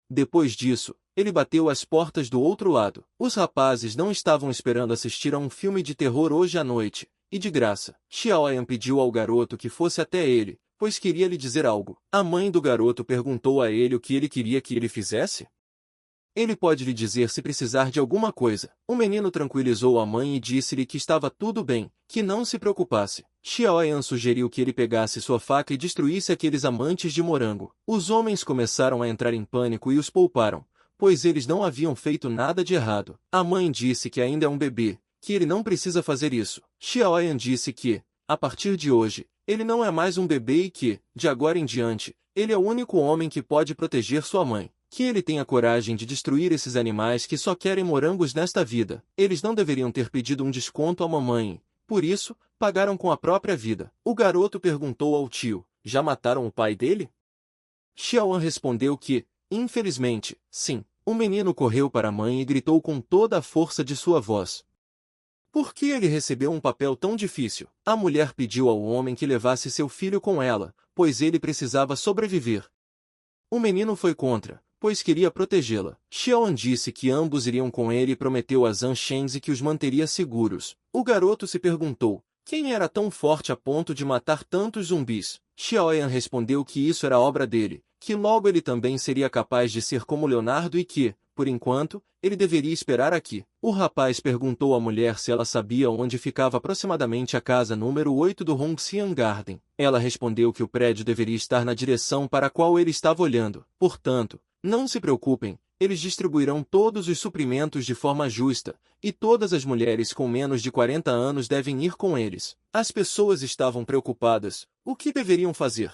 Depois disso, ele bateu as portas do outro lado. Os rapazes não estavam esperando assistir a um filme de terror hoje à noite. E de graça, Xiaoyan pediu ao garoto que fosse até ele, pois queria lhe dizer algo. A mãe do garoto perguntou a ele o que ele queria que ele fizesse. Ele pode lhe dizer se precisar de alguma coisa. O menino tranquilizou a mãe e disse-lhe que estava tudo bem, que não se preocupasse. Xiaoyan sugeriu que ele pegasse sua faca e destruísse aqueles amantes de morango. Os homens começaram a entrar em pânico e os pouparam, pois eles não haviam feito nada de errado. A mãe disse que ainda é um bebê, que ele não precisa fazer isso. Xiaoyan disse que, a partir de hoje, ele não é mais um bebê e que, de agora em diante, ele é o único homem que pode proteger sua mãe. Que ele tenha coragem de destruir esses animais que só querem morangos nesta vida. Eles não deveriam ter pedido um desconto à mamãe. Por isso, pagaram com a própria vida. O garoto perguntou ao tio, já mataram o pai dele? Xiaoyan respondeu que, infelizmente, sim. O menino correu para a mãe e gritou com toda a força de sua voz. Por que ele recebeu um papel tão difícil? A mulher pediu ao homem que levasse seu filho com ela, pois ele precisava sobreviver. O menino foi contra, pois queria protegê-la. Xiaoan disse que ambos iriam com ele e prometeu a Zhang Shengzi que os manteria seguros. O garoto se perguntou, quem era tão forte a ponto de matar tantos zumbis? Xiaoyan respondeu que isso era obra dele, que logo ele também seria capaz de ser como Leonardo e que, por enquanto, ele deveria esperar aqui. O rapaz perguntou à mulher se ela sabia onde ficava aproximadamente a casa número 8 do Hongxian Garden. Ela respondeu que o prédio deveria estar na direção para a qual ele estava olhando. Portanto, não se preocupem, eles distribuirão todos os suprimentos de forma justa, e todas as mulheres com menos de 40 anos devem ir com eles. As pessoas estavam preocupadas. O que deveriam fazer?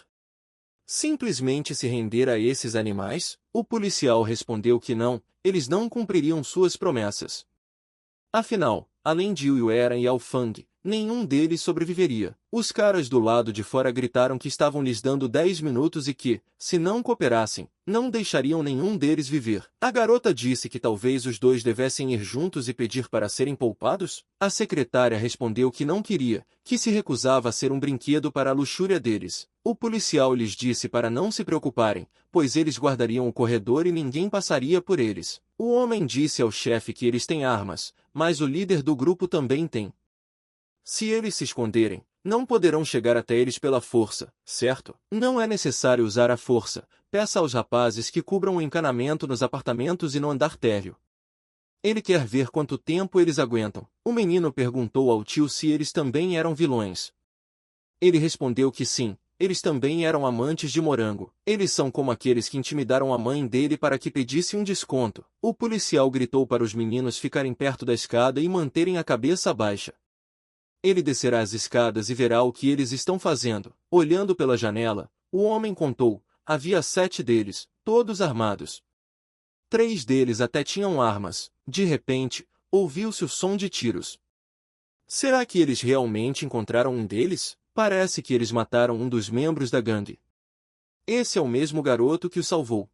Simplesmente se render a esses animais? O policial respondeu que não, eles não cumpririam suas promessas. Afinal, além de Yueran e Alfang, nenhum deles sobreviveria. Os caras do lado de fora gritaram que estavam lhes dando 10 minutos e que, se não cooperassem, não deixariam nenhum deles viver. A garota disse que talvez os dois devessem ir juntos e pedir para serem poupados? A secretária respondeu que não queria, que se recusava a ser um brinquedo para a luxúria deles. O policial lhes disse para não se preocuparem, pois eles guardariam o corredor e ninguém passaria por eles. O homem disse ao chefe que eles têm armas, mas o líder do grupo também tem. Se eles se esconderem, não poderão chegar até eles pela força, certo? Não é necessário usar a força. Peça aos rapazes que cubram o encanamento nos apartamentos e no andar térreo. Ele quer ver quanto tempo eles aguentam. O menino perguntou ao tio se eles também eram vilões. Ele respondeu que sim, eles também eram amantes de morango. Eles são como aqueles que intimidaram a mãe dele para que pedisse um desconto. O policial gritou para os meninos ficarem perto da escada e manterem a cabeça baixa. Ele descerá as escadas e verá o que eles estão fazendo. Olhando pela janela, o homem contou, havia 7 deles, todos armados. 3 deles até tinham armas. De repente, ouviu-se o som de tiros. Será que eles realmente encontraram um deles? Parece que eles mataram um dos membros da gangue. Esse é o mesmo garoto que o salvou.